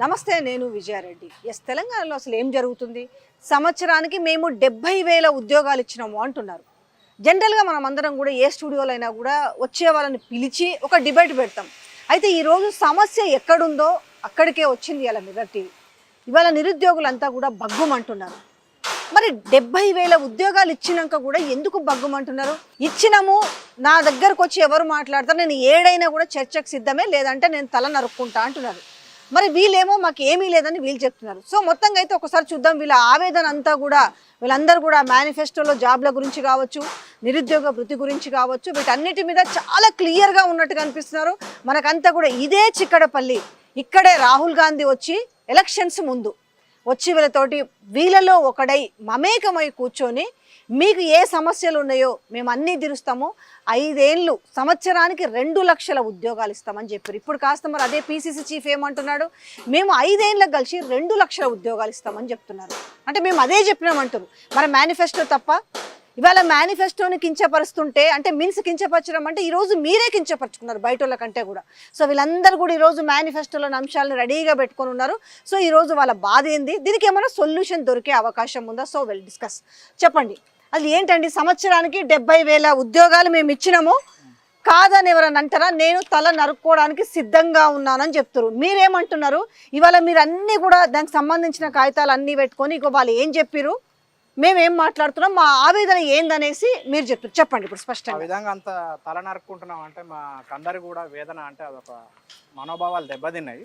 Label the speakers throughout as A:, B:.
A: నమస్తే, నేను విజయారెడ్డి. తెలంగాణలో అసలు ఏం జరుగుతుంది? సంవత్సరానికి మేము 70,000 ఉద్యోగాలు ఇచ్చినాము అంటున్నారు. జనరల్గా మనం అందరం కూడా ఏ స్టూడియోలో అయినా కూడా వచ్చే వాళ్ళని పిలిచి ఒక డిబేట్ పెడతాం. అయితే ఈరోజు సమస్య ఎక్కడుందో అక్కడికే వచ్చింది ఇలా మిర్రర్ టీవీ. ఇవాళ నిరుద్యోగులంతా కూడా బగ్గుమంటున్నారు. మరి 70,000 ఉద్యోగాలు ఇచ్చినాక కూడా ఎందుకు బగ్గుమంటున్నారు? ఇచ్చినాము, నా దగ్గరకు వచ్చి ఎవరు మాట్లాడతారు, నేను ఏడైనా కూడా చర్చకు సిద్ధమే, లేదంటే నేను తల నరుక్కుంటా అంటున్నారు. మరి వీళ్ళేమో మాకు ఏమీ లేదని వీళ్ళు చెప్తున్నారు. సో మొత్తంగా అయితే ఒకసారి చూద్దాం వీళ్ళ ఆవేదన అంతా కూడా. వీళ్ళందరూ కూడా మేనిఫెస్టోలో జాబ్ల గురించి కావచ్చు, నిరుద్యోగ వృత్తి గురించి కావచ్చు, వీటన్నిటి మీద చాలా క్లియర్గా ఉన్నట్టుగా అనిపిస్తున్నారు. మనకంతా కూడా ఇదే చిక్కడపల్లి, ఇక్కడే రాహుల్ గాంధీ వచ్చి ఎలక్షన్స్ ముందు వచ్చి వీళ్ళలో ఒకడై మమేకమై కూర్చొని మీకు ఏ సమస్యలు ఉన్నాయో మేము అన్నీ తీరుస్తాము, 5 ఏళ్ళు సంవత్సరానికి 2 లక్షల ఉద్యోగాలు ఇస్తామని చెప్పారు. ఇప్పుడు కాస్త మరి అదే పీసీసీ చీఫ్ ఏమంటున్నాడు, మేము 5 ఏళ్ళకి కలిసి 2 లక్షల ఉద్యోగాలు ఇస్తామని చెప్తున్నారు. అంటే మేము అదే చెప్పినామంటారు. మరి మేనిఫెస్టో తప్ప? ఇవాళ మేనిఫెస్టోని కించపరుస్తుంటే అంటే మీన్స్ కించపరచడం అంటే ఈరోజు మీరే కించపరుచుకున్నారు బయట వాళ్ళ కంటే కూడా. సో వీళ్ళందరూ కూడా ఈరోజు మేనిఫెస్టోలోని అంశాలను రెడీగా పెట్టుకొని ఉన్నారు. సో ఈరోజు వాళ్ళ బాధ ఏంది, దీనికి ఏమైనా సొల్యూషన్ దొరికే అవకాశం ఉందా? So well discuss. చెప్పండి, అది ఏంటండి? సంవత్సరానికి 70,000 ఉద్యోగాలు మేము ఇచ్చినాము కాదని ఎవరని అంటారా? నేను తల నరుక్కోవడానికి సిద్ధంగా ఉన్నానని చెప్తారు. మీరేమంటున్నారు? ఇవాళ మీరు అన్నీ కూడా దానికి సంబంధించిన కాగితాలు అన్నీ పెట్టుకొని ఇక వాళ్ళు ఏం చెప్పారు, మేమేం మాట్లాడుతున్నాం, మా ఆవేదన ఏందనేసి మీరు చెప్తారు. చెప్పండి ఇప్పుడు స్పష్టంగా.
B: ఆ విధంగా అంత తల నరుక్కుంటున్నాం అంటే మాకందరి కూడా వేదన, అంటే అదొక మనోభావాలు దెబ్బతిన్నాయి.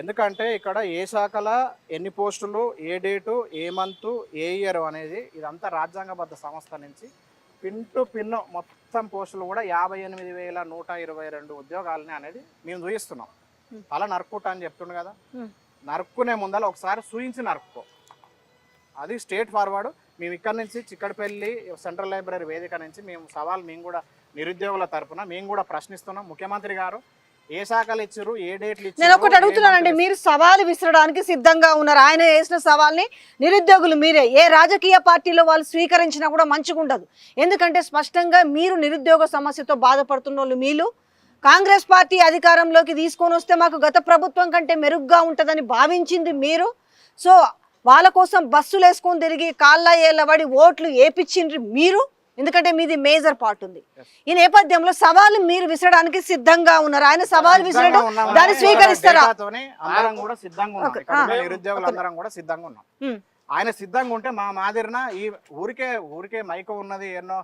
B: ఎందుకంటే ఇక్కడ ఏ శాఖల ఎన్ని పోస్టులు, ఏ డేటు, ఏ మంతు, ఏ ఇయర్ అనేది ఇదంతా రాజ్యాంగబద్ధ సంస్థ నుంచి పిన్ టు పిన్ మొత్తం పోస్టులు కూడా 58,122 ఉద్యోగాలని అనేది మేము చూపిస్తున్నాం. తల నరుక్కుంటా అని చెప్తుండు కదా, నరుక్కునే ముందర ఒకసారి సూయించి నరుక్కో. అది స్టేట్ ఫార్వర్డ్. మేము ఇక్కడ నుంచి చిక్కడపల్లి సెంట్రల్ లైబ్రరీ వేదిక నుంచి మేము మేము కూడా నిరుద్యోగుల తరఫున మేము కూడా ప్రశ్నిస్తున్నాం. ముఖ్యమంత్రి గారు ఏ శాఖలు ఇచ్చారు, ఏ డేట్లు ఇచ్చారు?
A: నేను ఒకటి అడుగుతున్నానండి, మీరు సవాలు విసరడానికి సిద్ధంగా ఉన్నారు. ఆయన వేసిన సవాల్ని నిరుద్యోగులు మీరే ఏ రాజకీయ పార్టీలో వాళ్ళు స్వీకరించినా కూడా మంచిగా ఉండదు. ఎందుకంటే స్పష్టంగా మీరు నిరుద్యోగ సమస్యతో బాధపడుతున్న వాళ్ళు మీరు. కాంగ్రెస్ పార్టీ అధికారంలోకి తీసుకొని వస్తే మాకు గత ప్రభుత్వం కంటే మెరుగ్గా ఉంటుందని భావించింది మీరు. సో వాళ్ళ కోసం బస్సులు వేసుకొని తిరిగి కాళ్ళ ఏళ్ళబడి ఓట్లు ఏపిచ్చిండ్రి మీరు. ఎందుకంటే మీది మేజర్ పార్ట్ ఉంది. ఈ నేపథ్యంలో సవాలు మీరు విసరడానికి సిద్ధంగా ఉన్నారు. ఆయన సవాలు విసరడం దాన్ని స్వీకరిస్తారా?
B: నిరుద్యోగులందరం కూడా సిద్ధంగా ఉన్నాం. ఆయన సిద్ధంగా ఉంటే మా మాదిరిన ఈ ఊరికే మైకం ఉన్నది ఎన్నో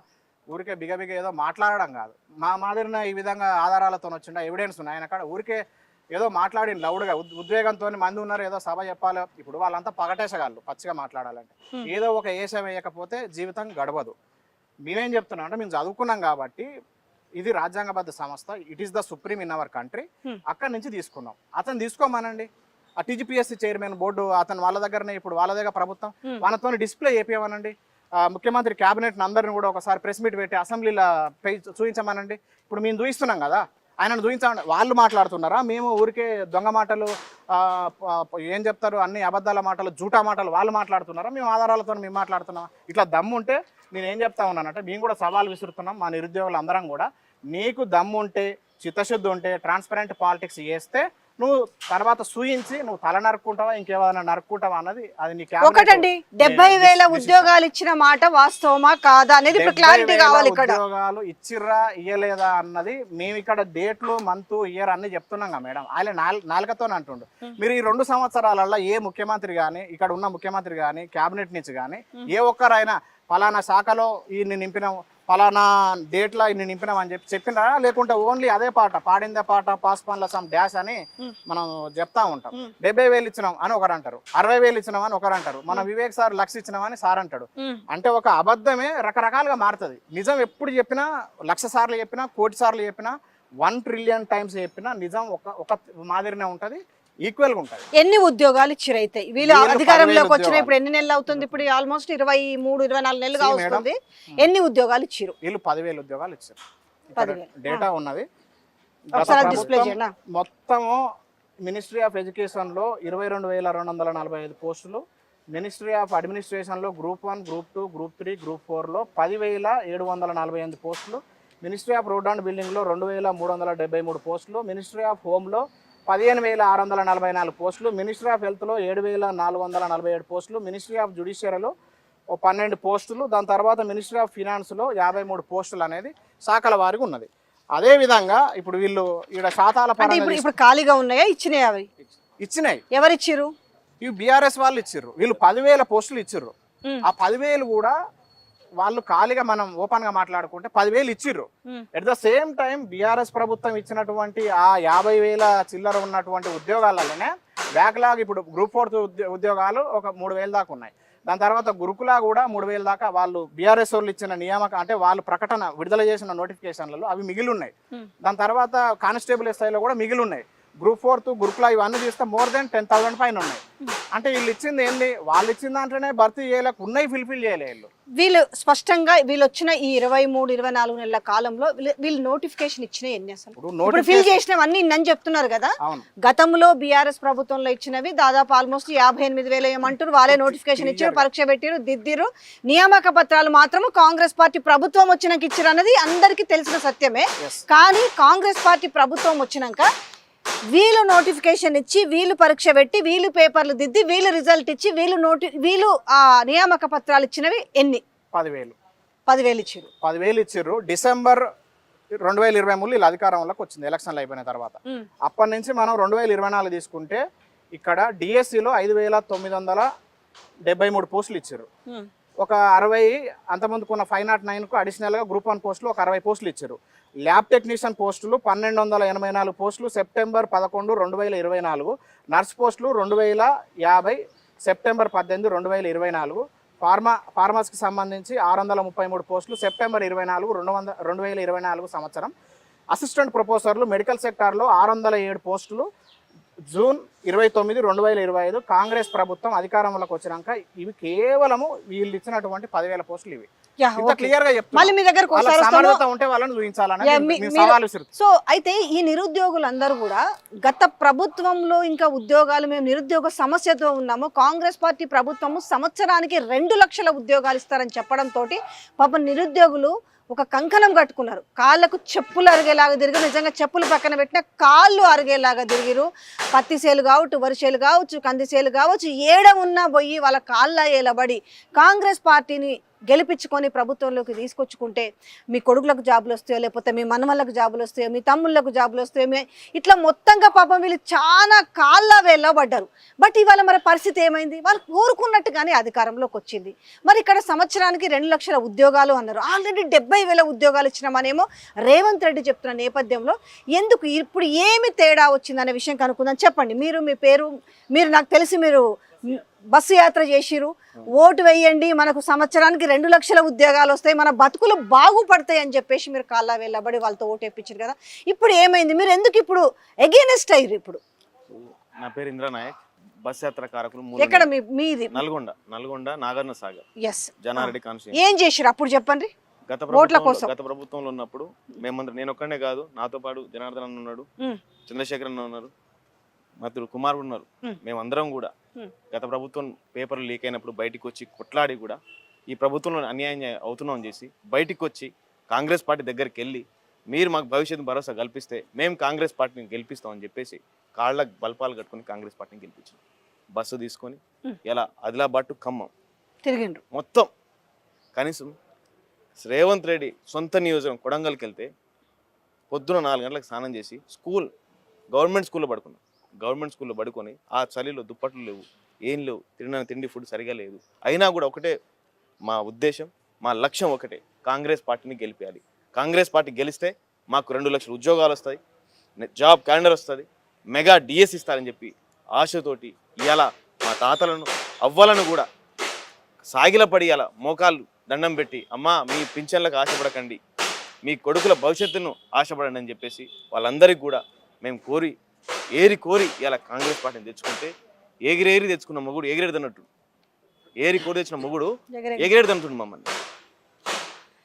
B: ఊరికే బిగబిగ ఏదో మాట్లాడడం కాదు. మా మాదిరిన ఈ విధంగా ఆధారాలతో వచ్చిండ ఎవిడెన్స్ ఉన్నాయి. ఆయన కాడ ఊరికే ఏదో మాట్లాడి లౌడ్గా ఉద్వేగంతో మంది ఉన్నారు, ఏదో సభ చెప్పాలి. ఇప్పుడు వాళ్ళంతా పగటేసగాళ్ళు పచ్చిగా మాట్లాడాలంటే. ఏదో ఒక ఏషం వేయకపోతే జీవితం గడవదు. మేమేం చెప్తున్నాం అంటే మేము చదువుకున్నాం కాబట్టి ఇది రాజ్యాంగబద్ధ సంస్థ, it is the supreme in our country. అక్కడి నుంచి తీసుకున్నాం. అతను తీసుకోమనండి. ఆ టీజీపీఎస్సీ చైర్మన్ బోర్డు అతను వాళ్ళ దగ్గరనే, ఇప్పుడు వాళ్ళ దగ్గర ప్రభుత్వం వాళ్ళతో డిస్ప్లే చేపియమనండి. ముఖ్యమంత్రి క్యాబినెట్ అందరిని కూడా ఒకసారి ప్రెస్ మీట్ పెట్టి అసెంబ్లీలో చూపించమనండి. ఇప్పుడు మేము చూపిస్తున్నాం కదా, ఆయనను చూపించండి. వాళ్ళు మాట్లాడుతున్నారా? మేము ఊరికే దొంగ మాటలు ఏం చెప్తారు, అన్ని అబద్ధాల మాటలు, జూటా మాటలు వాళ్ళు మాట్లాడుతున్నారా? మేము ఆధారాలతో మేము మాట్లాడుతున్నాం. ఇట్లా దమ్ము ఉంటే నేనేం చెప్తా ఉన్నానంటే మేము కూడా సవాల్ విసురుతున్నాం. మా నిరుద్యోగులు అందరం కూడా, నీకు దమ్ము ఉంటే, చిత్తశుద్ధి ఉంటే, ట్రాన్స్పరెంట్ పాలిటిక్స్ చేస్తే నువ్వు తర్వాత సూయించి నువ్వు తల నరుక్కుంటావా ఇంకేమైనా నరుక్కుంటావా అన్నది అది నీకు.
A: ఒకటండి, 70,000 ఉద్యోగాలు ఇచ్చిన మాట వాస్తవమా కాదా అనేది ఇప్పుడు క్లారిటీ కావాలి. ఇక్కడ
B: ఉద్యోగాలు ఇచ్చిర్రా ఇయ్యలేదా అన్నది మేము ఇక్కడ డేట్లు, మంత్, ఇయర్ అన్ని చెప్తున్నాం కదా మేడం. ఆయన నాలుకతోనే అంటుండు. మీరు ఈ 2 సంవత్సరాలలో ఏ ముఖ్యమంత్రి కానీ, ఇక్కడ ఉన్న ముఖ్యమంత్రి కానీ, క్యాబినెట్ నుంచి కానీ ఏ ఒక్కరైనా ఫలానా శాఖలో ఇన్ని నింపినాం, ఫలానా డేట్లో ఇన్ని నింపినాం అని చెప్పినా, లేకుంటే ఓన్లీ అదే పాట పాడిందే పాట పాస్ పనుల సమ్ డాష్ అని మనం చెప్తా ఉంటాం. 70,000 ఇచ్చినాం అని ఒకరు అంటారు, 60,000 ఇచ్చినాం అని ఒకరు అంటారు, మన వివేక్ సార్ 1,00,000 ఇచ్చినామని సార్ అంటాడు. అంటే ఒక అబద్ధమే రకరకాలుగా మారుతుంది. నిజం ఎప్పుడు చెప్పినా, 1,00,000 సార్లు చెప్పినా, 1,00,00,000 సార్లు చెప్పినా, 1 ట్రిలియన్ టైమ్స్ చెప్పినా నిజం ఒక మాదిరినే ఉంటుంది, ఈక్వల్గా ఉంటుంది.
A: ఎన్ని ఉద్యోగాలు ఇచ్చిరు? అయితే వీళ్ళు అధికారంలోకి వచ్చిన ఇప్పుడు ఎన్ని నెలలు అవుతుంది? ఇప్పుడు ఆల్మోస్ట్ 23-24 నెలలుగా వస్తుంది. ఎన్ని ఉద్యోగాలు ఇచ్చిరు?
B: వీళ్ళు 10,000 ఉద్యోగాలు ఇచ్చారు. డేటా ఉన్నది. మొత్తము మినిస్ట్రీ ఆఫ్ ఎడ్యుకేషన్లో 22,245 పోస్టులు, మినిస్ట్రీ ఆఫ్ అడ్మినిస్ట్రేషన్లో గ్రూప్ 1, గ్రూప్ 2, గ్రూప్ 3, గ్రూప్ 4లో 10,748 పోస్టులు, మినిస్ట్రీ ఆఫ్ రోడ్ అండ్ బిల్డింగ్లో 2,373 పోస్టులు, మినిస్ట్రీ ఆఫ్ హోమ్లో 15,644 పోస్టులు, మినిస్ట్రీ ఆఫ్ హెల్త్లో 7,447 పోస్టులు, మినిస్ట్రీ ఆఫ్ జ్యుడిషియరీలో 12 పోస్టులు, దాని తర్వాత మినిస్ట్రీ ఆఫ్ ఫినాన్స్లో 53 పోస్టులు అనేది శాఖల వారికి ఉన్నది. అదేవిధంగా ఇప్పుడు వీళ్ళు ఇక్కడ శాతాల
A: అంటే
B: పరంగా
A: ఇప్పుడు ఖాళీగా ఉన్నాయా, ఇచ్చినాయి అవి?
B: ఇచ్చినాయి.
A: ఎవరిచ్చిర్రు?
B: ఇవి బీఆర్ఎస్ వాళ్ళు ఇచ్చిర్రు. వీళ్ళు 10,000 పోస్టులు ఇచ్చిర్రు. ఆ 10,000 కూడా వాళ్ళు ఖాళీగా మనం ఓపెన్ గా మాట్లాడుకుంటే 10,000 ఇచ్చిర్రు. At the same time BRS ప్రభుత్వం ఇచ్చినటువంటి ఆ 50,000 చిల్లర ఉన్నటువంటి ఉద్యోగాలలోనే బ్యాక్లాగ్ ఇప్పుడు గ్రూప్ 4 ఉద్యోగాలు ఒక 3,000 దాకా ఉన్నాయి. దాని తర్వాత గురుకులా కూడా 3,000 దాకా వాళ్ళు బీఆర్ఎస్ వాళ్ళు ఇచ్చిన నియామక అంటే వాళ్ళు ప్రకటన విడుదల చేసిన నోటిఫికేషన్లలో అవి మిగిలి ఉన్నాయి. దాని తర్వాత కానిస్టేబుల్ స్థాయిలో కూడా మిగిలి ఉన్నాయి. గ్రూప్ 4 గురుకులా ఇవన్నీ చూస్తే మోర్ దెన్ 10,000 పైన ఉన్నాయి. అంటే వీళ్ళు ఇచ్చింది ఏంది, వాళ్ళు ఇచ్చిన దాంట్లోనే భర్తీ చేయలేక ఉన్నాయి, ఫిల్ఫిల్ చేయలేదు.
A: వీళ్ళు స్పష్టంగా వీళ్ళు వచ్చిన ఈ 23-24 నెలల కాలంలో వీళ్ళు నోటిఫికేషన్ ఇచ్చిన ఎన్ని అసలు ఇప్పుడు ఫిల్ చేసినవి అన్ని ఇన్నని చెప్తున్నారు కదా. గతంలో బీఆర్ఎస్ ప్రభుత్వంలో ఇచ్చినవి దాదాపు ఆల్మోస్ట్ 58,000 ఏమంటారు. వాళ్ళే నోటిఫికేషన్ ఇచ్చారు, పరీక్ష పెట్టారు, దిద్దిరు. నియామక పత్రాలు మాత్రం కాంగ్రెస్ పార్టీ ప్రభుత్వం వచ్చినాక ఇచ్చారు అన్నది అందరికీ తెలిసిన సత్యమే. కానీ కాంగ్రెస్ పార్టీ ప్రభుత్వం వచ్చినాక వీళ్ళు నోటిఫికేషన్ ఇచ్చి, వీళ్ళు పరీక్ష పెట్టి, వీళ్ళు పేపర్లు దిద్ది, వీళ్ళు రిజల్ట్ ఇచ్చి, వీళ్ళు ఆ నియామక పత్రాలు ఇచ్చినవి ఎన్ని? 10,000 ఇచ్చారు.
B: 10,000 ఇచ్చారు. డిసెంబర్ 2023 వీళ్ళు అధికారంలోకి వచ్చింది ఎలక్షన్లు అయిపోయిన తర్వాత. అప్పటి నుంచి మనం 2024 తీసుకుంటే ఇక్కడ డిఎస్సిలో 5,973 పోస్టులు ఇచ్చారు. ఒక 60 అంతమందికున్న 509కు అడిషనల్గా గ్రూప్ 1 పోస్టులు ఒక 60 పోస్టులు ఇచ్చారు. ల్యాబ్ టెక్నీషియన్ పోస్టులు 1,284 పోస్టులు సెప్టెంబర్ 11, 2024. నర్స్ పోస్టులు 2,050 సెప్టెంబర్ 18, 2024. ఫార్మసీకి సంబంధించి 633 పోస్టులు సెప్టెంబర్ 24, 2024 సంవత్సరం. అసిస్టెంట్ ప్రొఫెసర్లు మెడికల్ సెక్టార్లో 607 పోస్టులు జూన్ 29, 2025 కాంగ్రెస్ ప్రభుత్వం అధికారంలోకి వచ్చినాక. ఇవి కేవలము వీళ్ళు ఇచ్చినటువంటి 10,000 పోస్టులు. ఇవి క్లియర్ గా చెప్తాను.
A: సో అయితే ఈ నిరుద్యోగులందరూ కూడా గత ప్రభుత్వంలో ఇంకా ఉద్యోగాలు మేము నిరుద్యోగ సమస్యతో ఉన్నాము, కాంగ్రెస్ పార్టీ ప్రభుత్వము సంవత్సరానికి 2 లక్షల ఉద్యోగాలు ఇస్తారని చెప్పడంతో పాపం నిరుద్యోగులు ఒక కంకణం కట్టుకున్నారు. కాళ్ళకు చెప్పులు అరిగేలాగా తిరిగారు. నిజంగా చెప్పులు పక్కన పెట్టిన కాళ్ళు అరిగేలాగా తిరిగిరు. పత్తి సేలు కావచ్చు, వరిసేలు కావచ్చు, కంది సేలు కావచ్చు, ఏడ ఉన్నా పోయి వాళ్ళ కాళ్ళ ఏలబడి కాంగ్రెస్ పార్టీని గెలిపించుకొని ప్రభుత్వంలోకి తీసుకొచ్చుకుంటే మీ కొడుకులకు జాబులు వస్తాయో, లేకపోతే మీ మనమళ్ళకు జాబులు వస్తాయో, మీ తమ్ముళ్ళకు జాబులు వస్తాయో, ఇట్లా మొత్తంగా పాపం వీళ్ళు చాలా కాళ్ళ వేళ్ళ పడ్డారు. బట్ ఇవాళ మరి పరిస్థితి ఏమైంది? వాళ్ళు కోరుకున్నట్టుగానే అధికారంలోకి వచ్చింది. మరి ఇక్కడ సంవత్సరానికి 2 లక్షల ఉద్యోగాలు అన్నారు. ఆల్రెడీ 70,000 ఉద్యోగాలు ఇచ్చినామనేమో రేవంత్ రెడ్డి చెప్తున్న నేపథ్యంలో ఎందుకు ఇప్పుడు ఏమి తేడా వచ్చిందనే విషయం కనుక్కుందాం. చెప్పండి, మీరు మీ పేరు, మీరు నాకు తెలిసి మీరు బస్సు యాత్ర చేసిరు, ఓటు వేయండి, మనకు సంవత్సరానికి 2 లక్షల ఉద్యోగాలు వస్తాయి, మన బతుకులు బాగుపడతాయి అని చెప్పేసి మీరు కాళ్ళ వెళ్ళబడి వాళ్ళతో ఓటు వేయించారు కదా. ఇప్పుడు ఏమైంది? మీరు ఎందుకు ఇప్పుడు ఎగెనిస్ట్ అయ్యారు? ఇప్పుడు
C: నా పేరు ఇంద్రనాయక్, బస్ యాత్ర కారకులు.
A: ఎక్కడ మీది?
C: నల్గొండ నాగార్జున సాగర్.
A: Yes,
C: Janareddy constituency.
A: ఏం చేసిరు అప్పుడు చెప్పండి.
C: గత ప్రభుత్వంలో ఉన్నప్పుడు మేమందరం, నేను ఒక్కనే కాదు, నాతో పాటు జనార్దన్ అన్న ఉన్నాడు, చంద్రశేఖర్ అన్న ఉన్నారు, మధురు కుమార్ ఉన్నారు. మేమందరం కూడా గత ప్రభుత్వం పేపర్లు లీక్ అయినప్పుడు బయటికి వచ్చి కొట్లాడి కూడా ఈ ప్రభుత్వంలో అన్యాయం అవుతున్నాం చేసి బయటికి వచ్చి కాంగ్రెస్ పార్టీ దగ్గరికి వెళ్ళి మీరు మాకు భవిష్యత్తు భరోసా కల్పిస్తే మేము కాంగ్రెస్ పార్టీని గెలిపిస్తామని చెప్పేసి కాళ్ళకు బల్పాలు కట్టుకుని కాంగ్రెస్ పార్టీని గెలిపించాం. బస్సు తీసుకొని ఎలా ఆదిలాబాద్ టు ఖమ్మం తిరిగిండ్రు మొత్తం. కనీసం రేవంత్ రెడ్డి సొంత నియోజకవర్గం కొడంగల్కి వెళ్తే పొద్దున 4 గంటలకు స్నానం చేసి గవర్నమెంట్ స్కూల్లో పడుకొని ఆ చలిలో దుప్పట్లు లేవు, ఏం లేవు, తిండి ఫుడ్ సరిగా లేదు. అయినా కూడా ఒకటే మా ఉద్దేశం, మా లక్ష్యం ఒకటే, కాంగ్రెస్ పార్టీని గెలిపేయాలి. కాంగ్రెస్ పార్టీ గెలిస్తే మాకు 2 లక్షల ఉద్యోగాలు వస్తాయి, జాబ్ క్యాలెండర్ వస్తుంది, మెగా డిఎస్ ఇస్తారని చెప్పి ఆశతోటి ఇవాళ మా తాతలను అవ్వలను కూడా సాగిలపడి ఇలా మోకాళ్ళు దండం పెట్టి, అమ్మా మీ పింఛన్లకు ఆశపడకండి, మీ కొడుకుల భవిష్యత్తును ఆశపడండి అని చెప్పేసి వాళ్ళందరికీ కూడా మేము ఏరి కోరి ఇలా కాంగ్రెస్ పార్టీని తెచ్చుకుంటే ఎగిరేరి తెచ్చుకున్న మొగుడు ఎగిరేదన్నట్టు, ఏరి కోరి తెచ్చిన మొగుడు ఎగిరేదన్నట్టు మమ్మల్ని.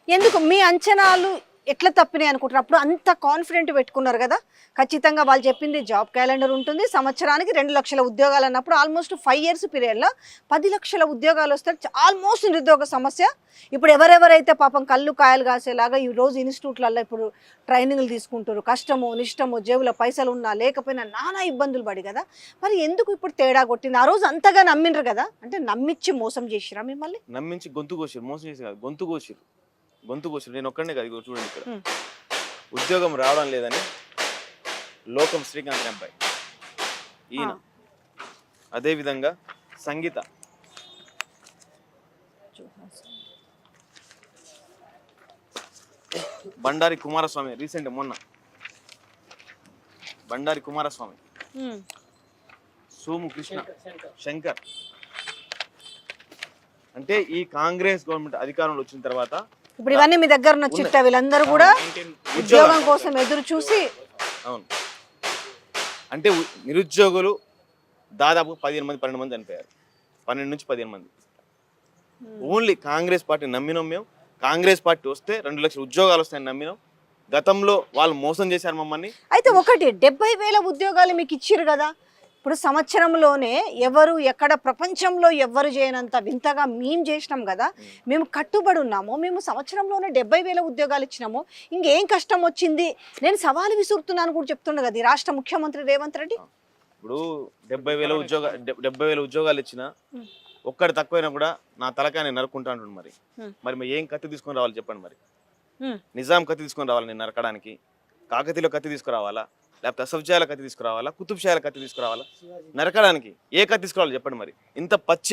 A: ఎందుకు మీ అంచనాలు ఎట్లా తప్పినాయి అనుకుంటున్నప్పుడు అంత కాన్ఫిడెంట్ పెట్టుకున్నారు కదా, ఖచ్చితంగా వాళ్ళు చెప్పింది జాబ్ క్యాలెండర్ ఉంటుంది, సంవత్సరానికి 2 లక్షల ఉద్యోగాలు అన్నప్పుడు ఆల్మోస్ట్ 5 years పీరియడ్లో 10 లక్షల ఉద్యోగాలు వస్తాయి. ఆల్మోస్ట్ నిరుద్యోగ సమస్య. ఇప్పుడు ఎవరెవరైతే పాపం కళ్ళు కాయలు కాసేలాగా ఈ రోజు ఇన్స్టిట్యూట్లలో ఇప్పుడు ట్రైనింగ్లు తీసుకుంటారు, కష్టమో నిష్టమో జేబులో పైసలు ఉన్నా లేకపోయినా నానా ఇబ్బందులు పడి కదా, మరి ఎందుకు ఇప్పుడు తేడా కొట్టింది? ఆ రోజు అంతగా నమ్మిండ్రు కదా, అంటే నమ్మించి మోసం చేసిరా మిమ్మల్ని?
C: నమ్మించి గొంతు కోసిరు, మోసం చేసి కాదు, గొంతు కోసిరు. నేను ఒక్కడే కాదు, ఇగో చూడండి ఇక్కడ ఉద్యోగం రావడం లేదని లోకం శ్రీకాంత్ అబ్బాయి ఈయన, అదేవిధంగా సంగీత, బండారి కుమారస్వామి, రీసెంట్ మొన్న బండారి కుమారస్వామి, సోము కృష్ణ, శంకర్. అంటే ఈ కాంగ్రెస్ గవర్నమెంట్ అధికారంలో వచ్చిన తర్వాత
A: ఇప్పుడు ఇవన్నీ మీ దగ్గర ఉన్న చిట్టా, వీళ్ళందరూ కూడా ఉద్యోగం కోసం ఎదురు చూసి.
C: అవును, అంటే నిరుద్యోగులు దాదాపు 15 మంది 12 మంది చనిపోయారు, 12 నుంచి 15 మంది. ఓన్లీ కాంగ్రెస్ పార్టీ నమ్మినాం మేము. కాంగ్రెస్ పార్టీ వస్తే 2 లక్షల ఉద్యోగాలు వస్తాయని నమ్మినాం. గతంలో వాళ్ళు మోసం చేశారు మమ్మల్ని.
A: అయితే ఒకటి 70,000 ఉద్యోగాలు మీకు ఇచ్చిరు కదా, ఇప్పుడు సంవత్సరంలోనే ఎవరు ఎక్కడ ప్రపంచంలో ఎవరు చేయనంత వింతగా మేము చేసినాం కదా, మేము కట్టుబడి ఉన్నాము, మేము సంవత్సరంలోనే 70,000 ఉద్యోగాలు ఇచ్చినాము, ఇంకేం కష్టం వచ్చింది? నేను సవాలు విసురుతున్నాను కూడా చెప్తుండే కదా ఈ రాష్ట్ర ముఖ్యమంత్రి రేవంత్ రెడ్డి.
C: ఇప్పుడు 70,000 ఉద్యోగాలు ఇచ్చిన ఒక్కటి తక్కువైనా కూడా నా తలకాయ నేను నరుక్కుంటా అంటుండు. మరి ఏం కత్తి తీసుకొని రావాలి చెప్పండి? మరి నిజాం కత్తి తీసుకొని రావాలి నేను నరకడానికి? కాకతీలో కత్తి తీసుకురావాలా? లేకపోతే అసఫ్జాల కత్తి తీసుకురావాలా? కుతుబ్ షాల కత్తి తీసుకురావాలా నరకడానికి? ఏ కత్తి తీసుకురావాలి చెప్పండి? మరి ఇంత పచ్చి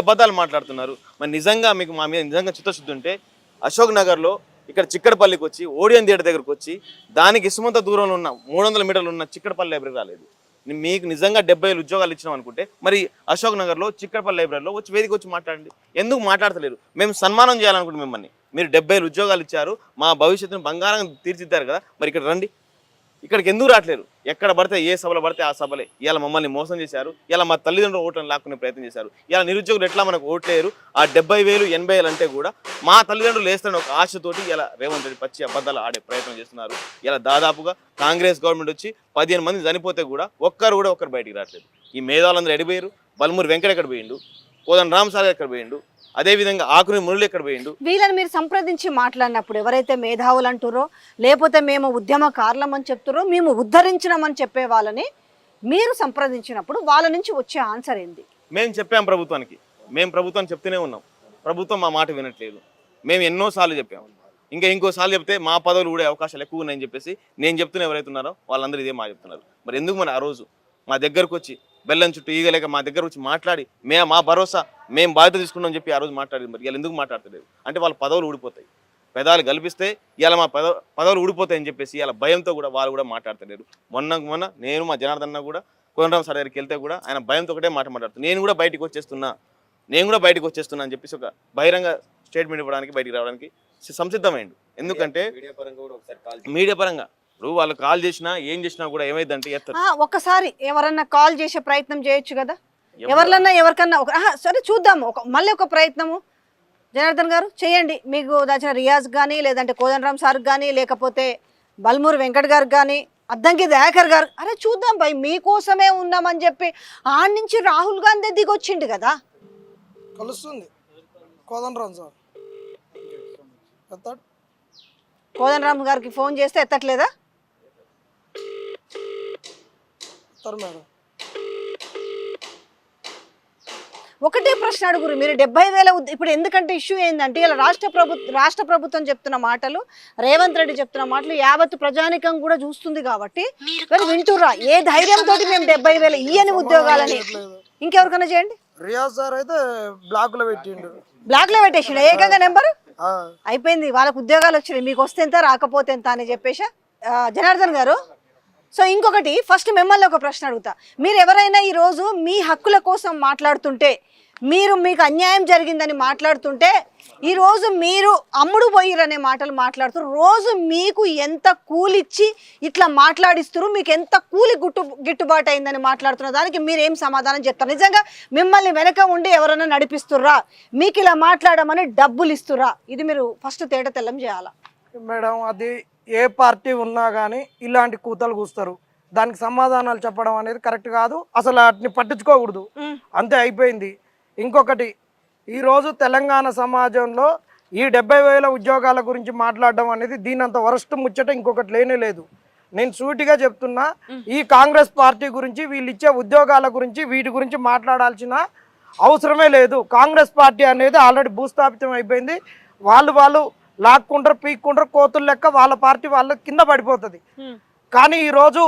C: అబద్ధాలు మాట్లాడుతున్నారు. మరి నిజంగా మీకు మా మీద నిజంగా చిత్తశుద్ధి ఉంటే అశోక్ నగర్లో ఇక్కడ చిక్కడపల్లికి వచ్చి ఓడియన్ థియేటర్ దగ్గరకు వచ్చి దానికి ఇసుమంత దూరంలో ఉన్న 300 మీటర్లు ఉన్న చిక్కడపల్లి లైబ్రరీ రాలేదు. మీకు నిజంగా 70,000 ఉద్యోగాలు ఇచ్చినాం అనుకుంటే మరి అశోక్ నగర్లో చిక్కడపల్లి లైబ్రరీలో వచ్చి వేదిక వచ్చి మాట్లాడండి. ఎందుకు మాట్లాడతలేరు? మేము సన్మానం చేయాలనుకుంటే మిమ్మల్ని, మీరు 70,000 ఉద్యోగాలు ఇచ్చారు, మా భవిష్యత్తును బంగారంగా తీర్చిదిద్దారు కదా, మరి ఇక్కడ రండి. ఇక్కడికి ఎందుకు రావట్లేరు? ఎక్కడ పడితే ఏ సభలో పడితే ఆ సభలే. ఇలా మమ్మల్ని మోసం చేశారు, ఇలా మా తల్లిదండ్రులు ఓట్లను లాక్కునే ప్రయత్నం చేశారు. ఇలా నిరుద్యోగులు ఎట్లా మనకు ఓట్లేరు? ఆ 70,000 80,000 అంటే కూడా మా తల్లిదండ్రులు వేస్తారని ఒక ఆశతోటి ఇలా రేవంత్ రెడ్డి పచ్చి అబద్ధాలు ఆడే ప్రయత్నం చేస్తున్నారు. ఇలా దాదాపుగా కాంగ్రెస్ గవర్నమెంట్ వచ్చి 15 మంది చనిపోతే కూడా ఒక్కరు బయటికి రావట్లేదు. ఈ మేధావులందరూ ఎడిపోయారు. బల్మూరి వెంకట ఎక్కడ పోయిండు? కోదండ రామ్ సాగర్ ఎక్కడ పోయిండు? అదేవిధంగా ఆకుని మురళి ఎక్కడ పోయిండు?
A: వీళ్ళని మీరు సంప్రదించి మాట్లాడినప్పుడు ఎవరైతే మేధావులు అంటారో, లేకపోతే మేము ఉద్యమకారులం అని చెప్తారో, మేము ఉద్ధరించినామని చెప్పే వాళ్ళని మీరు సంప్రదించినప్పుడు వాళ్ళ నుంచి వచ్చే ఆన్సర్ ఏంది?
C: మేము చెప్పాం ప్రభుత్వానికి, మేము ప్రభుత్వాన్ని చెప్తూనే ఉన్నాం. ప్రభుత్వం మా మాట వినట్లేదు. మేము ఎన్నోసార్లు చెప్పాము. ఇంకోసార్లు చెప్తే మా పదవులు కూడా అవకాశాలు ఎక్కువ ఉన్నాయని చెప్పేసి నేను చెప్తున్నా. ఎవరైతే ఉన్నారో వాళ్ళందరూ ఇదే మాట చెప్తున్నారు. మరి ఎందుకు మరి ఆ రోజు మా దగ్గరకు వచ్చి బెల్లం చుట్టూ ఈగలేక మా దగ్గర వచ్చి మాట్లాడి మా భరోసా మేము బాధ్యత తీసుకున్నాం చెప్పి ఆ రోజు మాట్లాడి మరి ఇలా ఎందుకు మాట్లాడతలేదు? అంటే వాళ్ళ పదవులు ఊడిపోతాయి. పెదాలు కల్పిస్తే ఇలా మా పదవులు ఊడిపోతాయని చెప్పేసి ఇలా భయంతో కూడా వాళ్ళు కూడా మాట్లాడతలేరు. మొన్న నేను మా జనార్దన్న కూడా కోదండరామ్ సార్ దగ్గరికి వెళ్తే కూడా ఆయన భయంతో ఒకటే మాట్లాడుతున్నాను. నేను కూడా బయటకు వచ్చేస్తున్నా అని చెప్పేసి ఒక బహిరంగ స్టేట్మెంట్ ఇవ్వడానికి, బయటికి రావడానికి సంసిద్ధమైండు. ఎందుకంటే మీడియా పరంగా ఇప్పుడు వాళ్ళు కాల్ చేసినా ఏం చేసినా కూడా ఏమైందంటే
A: ఒక్కసారి ఎవరన్నా కాల్ చేసే ప్రయత్నం చేయొచ్చు కదా, ఎవరికన్నా సరే చూద్దాము. మళ్ళీ ఒక ప్రయత్నము జనార్దన్ గారు చేయండి. మీకు దాచిన రియాజ్ కానీ, లేదంటే కోదండరామ్ సార్ కానీ, లేకపోతే బల్మూరి వెంకట్ గారు కానీ, అద్దంకి దయాకర్ గారు, అరే చూద్దాం భయ్ మీకోసమే ఉన్నామని చెప్పి ఆడ నుంచి రాహుల్ గాంధీ దిగొచ్చిండు కదా.
D: కలుస్తుంది కోదండరామ్ సార్.
A: కోదండరామ్ గారికి ఫోన్ చేస్తే ఎత్తట్లేదా?
D: మేడం
A: ఒకటే ప్రశ్న అడుగురు మీరు 70,000 ఇప్పుడు ఎందుకంటే ఇష్యూ ఏంటంటే ఇలా రాష్ట్ర ప్రభుత్వం చెప్తున్న మాటలు, రేవంత్ రెడ్డి చెప్తున్న మాటలు యావత్ ప్రజానికం కూడా చూస్తుంది కాబట్టి మరి వింటుర్రా? ఏ ధైర్యంతో మేము 70,000 ఇయ్యని ఉద్యోగాలని ఇంకెవరికైనా చేయండి.
D: రియాజ్ సార్ అయితే బ్లాక్ లో
A: పెట్టేసిండు ఏకంగా నెంబర్ అయిపోయింది. వాళ్ళకు ఉద్యోగాలు వచ్చినాయి, మీకు వస్తే ఎంత రాకపోతే ఎంత అని చెప్పేసా. జనార్దన్ గారు, సో ఇంకొకటి ఫస్ట్ మిమ్మల్ని ఒక ప్రశ్న అడుగుతా. మీరు ఎవరైనా ఈరోజు మీ హక్కుల కోసం మాట్లాడుతుంటే, మీకు అన్యాయం జరిగిందని మాట్లాడుతుంటే, ఈరోజు మీరు అమ్ముడు పోయిరనే మాటలు మాట్లాడుతూ రోజు మీకు ఎంత కూలిచ్చి ఇట్లా మాట్లాడిస్తారు, మీకు ఎంత కూలి గిట్టుబాటు అయిందని మాట్లాడుతున్న దానికి మీరేం సమాధానం చెప్తారు? నిజంగా మిమ్మల్ని వెనక ఉండి ఎవరైనా నడిపిస్తుర్రా, మీకు ఇలా మాట్లాడమని డబ్బులు ఇస్తుర్రా? ఇది మీరు ఫస్ట్ తేట తెల్లం చేయాలా.
D: మేడం అది ఏ పార్టీ ఉన్నా కానీ ఇలాంటి కూతలు కూస్తారు. దానికి సమాధానాలు చెప్పడం అనేది కరెక్ట్ కాదు. అసలు వాటిని పట్టించుకోకూడదు. అంతే అయిపోయింది. ఇంకొకటి, ఈరోజు తెలంగాణ సమాజంలో ఈ 70,000 ఉద్యోగాల గురించి మాట్లాడడం అనేది దీనంత వరస్ట్ ముచ్చట ఇంకొకటి లేనే లేదు. నేను సూటిగా చెప్తున్నా, ఈ కాంగ్రెస్ పార్టీ గురించి, వీళ్ళు ఇచ్చే ఉద్యోగాల గురించి, వీటి గురించి మాట్లాడాల్సిన అవసరమే లేదు. కాంగ్రెస్ పార్టీ అనేది ఆల్రెడీ భూస్థాపితం అయిపోయింది. వాళ్ళు లాక్కుంటారు, పీక్కుంటారు, కోతులు లెక్క వాళ్ళ పార్టీ వాళ్ళ కింద పడిపోతుంది. కానీ ఈరోజు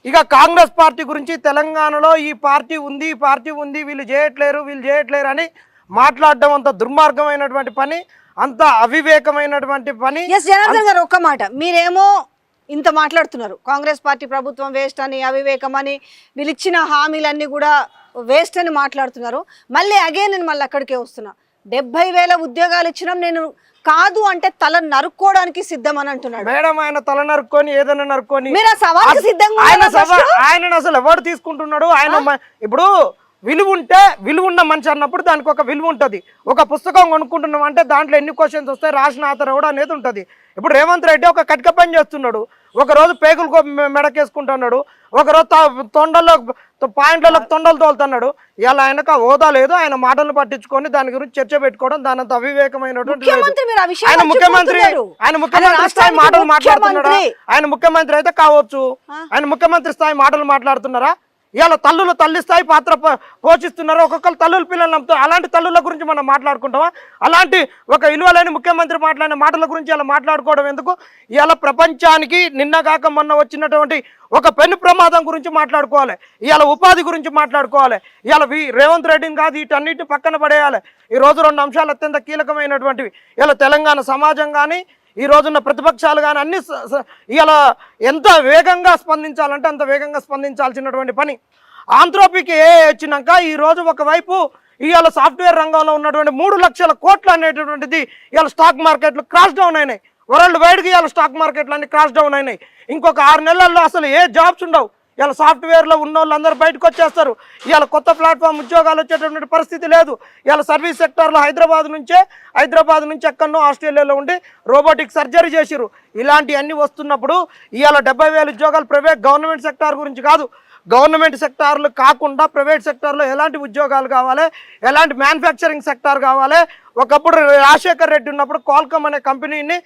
D: ఇక కాంగ్రెస్ పార్టీ గురించి తెలంగాణలో ఈ పార్టీ ఉంది, వీళ్ళు చేయట్లేరు అని మాట్లాడడం అంత దుర్మార్గమైనటువంటి పని, అంత అవివేకమైనటువంటి పని.
A: జనార్దన్ గారు ఒక్క మాట, మీరేమో ఇంత మాట్లాడుతున్నారు, కాంగ్రెస్ పార్టీ ప్రభుత్వం వేస్ట్ అని, అవివేకం అని, వీళ్ళు ఇచ్చిన హామీలన్నీ కూడా వేస్ట్ అని మాట్లాడుతున్నారు. మళ్ళీ అగైన్ నేను మళ్ళీ అక్కడికే వస్తున్నా, 70,000 ఉద్యోగాలు ఇచ్చినాం, నేను కాదు అంటే తల నరుక్కోవడానికి సిద్ధం అని అంటున్నాడు.
D: మేడం ఆయన తల నరుక్కొని ఏదైనా నరుక్కొని
A: మీరు ఆ సవాల్కి సిద్ధంగా
D: ఆయన అసలు ఎవరు తీసుకుంటున్నాడు? ఆయన ఇప్పుడు విలువ ఉన్న మనిషి అన్నప్పుడు దానికి ఒక విలువ ఉంటుంది. ఒక పుస్తకం కొనుక్కుంటున్నాం అంటే దాంట్లో ఎన్ని క్వశ్చన్స్ వస్తాయి, రాసిన ఆతర్ కూడా అనేది ఉంటుంది. ఇప్పుడు రేవంత్ రెడ్డి ఒక కటిక పని చేస్తున్నాడు, ఒకరోజు పేగులు మెడకేసుకుంటున్నాడు, ఒకరోజు పాయింట్లలో తొండలు తోలుతున్నాడు. ఇలా ఆయనకు హోదా లేదు. ఆయన మాటలు పట్టించుకొని దాని గురించి చర్చ పెట్టుకోవడం దాని అంత అవివేకమైనటువంటి ఆయన ముఖ్యమంత్రి స్థాయి మాటలు మాట్లాడుతున్నారా? ఆయన ముఖ్యమంత్రి అయితే కావచ్చు, ఆయన ముఖ్యమంత్రి స్థాయి మాటలు మాట్లాడుతున్నారా? ఇవాళ తల్లి స్థాయి పాత్ర పోషిస్తున్నారు. ఒక్కొక్కరు తల్లుల పిల్లలు నమ్ముతారు. అలాంటి తల్లుల గురించి మనం మాట్లాడుకుంటామా? అలాంటి ఒక విలువలేని ముఖ్యమంత్రి మాట్లాడిన మాటల గురించి ఇలా మాట్లాడుకోవడం ఎందుకు? ఇవాళ ప్రపంచానికి నిన్న కాక మొన్న వచ్చినటువంటి ఒక పెను ప్రమాదం గురించి మాట్లాడుకోవాలి, ఇవాళ ఉపాధి గురించి మాట్లాడుకోవాలి. ఇవాళ రేవంత్ రెడ్డిని కాదు, వీటన్నిటిని పక్కన పడేయాలి. ఈరోజు 2 అంశాలు అత్యంత కీలకమైనటువంటివి. ఇలా తెలంగాణ సమాజం కానీ, ఈ రోజున్న ప్రతిపక్షాలు కానీ అన్ని ఇలా ఎంత వేగంగా స్పందించాలంటే అంత వేగంగా స్పందించాల్సినటువంటి పని. ఆంథ్రోపిక్ ఏ వచ్చినాక ఈరోజు ఒకవైపు ఇవాళ సాఫ్ట్వేర్ రంగంలో ఉన్నటువంటి 3 లక్షల కోట్లు అనేటటువంటిది ఇవాళ స్టాక్ మార్కెట్లు క్రాష్ డౌన్ అయినాయి. వరల్డ్ వైడ్గా ఇవాళ స్టాక్ మార్కెట్లు అన్ని క్రాష్ డౌన్ అయినాయి. ఇంకొక 6 నెలల్లో అసలు ఏ జాబ్స్ ఉండవు. ఇలా సాఫ్ట్వేర్లో ఉన్న వాళ్ళందరూ బయటకు వచ్చేస్తారు. ఇవాళ కొత్త ప్లాట్ఫామ్ ఉద్యోగాలు వచ్చేటటువంటి పరిస్థితి లేదు. ఇవాళ సర్వీస్ సెక్టార్లో హైదరాబాద్ నుంచి ఎక్కడో ఆస్ట్రేలియాలో ఉండి రోబోటిక్ సర్జరీ చేసిరు. ఇలాంటివన్నీ వస్తున్నప్పుడు ఇవాళ 70,000 ఉద్యోగాలు గవర్నమెంట్ సెక్టార్ గురించి కాదు, గవర్నమెంట్ సెక్టార్లు కాకుండా ప్రైవేట్ సెక్టార్లో ఎలాంటి ఉద్యోగాలు కావాలి, ఎలాంటి మ్యానుఫ్యాక్చరింగ్ సెక్టార్ కావాలి. ఒకప్పుడు రాజశేఖర్ రెడ్డి ఉన్నప్పుడు క్వాల్కమ్ అనే కంపెనీని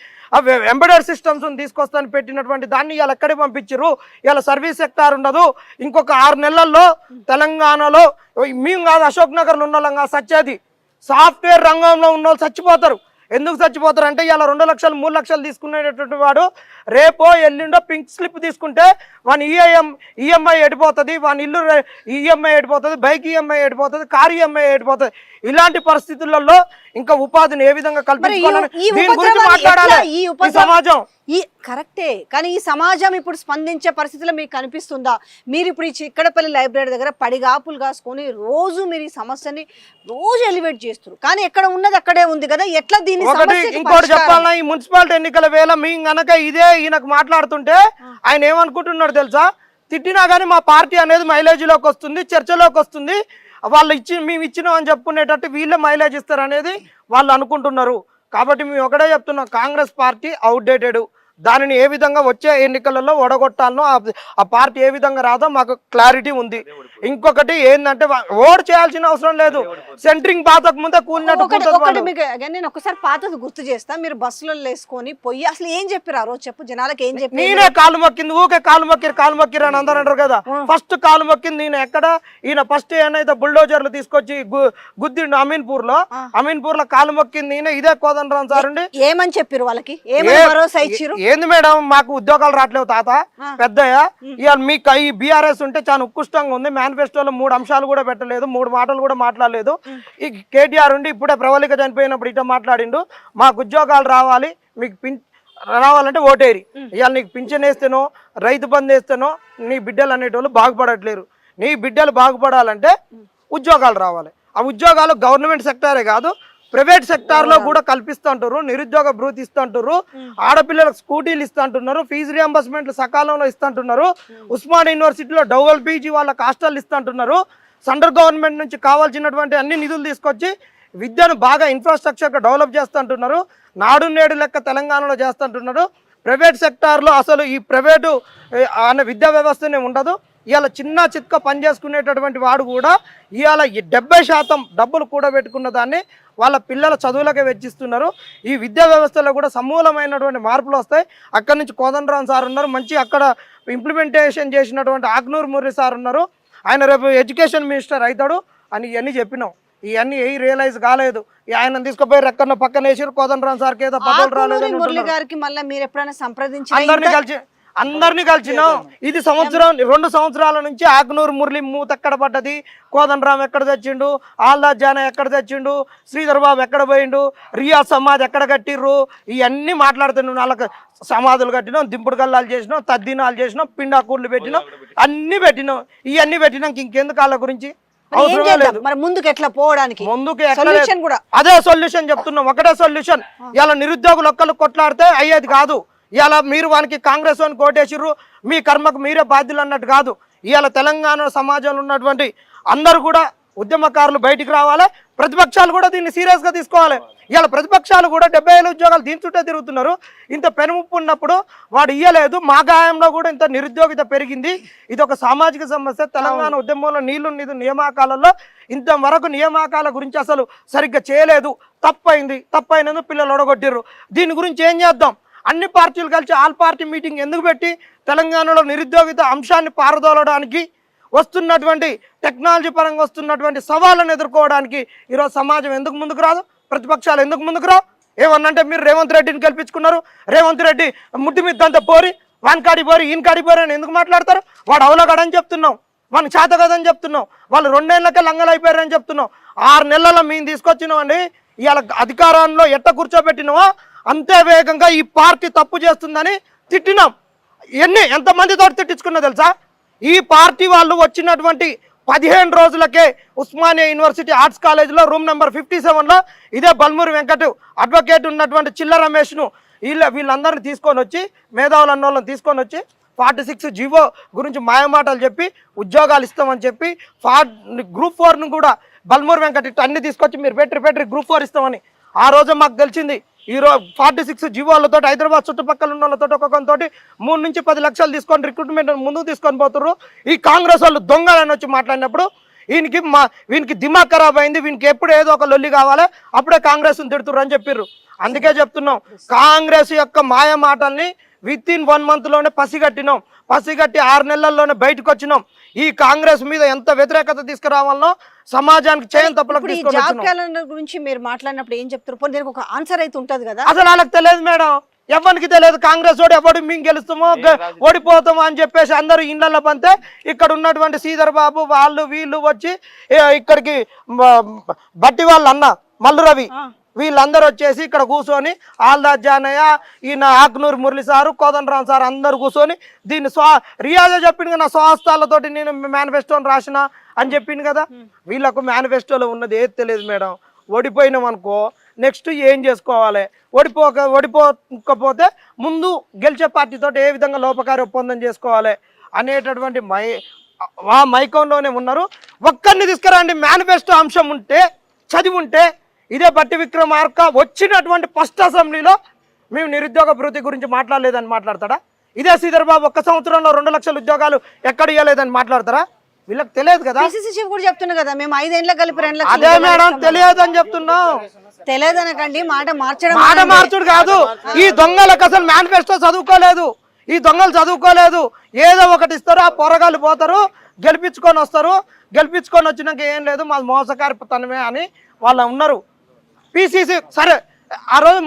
D: ఎంబెడెడ్ సిస్టమ్స్ని తీసుకొస్తాను పెట్టినటువంటి దాన్ని ఇవాళ ఎక్కడికి పంపించారు? ఇవాళ సర్వీస్ సెక్టార్ ఉండదు. ఇంకొక 6 నెలల్లో తెలంగాణలో మేము కాదు, అశోక్ నగర్లో ఉన్న వాళ్ళం కాదు సచ్చేది, సాఫ్ట్వేర్ రంగంలో ఉన్న వాళ్ళు చచ్చిపోతారు. ఎందుకు చచ్చిపోతారు అంటే ఇవాళ 2 లక్షలు 3 లక్షలు తీసుకునేటటువంటి వాడు రేపో ఎల్లుండో పింక్ స్లిప్ తీసుకుంటే వాని ఈఎంఐ ఎడిపోతుంది, వాని ఇల్లు ఈఎంఐ ఎడిపోతుంది, బైక్ ఈఎంఐ ఎడిపోతుంది, కారు ఈఎంఐ ఎడిపోతుంది. ఇలాంటి పరిస్థితులలో ఇంకా ఉపాధిని ఏ విధంగా కల్పించుకోవాలని దీని గురించి మాట్లాడాలి ఈ సమాజం.
A: కరెక్టే, కానీ ఈ సమాజం ఇప్పుడు స్పందించే పరిస్థితుల్లో మీకు కనిపిస్తుందా? మీరు ఇప్పుడు ఈ చిక్కడపల్లి లైబ్రరీ దగ్గర పడిగాపులు కాసుకొని రోజు మీరు ఈ సమస్యని రోజు ఎలివేట్ చేస్తారు, కానీ ఎక్కడ ఉన్నది అక్కడే ఉంది కదా. ఎట్లా దీన్ని
D: ఇంకోటి చెప్పాలన్నా, ఈ మున్సిపాలిటీ ఎన్నికల వేళ మేము గనక ఇదే ఈయనకు మాట్లాడుతుంటే ఆయన ఏమనుకుంటున్నాడు తెలుసా? తిట్టినా కానీ మా పార్టీ అనేది మైలేజీలోకి వస్తుంది, చర్చలోకి వస్తుంది, మేము ఇచ్చినాం అని చెప్పుకునేటట్టు వీళ్ళే మైలేజ్ ఇస్తారు అనేది వాళ్ళు అనుకుంటున్నారు. కాబట్టి మేము ఒకటే చెప్తున్నాం, కాంగ్రెస్ పార్టీ అవుట్డేటెడ్. దానిని ఏ విధంగా వచ్చే ఎన్నికలలో ఓడగొట్టాలనో ఆ పార్టీ ఏ విధంగా రాదో మాకు క్లారిటీ ఉంది. ఇంకొకటి ఏంటంటే ఓటు చేయాల్సిన అవసరం లేదు, సెంట్రింగ్ పాతకు ముందే కూలినట్టు.
A: నేను ఒకసారి పాతది గుర్తు చేస్తా, మీరు బస్సులో వేసుకొని పోయి అసలు ఏం చెప్పారు ఆ రోజు? చెప్పు జనాలకు ఏం చెప్పి.
D: నేనే కాలు మొక్కింది, ఊకే కాలు మొక్కిరు అని అందరూ అంటారు కదా. ఫస్ట్ కాలు మొక్కింది నేను ఎక్కడ? ఈయన ఫస్ట్ ఏనైతే బుల్డోజర్లు తీసుకొచ్చి గుద్దిండు అమీన్పూర్ లో కాలు మొక్కింది నేనే. ఇదే కోదండరాం సార్ అండి.
A: ఏమని చెప్పారు వాళ్ళకి? ఏమని భరోసా ఇచ్చిరు?
D: ఏంది మేడం మాకు ఉద్యోగాలు రావట్లేవు తాత పెద్దయ్య. ఇవాళ మీకు ఈ బీఆర్ఎస్ ఉంటే చాలా ఉత్కృష్టంగా ఉంది. మేనిఫెస్టోలో 3 అంశాలు కూడా పెట్టలేదు, 3 మాటలు కూడా మాట్లాడలేదు. ఈ కేటీఆర్ ఉండి ఇప్పుడే ప్రవళిక చనిపోయినప్పుడు ఇట్లా మాట్లాడిండు, మాకు ఉద్యోగాలు రావాలి, మీకు రావాలంటే ఓటేరి. ఇవాళ నీకు పింఛన్ వేస్తేనో రైతు బంధు వేస్తేనో నీ బిడ్డలు అనేటోళ్ళు బాగుపడట్లేరు. నీ బిడ్డలు బాగుపడాలంటే ఉద్యోగాలు రావాలి. ఆ ఉద్యోగాలు గవర్నమెంట్ సెక్టారే కాదు, ప్రైవేట్ సెక్టార్లో కూడా కల్పిస్తుంటారు. నిరుద్యోగ భృతి ఇస్తుంటారు, ఆడపిల్లలకు స్కూటీలు ఇస్తుంటున్నారు, ఫీజు రియంబర్స్మెంట్లు సకాలంలో ఇస్తుంటున్నారు, ఉస్మానియా యూనివర్సిటీలో డబుల్ పీజీ వాళ్ళకి హాస్టల్ ఇస్తుంటున్నారు. సెంట్రల్ గవర్నమెంట్ నుంచి కావాల్సినటువంటి అన్ని నిధులు తీసుకొచ్చి విద్యను బాగా ఇన్ఫ్రాస్ట్రక్చర్గా డెవలప్ చేస్తుంటున్నారు. నాడు నేడు లెక్క తెలంగాణలో చేస్తుంటున్నారు. ప్రైవేట్ సెక్టార్లో అసలు ఈ ప్రైవేటు అనే విద్యా వ్యవస్థనే ఉండదు. ఇవాళ చిన్న చిత్క పని చేసుకునేటటువంటి వాడు కూడా ఇవాళ 70% డబ్బులు కూడబెట్టుకున్న దాన్ని వాళ్ళ పిల్లల చదువులకే వెచ్చిస్తున్నారు. ఈ విద్యా వ్యవస్థలో కూడా సమూలమైనటువంటి మార్పులు వస్తాయి. అక్కడి నుంచి కోదండరాం సార్ ఉన్నారు, మంచి అక్కడ ఇంప్లిమెంటేషన్ చేసినటువంటి ఆగ్నూరు మురళి సార్ ఉన్నారు. ఆయన రేపు ఎడ్యుకేషన్ మినిస్టర్ అవుతాడు అని ఇవన్నీ చెప్పినాం. ఇవన్నీ ఏ రియలైజ్ కాలేదు. ఆయన తీసుకుపోయి రెక్కన్న పక్కన వేసారు. కోదండరాం సార్కి ఏదో పదవులు రాలేదు.
A: మురళి గారికి మళ్ళీ మీరు ఎప్పుడైనా సంప్రదించి
D: అందరినీ కలిసినాం. ఇది 2 సంవత్సరాల నుంచి ఆగ్నూరు మురళి మూత ఎక్కడ పడ్డది, కోదండరాం ఎక్కడ తెచ్చిండు, ఆల్దాద్ జానా ఎక్కడ తెచ్చిండు, శ్రీధర్ బాబు ఎక్కడ పోయిండు, రియాజ్ సమాధి ఎక్కడ కట్టిర్రు, ఇవన్నీ మాట్లాడుతున్నాం. వాళ్ళకి సమాధులు కట్టినాం, దింపుడు గల్లాలు చేసినాం, తద్దినాలు చేసినాం, పిండాకూర్లు పెట్టినాం, అన్ని పెట్టినాం. ఇవన్నీ పెట్టినాక ఇంకెందుకు వాళ్ళ గురించి అవసరం లేదు.
A: మరి ముందుకు ఎట్లా పోవడానికి
D: ముందుకు
A: కూడా
D: అదే సొల్యూషన్ చెప్తున్నాం. ఒకటే సొల్యూషన్. ఇలా నిరుద్యోగులు ఒక్కళ్ళు కొట్లాడితే అయ్యేది కాదు. ఇవాళ మీరు వానికి కాంగ్రెస్ వానికి కోటేసిర్రు, మీ కర్మకు మీరే బాధ్యులు అన్నట్టు కాదు. ఇవాళ తెలంగాణ సమాజంలో ఉన్నటువంటి అందరూ కూడా ఉద్యమకారులు బయటికి రావాలి. ప్రతిపక్షాలు కూడా దీన్ని సీరియస్గా తీసుకోవాలి. ఇవాళ ప్రతిపక్షాలు కూడా 75 ఉద్యోగాలు దీని చుట్టే తిరుగుతున్నారు. ఇంత పెనుముప్పు ఉన్నప్పుడు వాడు ఇయ్యలేదు. మా గాయంలో కూడా ఇంత నిరుద్యోగిత పెరిగింది. ఇది ఒక సామాజిక సమస్య. తెలంగాణ ఉద్యమంలో నీళ్లు నియామకాలలో ఇంతవరకు నియామకాల గురించి అసలు సరిగ్గా చేయలేదు. తప్పైనందుకు పిల్లలు ఒడగొట్టిర్రు. దీని గురించి ఏం చేద్దాం? అన్ని పార్టీలు కలిసి ఆల్ పార్టీ మీటింగ్ ఎందుకు పెట్టి తెలంగాణలో నిరుద్యోగిత అంశాన్ని పారదోలడానికి, వస్తున్నటువంటి టెక్నాలజీ పరంగా వస్తున్నటువంటి సవాళ్ళను ఎదుర్కోవడానికి ఈరోజు సమాజం ఎందుకు ముందుకు రాదు? ప్రతిపక్షాలు ఎందుకు ముందుకు రావు? ఏమన్నంటే మీరు రేవంత్ రెడ్డిని గెలిపించుకున్నారు, రేవంత్ రెడ్డి ముట్టి మిద్దంతా పోరి, వానికాడి పోరి, ఈయనకాడి పోరి అని ఎందుకు మాట్లాడతారు? వాడు అవలగడని చెప్తున్నాం, వానికి చేత కదని చెప్తున్నాం, వాళ్ళు 2 ఏళ్ళకే లంగలు అయిపోయారని చెప్తున్నాం. 6 నెలల్లో మేము తీసుకొచ్చినామండి. ఇవాళ అధికారంలో ఎట్ట కూర్చోబెట్టినామో అంతే వేగంగా ఈ పార్టీ తప్పు చేస్తుందని తిట్టినాం. ఎంతమందితో తిట్టించుకున్నా తెలుసా? ఈ పార్టీ వాళ్ళు వచ్చినటువంటి 15 రోజులకే ఉస్మానియా యూనివర్సిటీ ఆర్ట్స్ కాలేజీలో రూమ్ నెంబర్ 57లో ఇదే బల్మూరి వెంకట్ అడ్వకేట్ ఉన్నటువంటి చిల్ల రమేష్ను వీళ్ళందరినీ తీసుకొని వచ్చి, మేధావులు అన్నోళ్ళని తీసుకొని వచ్చి 46 జీవో గురించి మాయమాటలు చెప్పి ఉద్యోగాలు ఇస్తామని చెప్పి గ్రూప్ 4ను కూడా బల్మూరి వెంకట్ అన్ని తీసుకొచ్చి మీరు పెట్టి గ్రూప్ 4 ఇస్తామని ఆ రోజు మాకు తెలిసింది. ఈరోజు 46 జీవోలతో హైదరాబాద్ చుట్టుపక్కల ఉన్న వాళ్ళతో ఒక్కొక్కరితో 3 నుంచి 10 లక్షలు తీసుకొని రిక్రూట్మెంట్ ముందుకు తీసుకొని పోతున్నారు. ఈ కాంగ్రెస్ వాళ్ళు దొంగలని వచ్చి మాట్లాడినప్పుడు వీనికి దిమాగ్ ఖరాబ్ అయింది. వీనికి ఎప్పుడు ఏదో ఒక లొల్లి కావాలి, అప్పుడే కాంగ్రెస్ని తిడుతుర్రు అని చెప్పిర్రు. అందుకే చెప్తున్నాం, కాంగ్రెస్ యొక్క మాయ మాటల్ని వితిన్ 1 మంత్లోనే పసిగట్టి 6 నెలల్లోనే బయటకు వచ్చినాం. ఈ కాంగ్రెస్ మీద ఎంత వ్యతిరేకత తీసుకురావాలనో సమాజానికి చేయని తప్పులకు
A: గురించి మీరు మాట్లాడినప్పుడు ఏం చెప్తారు? దీనికి ఒక ఆన్సర్ అయితే ఉంటది కదా.
D: అసలు వాళ్ళకి తెలియదు మేడం, ఎవరికి తెలియదు. కాంగ్రెస్ వాడు ఎవడు మేము గెలుస్తామో ఓడిపోతామో అని చెప్పేసి అందరూ ఇళ్లలో పంతే ఇక్కడ ఉన్నటువంటి శ్రీధర్ బాబు వాళ్ళు వీళ్ళు వచ్చి ఇక్కడికి బట్టి వాళ్ళు అన్న మల్లు రవి వీళ్ళందరూ వచ్చేసి ఇక్కడ కూర్చొని ఆల్దాద్ జానయ్య, ఈయన ఆగ్నూరు మురళి సారు, కోదండరాం సార్ అందరు కూర్చొని దీన్ని రియాజే చెప్పింది కదా, నా స్వహస్తాలతోటి నేను మేనిఫెస్టోని రాసిన అని చెప్పింది కదా. వీళ్ళకు మేనిఫెస్టోలో ఉన్నది ఏది తెలియదు మేడం. ఓడిపోయినాం అనుకో నెక్స్ట్ ఏం చేసుకోవాలి, ఓడిపోకపోతే ముందు గెలిచే పార్టీతో ఏ విధంగా లోపకారి ఒప్పందం చేసుకోవాలి అనేటటువంటి మైకంలోనే ఉన్నారు. ఒక్కరిని తీసుకురండి, మేనిఫెస్టో అంశం ఉంటే చదివి ఉంటే. ఇదే బట్టి విక్రమార్క వచ్చినటువంటి ఫస్ట్ అసెంబ్లీలో మేము నిరుద్యోగ అభివృద్ధి గురించి మాట్లాడలేదని మాట్లాడతాడా? ఇదే శ్రీధర్ బాబు 1 సంవత్సరంలో 2 లక్షల ఉద్యోగాలు ఎక్కడ ఇవ్వలేదని మాట్లాడతారా? వీళ్ళకి తెలియదు కదా.
A: కూడా చెప్తున్నా కదా, మేము 5 ఏళ్ళ కలిపి 2 లక్షలు.
D: అదే మేడం తెలియదు అని చెప్తున్నాం.
A: తెలియదనకండి, మాట
D: మార్చుడు కాదు. ఈ దొంగలకు అసలు మేనిఫెస్టో చదువుకోలేదు. ఈ దొంగలు చదువుకోలేదు. ఏదో ఒకటి ఇస్తారు, ఆ పొరగాళ్ళు పోతారు, గెలిపించుకొని వస్తారు. గెలిపించుకొని వచ్చినాక ఏం లేదు, మాది మోసకారితనమే అని వాళ్ళు ఉన్నారు. పిసిసి సరే, ఆ రోజు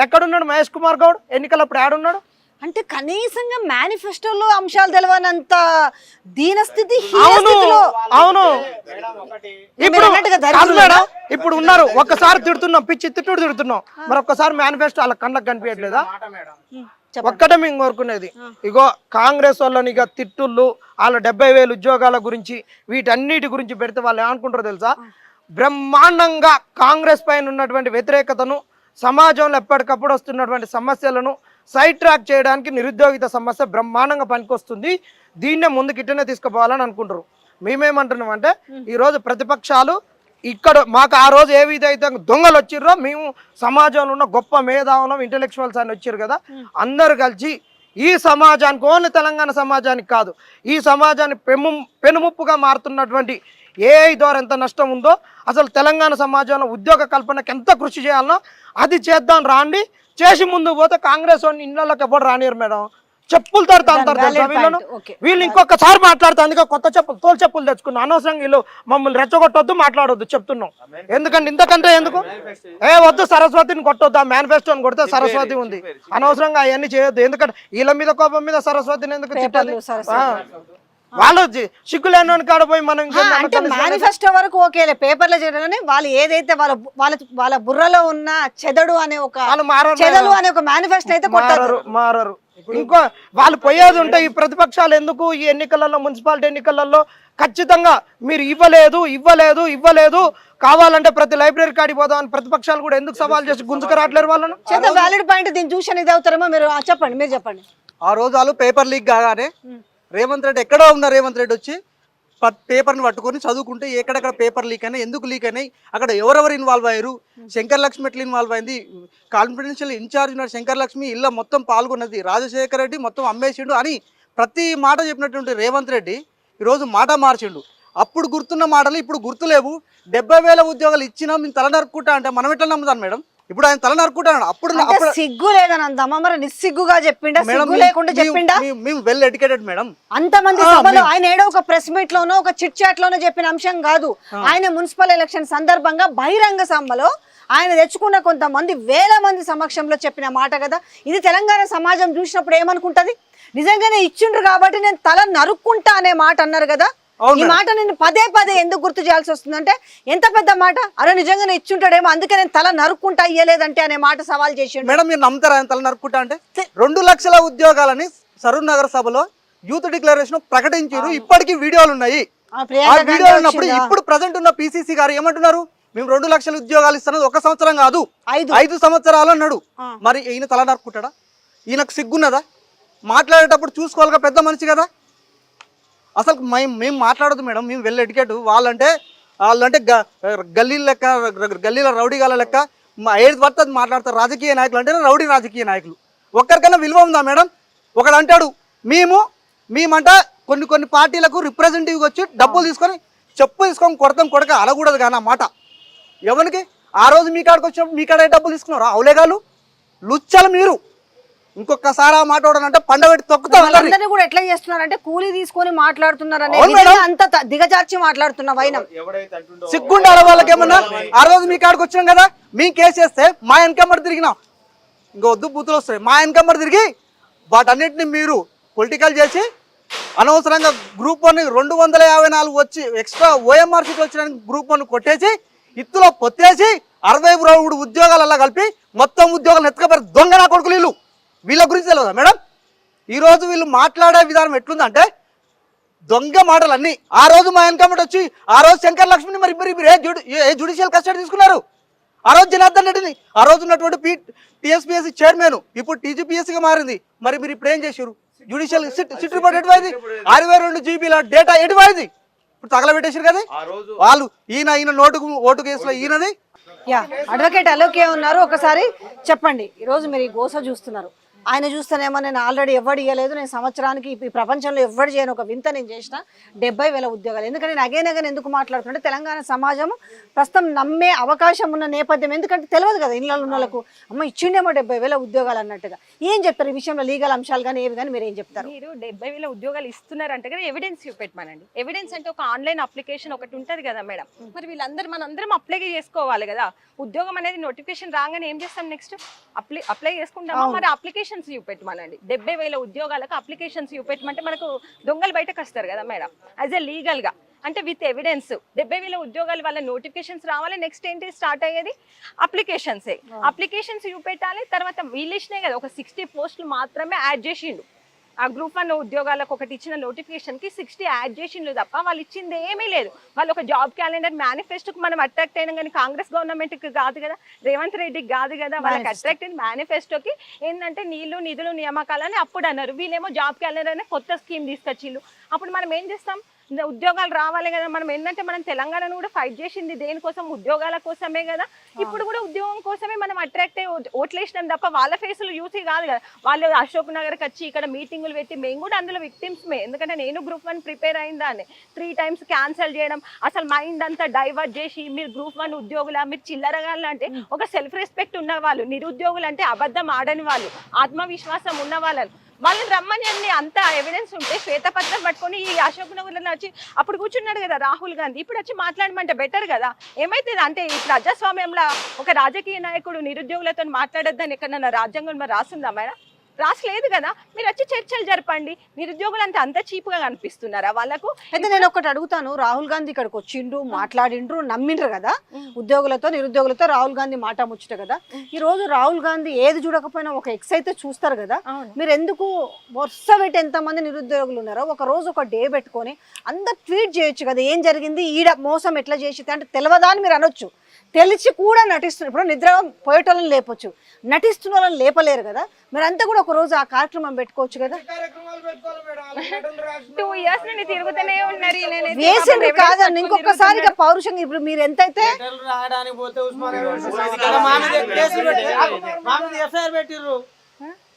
D: ఎక్కడున్నాడు మహేష్ కుమార్ గౌడ్? ఎన్నికలప్పుడు ఆడున్నాడు.
A: అంటే కనీసంగా మేనిఫెస్టోలో అంశాలు తెలవనంత దీనస్థితి.
D: అవును ఇప్పుడు ఉన్నారు. ఒక్కసారి తిడుతున్నాం, పిచ్చి తిడుతున్నాం, మరి ఒక్కసారి మేనిఫెస్టో వాళ్ళ కళ్ళకు కనిపించట్లేదా? ఒక్కటే మేము కోరుకునేది, ఇగో కాంగ్రెస్ వాళ్ళని ఇక తిట్టుళ్ళు, వాళ్ళ 70,000 ఉద్యోగాల గురించి వీటన్నిటి గురించి పెడితే వాళ్ళు ఏమనుకుంటారో తెలుసా? బ్రహ్మాండంగా కాంగ్రెస్ పైన ఉన్నటువంటి వ్యతిరేకతను, సమాజంలో ఎప్పటికప్పుడు వస్తున్నటువంటి సమస్యలను సైడ్ ట్రాక్ చేయడానికి నిరుద్యోగిత సమస్య బ్రహ్మాండంగా పనికొస్తుంది. దీన్నే ముందుకిట్టనే తీసుకుపోవాలని అనుకుంటారు. మేమేమంటున్నాం అంటే ఈరోజు ప్రతిపక్షాలు ఇక్కడ మాకు ఆ రోజు ఏ విధంగా దొంగలు వచ్చిర్రో మేము సమాజంలో ఉన్న గొప్ప మేధావులం ఇంటెలెక్చువల్స్ అని వచ్చారు కదా, అందరు కలిసి ఈ సమాజానికి, ఓన్లీ తెలంగాణ సమాజానికి కాదు, ఈ సమాజాన్ని పెనుముప్పుగా మారుతున్నటువంటి ఏఐ ద్వారా ఎంత నష్టం ఉందో, అసలు తెలంగాణ సమాజంలో ఉద్యోగ కల్పనకు ఎంత కృషి చేయాలనో అది చేద్దాం రాండి. చేసి ముందు పోతే కాంగ్రెస్ వాడిని ఇళ్ళకి ఎప్పుడు రానియరు మేడం, చెప్పులు తడతా అంటారు తెలుసా వీళ్ళను. వీళ్ళు ఇంకొకసారి మాట్లాడుతా, అందుకే కొత్త చెప్పులు, తోలు చెప్పులు తెచ్చుకున్నాం. అనవసరంగా వీళ్ళు మమ్మల్ని రెచ్చగొట్టొద్దు, మాట్లాడొద్దు చెప్తున్నాం. ఎందుకంటే ఇంతకంటే ఎందుకు వద్దు, సరస్వతిని కొట్టొద్దు. ఆ మేనిఫెస్టోని కొడితే సరస్వతి ఉంది, అనవసరంగా అవన్నీ చేయొద్దు. ఎందుకంటే వీళ్ళ మీద కోపం మీద సరస్వతిని ఎందుకు తిట్టాలి? వాళ్ళు సిగ్గులేని కాడ పోయి మనం
A: అంటే మేనిఫెస్టో వరకు ఓకేలే, పేపర్లో చేయడం, వాళ్ళు ఏదైతే వాళ్ళ బుర్రలో ఉన్న చెదడు అనే ఒక చెదలు అనే ఒక మేనిఫెస్టో అయితే
D: మారరు. ఇంకో వాళ్ళు పోయేది ఉంటే ఈ ప్రతిపక్షాలు ఎందుకు ఈ ఎన్నికలలో, మున్సిపాలిటీ ఎన్నికలలో ఖచ్చితంగా మీరు ఇవ్వలేదు కావాలంటే ప్రతి లైబ్రరీ కాడికి పోదాం అని ప్రతిపక్షాలు కూడా ఎందుకు సవాల్ చేసి గుంజుకు రావట్లేరు వాళ్ళను?
A: Valid point. దీన్ని చూసి ఇది అవుతారేమో, మీరు చెప్పండి.
E: ఆ రోజు వాళ్ళు పేపర్ లీక్ కాగానే రేవంత్ రెడ్డి ఎక్కడో ఉన్న రేవంత్ రెడ్డి వచ్చి పేపర్ని పట్టుకొని చదువుకుంటే ఎక్కడెక్కడ పేపర్ లీక్ అయినాయి, ఎందుకు లీక్ అయినాయి, అక్కడ ఎవరెవరు ఇన్వాల్వ్ అయ్యారు, శంకర్ లక్ష్మి ఎట్లా ఇన్వాల్వ్ అయింది, కాన్ఫిడెన్షియల్ ఇన్ఛార్జ్ ఉన్న శంకర్ లక్ష్మి ఇళ్ళ మొత్తం పాల్గొన్నది, రాజశేఖర్ రెడ్డి మొత్తం అమ్మేసిండు అని ప్రతి మాట చెప్పినటువంటి రేవంత్ రెడ్డి ఈరోజు మాట మార్చిండు. అప్పుడు గుర్తున్న మాటలు ఇప్పుడు గుర్తులేవు. 70,000 ఉద్యోగాలు ఇచ్చినా మేము తల నరుక్కుంటా అంటే మనం ఎట్లా నమ్ముతాం మేడం? ఇప్పుడు ఆయన తల నరుక్కుంటాడు. అప్పుడు
A: సిగ్గు లేదనందమ్మా, మరి నిస్సిగ్గుగా చెప్పిండా, సిగ్గు లేకుండా చెప్పిండా?
E: మేము వెల్ ఎడ్యుకేటెడ్ మేడం.
A: అంతమంది సభలో ఆయన ఏడో ఒక ప్రెస్ మీట్ లోనో ఒక చిట్ చాట్ లోనో చెప్పిన అంశం కాదు. ఆయన మున్సిపల్ ఎలక్షన్ సందర్భంగా బహిరంగ సభలో ఆయన తెచ్చుకున్న కొంతమంది వేల మంది సమక్షంలో చెప్పిన మాట కదా. ఇది తెలంగాణ సమాజం చూసినప్పుడు ఏమనుకుంటది? నిజంగానే ఇచ్చిండ్రు కాబట్టి నేను తల నరుక్కుంటా అనే మాట అన్నారు కదా. ఈ మాట నేను పదే ఎందుకు గుర్తు చేయాల్సి వస్తుందంటే, ఎంత పెద్ద మాట, అరే నిజంగానే ఇచ్చుంటాడేమో అందుకే నేను తల నరుక్కుంటా ఇయ్యలేదంటే అనే మాట సవాల్ చేసిండు.
E: మేడం మీరు నమ్ముతారా ఆయన తల నరుక్కుంటా అంటే? 2 లక్షల ఉద్యోగాలని సరూర్ నగర్ సభలో యూత్ డిక్లరేషన్ ప్రకటించారు. ఇప్పటికీ వీడియోలు ఉన్నాయి. ఆ వీడియోలు ఉన్నప్పుడు ఇప్పుడు ప్రజెంట్ ఉన్న పిసిసి గారు ఏమంటున్నారు? మేము 2 లక్షల ఉద్యోగాలు ఇస్తున్నది 1 సంవత్సరం కాదు, 5 సంవత్సరాలు అన్నాడు. మరి ఈయన తల నరుక్కుంటాడా? ఈయనకు సిగ్గున్నదా? మాట్లాడేటప్పుడు చూసుకోవాలి, పెద్ద మనిషి కదా. అసలు మేము మాట్లాడదు మేడం, మేము వెల్ ఎడ్యుకేట్. వాళ్ళంటే గల్లీల రౌడీగాల లెక్క ఏది పడుతుంది మాట్లాడతారు. రాజకీయ నాయకులు అంటేనే రౌడీ రాజకీయ నాయకులు. ఒక్కరికైనా విలువ ఉందా మేడం? ఒకడు అంటాడు మేమంట కొన్ని పార్టీలకు రిప్రజెంటేటివ్గా వచ్చి డబ్బులు తీసుకొని తీసుకొని కొడక అనకూడదు కానీ ఆ మాట ఎవరికి? ఆ రోజు మీ కాడికి వచ్చినప్పుడు మీ కాడ డబ్బులు తీసుకున్నారు అవులేగాలు లుచ్చలు మీరు. ఇంకొకసారి ఆ మాట్లాడాలంటే పండబెట్టి తొక్కుతారు
A: కూడా. ఎట్లా చేస్తున్నారంటే కూలీ తీసుకొని మాట్లాడుతున్నారు, అంత దిగజార్చి మాట్లాడుతున్న వైనం.
E: సిగ్గుండాల వాళ్ళకి ఏమన్నా? ఆ రోజు మీ కాడికి వచ్చినాం కదా, మీ కేసు వేస్తే మా వెనకమ్మడి తిరిగినాం, ఇంకొద్దు బూతులు వస్తాయి, మా వెనకమ్మడి తిరిగి వాటన్నిటిని మీరు పొలిటికల్ చేసి అనవసరంగా గ్రూప్ 1 254 వచ్చి ఎక్స్ట్రా ఓఎంఆర్ సీట్లు వచ్చిన గ్రూప్ 1 కొట్టేసి ఇత్తులో పొత్తేసి 63 ఉద్యోగాలు అలా కలిపి మొత్తం ఉద్యోగాలు ఎత్తుకపోయి దొంగ నా కొడుకులు వీళ్ళు. వీళ్ళ గురించి తెలియదా మేడం? ఈరోజు వీళ్ళు మాట్లాడే విధానం ఎట్లుందంటే దొంగ మాటలన్నీ. ఆ రోజు మా వెనకమ్మటి వచ్చి ఆ రోజు శంకర్ లక్ష్మిని మరి ఏ జ్యుడిషియల్ కస్టడీ తీసుకున్నారు? ఆ రోజు జనార్దన్ రెడ్డిని, ఆ రోజు ఉన్నటువంటి టీఎస్పీఎస్సీ చైర్మన్ ఇప్పుడు టీజీపీఎస్సీగా మారింది. మరి మీరు ఇప్పుడు ఏం చేశారు? జ్యుడిషియల్ సిట్ రిపోర్ట్ ఎటువైంది? 62 జీబీల డేటా ఎటువైంది? ఇప్పుడు తగలబెట్టేసారు కదా వాళ్ళు. ఈయన ఓటు కేసులో ఈయనది.
A: అడ్వకేట్ అలోకే ఉన్నారు, ఒకసారి చెప్పండి. ఈరోజు మీరు ఈ గోస చూస్తున్నారు, ఆయన చూస్తేనేమో నేను ఆల్రెడీ ఎవరు ఇవ్వలేదు, నేను సంవత్సరానికి ఈ ప్రపంచంలో ఎవరు చేయను ఒక వింత నేను చేసిన 70,000 ఉద్యోగాలు. ఎందుకంటే నేను అగైన్ ఎందుకు మాట్లాడుతుంటే తెలంగాణ సమాజం ప్రస్తుతం నమ్మే అవకాశం ఉన్న నేపథ్యం. ఎందుకంటే తెలియదు కదా ఇళ్ళలో ఉన్న వాళ్ళకు, అమ్మ ఇచ్చిండేమో 70,000 ఉద్యోగాలు అన్నట్టుగా. ఏం చెప్తారు ఈ విషయంలో? లీగల్ అంశాలు కానీ ఏవి కానీ మీరు ఏం చెప్తారు?
F: మీరు 70,000 ఉద్యోగాలు ఇస్తున్నారంటే కదా ఎవిడెన్స్ చూపెట్టమనండి. ఎవిడెన్స్ అంటే ఒక ఆన్లైన్ అప్లికేషన్ ఒకటి ఉంటుంది కదా మేడం, మరి మనందరం అప్లై చేసుకోవాలి కదా. ఉద్యోగం అనేది నోటిఫికేషన్ రాగానే ఏం చేస్తాం? నెక్స్ట్ అప్లై చేసుకుంటామా? మరి అప్లికేషన్ చూపెట్టమనండి. 70,000 ఉద్యోగాలకు అప్లికేషన్స్ చూపెట్టమంటే మనకు దొంగలు బయటకు వస్తారు కదా మేడం, యాజ్ ఎ లీగల్ గా. అంటే విత్ ఎవిడెన్స్ 70,000 ఉద్యోగాలు వాళ్ళ నోటిఫికేషన్స్ రావాలి. నెక్స్ట్ ఏంటి స్టార్ట్ అయ్యేది? అప్లికేషన్స్ చూపెట్టాలి. తర్వాత వీళ్ళు ఇచ్చినాయి కదా ఒక 60 పోస్టులు మాత్రమే యాడ్ చేసిండు. ఆ గ్రూప్ 1 ఉద్యోగాలకు ఒకటి ఇచ్చిన నోటిఫికేషన్కి 60 యాడ్ చేసిండు తప్ప వాళ్ళు ఇచ్చింది ఏమీ లేదు. వాళ్ళు ఒక జాబ్ క్యాలెండర్ మేనిఫెస్టోకి మనం అట్రాక్ట్ అయినా కానీ కాంగ్రెస్ గవర్నమెంట్కి కాదు కదా, రేవంత్ రెడ్డికి కాదు కదా. వాళ్ళకి అట్రాక్ట్ అయిన మేనిఫెస్టోకి ఏంటంటే నీళ్లు నిధులు నియామకాలని అప్పుడు అన్నారు. వీళ్ళేమో జాబ్ క్యాలెండర్ అనే కొత్త స్కీమ్ తీసుకొచ్చిళ్ళు. అప్పుడు మనం ఏం చేస్తాం? ఉద్యోగాలు రావాలి కదా. మనం ఏంటంటే మనం తెలంగాణను కూడా ఫైట్ చేసింది దేనికోసం, ఉద్యోగాల కోసమే కదా. ఇప్పుడు కూడా ఉద్యోగం కోసమే మనం అట్రాక్ట్ అయ్యి ఓట్లేసినాం తప్ప వాళ్ళ ఫేసులు చూసి కాదు కదా. వాళ్ళు అశోక్ నగర్కి వచ్చి ఇక్కడ మీటింగులు పెట్టి మేము కూడా అందులో విక్టిమ్స్మే. ఎందుకంటే నేను గ్రూప్ 1 ప్రిపేర్ అయిందాన్ని 3 times క్యాన్సిల్ చేయడం, అసలు మైండ్ అంతా డైవర్ట్ చేసి మీరు గ్రూప్ 1 ఉద్యోగులు, మీరు చిల్లరగాళ్ళు అంటే ఒక సెల్ఫ్ రెస్పెక్ట్ ఉన్న వాళ్ళు, నిరుద్యోగులు అంటే అబద్ధం ఆడని వాళ్ళు, ఆత్మవిశ్వాసం ఉన్న వాళ్ళని రమ్మని అన్ని అంత ఎవిడెన్స్ ఉంటే శ్వేతపత్రం పట్టుకొని ఈ అశోక్ నగర్లో వచ్చి అప్పుడు కూర్చున్నాడు కదా రాహుల్ గాంధీ, ఇప్పుడు వచ్చి మాట్లాడమంటే బెటర్ కదా. ఏమైతుంది అంటే ఈ ప్రజాస్వామ్యంలో ఒక రాజకీయ నాయకుడు నిరుద్యోగులతో మాట్లాడొద్దని ఎక్కడన్నా రాజ్యాంగం మరి రాస్తుందా మేడం? రాసలేదు కదా. మీరు వచ్చి చర్చలు జరపండి. నిరుద్యోగులు అంటే అంత చీప్గా కనిపిస్తున్నారా వాళ్ళకు?
A: అయితే నేను ఒకటి అడుగుతాను, రాహుల్ గాంధీ ఇక్కడికి వచ్చిండ్రు, మాట్లాడిండ్రు, నమ్మిండ్రు కదా ఉద్యోగులతో నిరుద్యోగులతో, రాహుల్ గాంధీ మాట ముచ్చట కదా. ఈ రోజు రాహుల్ గాంధీ ఏది చూడకపోయినా ఒక ఎక్స్ అయితే చూస్తారు కదా. మీరు ఎందుకు వరుస పెట్టి ఎంతమంది నిరుద్యోగులు ఉన్నారో ఒక రోజు ఒక డే పెట్టుకొని అందరు ట్వీట్ చేయొచ్చు కదా, ఏం జరిగింది ఈడ మోసం ఎట్లా చేసి అంటే తెలియదా అని మీరు అనొచ్చు. తెలిసి కూడా నటిస్తున్నారు. ఇప్పుడు నిద్ర పోయేటోళ్ళని లేపొచ్చు, నటిస్తున్న వాళ్ళని లేపలేరు కదా. మీరంతా కూడా ఒక రోజు ఆ కార్యక్రమం పెట్టుకోవచ్చు కదా.
F: 2 years నుండి తిరుగుతూనే ఉన్నారు.
A: వేసిండ్రు కాదండి, ఇంకొకసారి పౌరుషంగా ఇప్పుడు మీరు ఎంతైతే
D: రాయడానికి పోతే ఎఫ్ఐఆర్ పెట్టిర్రు,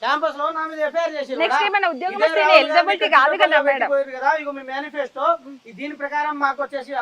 D: క్యాంపస్ లో నా మీద ఎఫ్ఐఆర్ చేసి
F: నెక్స్ట్ ఏమైనా ఉద్యోగం వస్తే ఎలిజిబిలిటీ కాదు కదా మేడం.
D: కదా ఇగో మీ మేనిఫెస్టో దీని ప్రకారం మాకు వచ్చేసి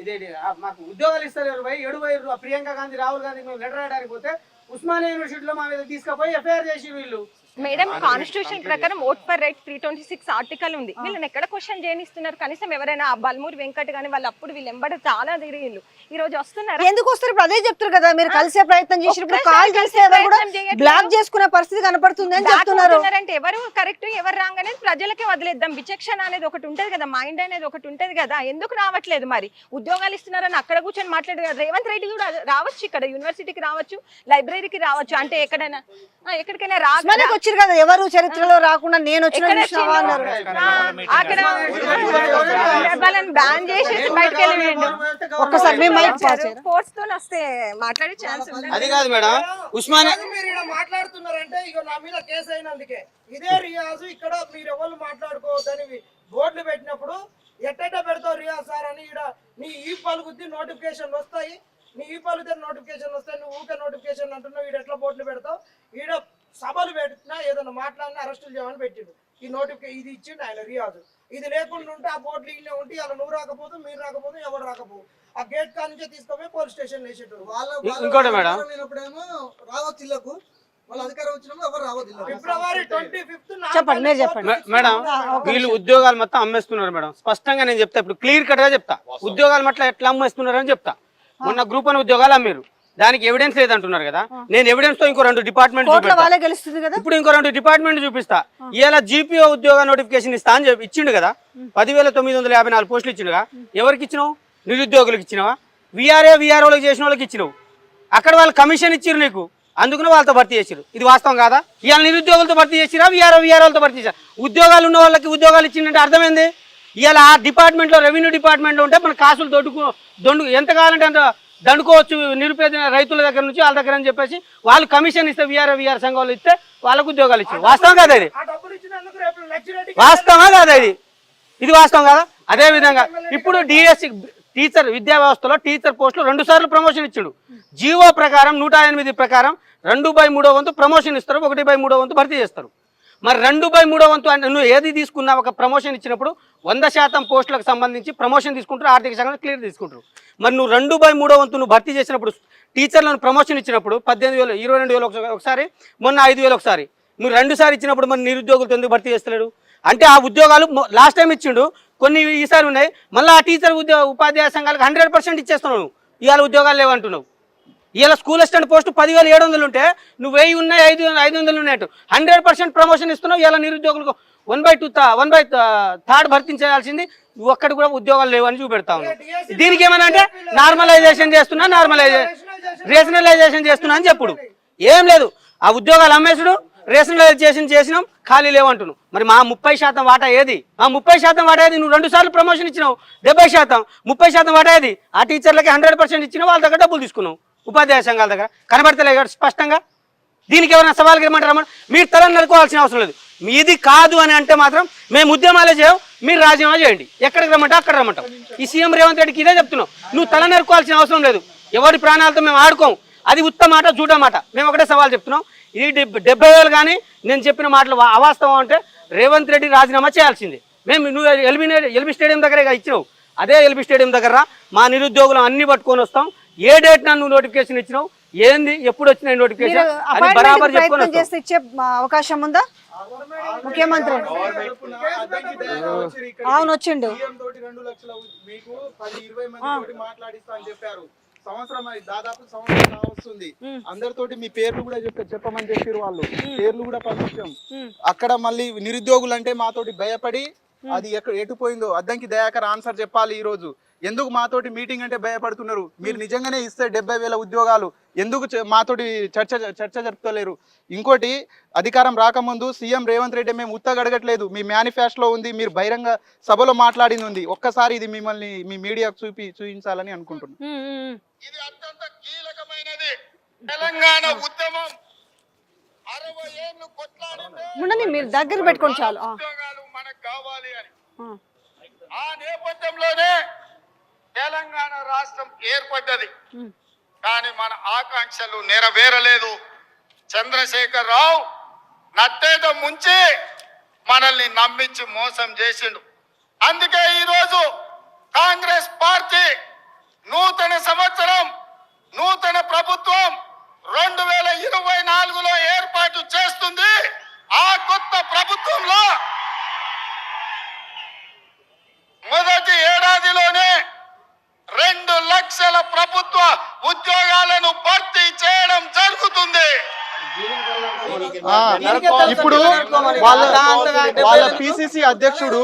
D: ఇదేంటి మాకు ఉద్యోగాలు ఇస్తారు. ఏడు పోయారు ప్రియాంక గాంధీ, రాహుల్ గాంధీ మేము లెటర్ రాయడానికి పోతే ఉస్మానియా యూనివర్సిటీలో మా మీద తీసుకుపోయి ఎఫ్ఐఆర్ చేసి వీళ్ళు.
F: మేడం కాన్స్టిట్యూషన్ ప్రకారం ఓట్ ఫర్ రైట్ 326 ఆర్టికల్ ఉంది. వీళ్ళని ఎక్కడ క్వశ్చన్ చేయనిస్తున్నారు? కనీసం ఎవరైనా బల్మూరి వెంకట్ కానీ వాళ్ళు అప్పుడు వీళ్ళు ఎంబడి చాలా తిరిగిళ్ళు, ఈ రోజు వస్తున్నారు.
A: ఎందుకు వస్తారు? ఇప్పుడు అదే చెప్తారు కదా, మీరు కలిసే ప్రయత్నం చేసినప్పుడు కాల్ చేస్తే కూడా బ్లాక్ చేసుకునే పరిస్థితి కనపడుతుంది అని చెప్తున్నారు.
F: అంటే ఎవరు కరెక్ట్ ఎవరు రాంగ్ అనేది ప్రజలకే వదిలేద్దాం. విచక్షణ అనేది ఒకటి ఉంటది కదా, మైండ్ అనేది ఒకటి ఉంటది కదా. ఎందుకు రావట్లేదు మరి? ఉద్యోగాలు ఇస్తున్నారని అక్కడ కూర్చొని మాట్లాడు కదా. రేవంత్ రెడ్డి కూడా రావచ్చు, ఇక్కడ యూనివర్సిటీకి రావచ్చు, లైబ్రరీకి రావచ్చు, అంటే ఎక్కడైనా ఎక్కడికైనా రావచ్చు
A: కదా. ఎవరు చరిత్రలో రాకుండా నేను వచ్చిన
F: అక్కడ వాళ్ళని బ్యాన్ చేసేసి బయటకు వెళ్ళిండు.
A: ఒక్కసారి మేము
F: ఫోర్స్ తో వస్తే మాట్లాడే ఛాన్స్ ఉంది.
G: అది కాదు మేడం, ఉస్మానియా
D: మీరు మాట్లాడుతున్నారంటే ఇక నా మీద కేసు అయినందుకే. ఇదే రియాజు ఇక్కడ మీరు ఎవరు మాట్లాడుకోవద్దని బోర్డులు పెట్టినప్పుడు ఎట్టెట్ట పెడతావు రియాజ్ సార్ అని, ఇక్కడ నీ ఈ పలుకుద్ది నోటిఫికేషన్ వస్తాయి, నీ ఈ పలుకుతే నోటిఫికేషన్ వస్తాయి, నువ్వు ఊకే నోటిఫికేషన్ అంటున్నావు, ఈడ ఎట్లా బోర్డులు పెడతావు, ఈడ సభలు పెట్టినా ఏదైనా మాట్లాడినా అరెస్టులు చేయమని పెట్టిండు. ఈ నోటిఫికేషన్ ఇది ఇచ్చిండు ఆయన రియాజు. ఇది లేకుండా ఉంటే ఆ బోర్డులు ఇల్లే ఉంటే అలా నువ్వు రాకపోతే మీరు రాకపోతే ఎవరు రాకపోవు, ఆ గేట్ కా నుంచే తీసుకుపోయి పోలీస్ స్టేషన్ వేసేటోడు.
G: ఇంకోటి మేడం,
E: రావచ్చు ఇళ్లకు, వాళ్ళ అధికారం వచ్చినప్పుడు ఎవరు రావద్దు.
D: ఫిబ్రవరి 25th
A: చెప్పండి, మీరు చెప్పండి
G: మేడం. వీళ్ళు ఉద్యోగాలు మొత్తం అమ్మేస్తున్నారు మేడం. స్పష్టంగా నేను చెప్తా, ఇప్పుడు క్లియర్ కట్ గా చెప్తా. ఉద్యోగాలు మొత్తం ఎట్లా అమ్మేస్తున్నారు అని చెప్తా. మొన్న గ్రూప్ 1 ఉద్యోగాలు అమ్మారు, దానికి ఎవిడెన్స్ లేదంటున్నారు కదా. నేను ఎవిడెన్స్ తో ఇంకో 2 డిపార్ట్మెంట్ ఇప్పుడు ఇంకో 2 డిపార్ట్మెంట్ చూపిస్తా. ఇలా జీపీఓ ఉద్యోగ నోటిఫికేషన్ ఇస్తా అని ఇచ్చిండు కదా. 10,954 పోస్టులు ఇచ్చిండుగా. ఎవరికి ఇచ్చినావు? నిరుద్యోగులకు ఇచ్చినావా? విఆర్ఓలకు చేసిన వాళ్ళకి ఇచ్చినావు. అక్కడ వాళ్ళు కమిషన్ ఇచ్చిరు నీకు, అందుకనే వాళ్ళతో భర్తీ చేసిరు. ఇది వాస్తవం కాదా? ఇవాళ నిరుద్యోగులతో భర్తీ చేసిరా, విఆర్ఓలతో భర్తీ చేశారు. ఉద్యోగాలు ఉన్న వాళ్ళకి ఉద్యోగాలు ఇచ్చిందంటే అర్థమైంది. ఇవాళ ఆ డిపార్ట్మెంట్లో, రెవెన్యూ డిపార్ట్మెంట్లో ఉంటే మన కాసులు దొండు ఎంత కావాలంటే అంత దండుకోవచ్చు నిరుపేద రైతుల దగ్గర నుంచి వాళ్ళ దగ్గర అని చెప్పేసి వాళ్ళు కమిషన్ ఇస్తే విఆర్ సంఘం వాళ్ళు ఇస్తే వాళ్ళకు ఉద్యోగాలు ఇచ్చారు. వాస్తవం కాదా ఇది? వాస్తవా కాదా ఇది? ఇది వాస్తవం కదా. అదే విధంగా ఇప్పుడు డిఎస్సి టీచర్ విద్యా వ్యవస్థలో టీచర్ పోస్టులు 2 సార్లు ప్రమోషన్ ఇచ్చాడు. జీవో ప్రకారం 108 ప్రకారం 2/3 వంతు ప్రమోషన్ ఇస్తారు, 1/3 వంతు భర్తీ చేస్తారు. మరి 2/3 వంతు అంటే నువ్వు ఏది తీసుకున్నా ఒక ప్రమోషన్ ఇచ్చినప్పుడు 100% పోస్టులకు సంబంధించి ప్రమోషన్ తీసుకుంటారు, ఆర్థిక శాఖ క్లియర్ తీసుకుంటారు. మరి నువ్వు 2/3 వంతు నువ్వు భర్తీ చేసినప్పుడు, టీచర్లను ప్రమోషన్ ఇచ్చినప్పుడు 18,000, 22,000 ఒకసారి, మొన్న 5,000 ఒకసారి, మీరు 2 సార్లు ఇచ్చినప్పుడు మరి నిరుద్యోగులతో ఎందుకు భర్తీ చేస్తలేడు? అంటే ఆ ఉద్యోగాలు లాస్ట్ టైం ఇచ్చిండు, కొన్ని ఈసారి ఉన్నాయి. మళ్ళీ ఆ టీచర్ ఉపాధ్యాయ సంఘాలకు 100% ఇచ్చేస్తున్నావు. ఇవాళ ఉద్యోగాలు లేవంటున్నావు. ఇవాళ స్కూల్ అసిస్టెంట్ పోస్టు 10,700 ఉంటే నువ్వు 1000 ఉన్నాయి, 500 ఉన్నట్టు 100% ప్రమోషన్ ఇస్తున్నావు. ఇవాళ నిరుద్యోగులకు 1/3 భర్తీ చేయాల్సింది ఒక్కటి కూడా ఉద్యోగాలు లేవని చూపెడతా ఉన్నావు. దీనికి ఏమన్నా అంటే నార్మలైజేషన్ చేస్తున్నా, రేషనలైజేషన్ చేస్తున్నా అని చెప్పుడు. ఏం లేదు, ఆ ఉద్యోగాలు అమ్మేసుడు, రేషనలైజేషన్ చేసినాం, ఖాళీ లేవంటున్నావు. మరి మా 30% వాటా ఏది? ఆ 30% వాటా ఏది? నువ్వు 2 సార్లు ప్రమోషన్ ఇచ్చినావు, 70%, 30% వాటా ఏది? ఆ టీచర్లకి 100% ఇచ్చినావు, వాళ్ళ దగ్గర డబ్బులు తీసుకున్నావు. ఉపాధ్యాయ సంఘాల దగ్గర కనబడతలే స్పష్టంగా. దీనికి ఎవరైనా సవాల్కి ఏమంటారమ్మా? మీరు తల నరుకోవాల్సిన అవసరం లేదు. మీది కాదు అని అంటే మాత్రం మేము ఉద్యమాలే చేయం, మీరు రాజీనామా చేయండి. ఎక్కడికి రమ్మంటే అక్కడ రమ్మంటాం. ఈ సీఎం రేవంత్ రెడ్డికి ఇదే చెప్తున్నాం. నువ్వు తల నరుకోవాల్సిన అవసరం లేదు. ఎవరి ప్రాణాలతో మేము ఆడుకోం. అది ఉత్తమ మాట, జూటా మాట. మేము ఒకటే సవాల్ చెప్తున్నాం. ఈ 70,000 కానీ నేను చెప్పిన మాటలు అవాస్తవం అంటే రేవంత్ రెడ్డి రాజీనామా చేయాల్సిందే. మేము నువ్వు ఎల్బీ స్టేడియం దగ్గరే ఇచ్చినావు. అదే ఎల్బీ స్టేడియం దగ్గర మా నిరుద్యోగులు అన్ని పట్టుకొని వస్తాం. ఏ డేట్ నువ్వు నోటిఫికేషన్ ఇచ్చినావు, ఏంది, ఎప్పుడు వచ్చిన నోటిఫికేషన్ అది బరాబర్ చెప్పుకొని
A: ప్రయత్నం చేస్తే ఇచ్చే అవకాశం ఉందా ముఖ్యమంత్రి? అవును వచ్చిండు.
E: సంవత్సరం దాదాపు సంవత్సరం వస్తుంది. అందరితోటి మీ పేర్లు కూడా చెప్పమని చెప్పారు వాళ్ళు. పేర్లు కూడా పంపించాం. అక్కడ మళ్ళీ నిరుద్యోగులు అంటే మాతోటి భయపడి అది ఎటు పోయిందో అద్దంకి దయాకర్ ఆన్సర్ చెప్పాలి. ఈ రోజు ఎందుకు మాతోటి మీటింగ్ అంటే భయపడుతున్నారు? మీరు నిజంగానే ఇస్తే 70,000 ఉద్యోగాలు ఎందుకు మాతోటి చర్చ జరుపుతలేరు? ఇంకోటి, అధికారం రాకముందు సీఎం రేవంత్ రెడ్డి మేము ఉత్తగడగట్లేదు, మీ మేనిఫెస్టోలో ఉంది, మీరు బహిరంగ సభలో మాట్లాడింది ఉంది. ఒక్కసారి ఇది మిమ్మల్ని మీ మీడియాకు చూపించాలని అనుకుంటున్నాను.
H: ఇది అత్యంత కీలకమైనది. తెలంగాణ ఉద్యమం 60 ఏళ్ళు కొట్లాడింది.
A: మీరు దగ్గర పెట్టుకొని చాలు.
H: ఉద్యోగాలు మనకు కావాలి అని. ఆ నేపథ్యంలోనే తెలంగాణ రాష్ట్రం ఏర్పడ్డది. కానీ మన ఆకాంక్షలు నెరవేరలేదు. చంద్రశేఖర్ రావు నట్టేట ముంచి మనల్ని నమ్మించి మోసం చేసిండు. అందుకే ఈరోజు కాంగ్రెస్ పార్టీ నూతన సంవత్సరం, నూతన ప్రభుత్వం 2024లో ఏర్పాటు చేస్తుంది. ఆ కొత్త ప్రభుత్వంలో మొదటి ఏడాదిలోనే 2 లక్షల ప్రభుత్వ ఉద్యోగాలను భర్తీ చేయడం జరుగుతుంది.
E: ఇప్పుడు వాళ్ళ పిసిసి అధ్యక్షుడు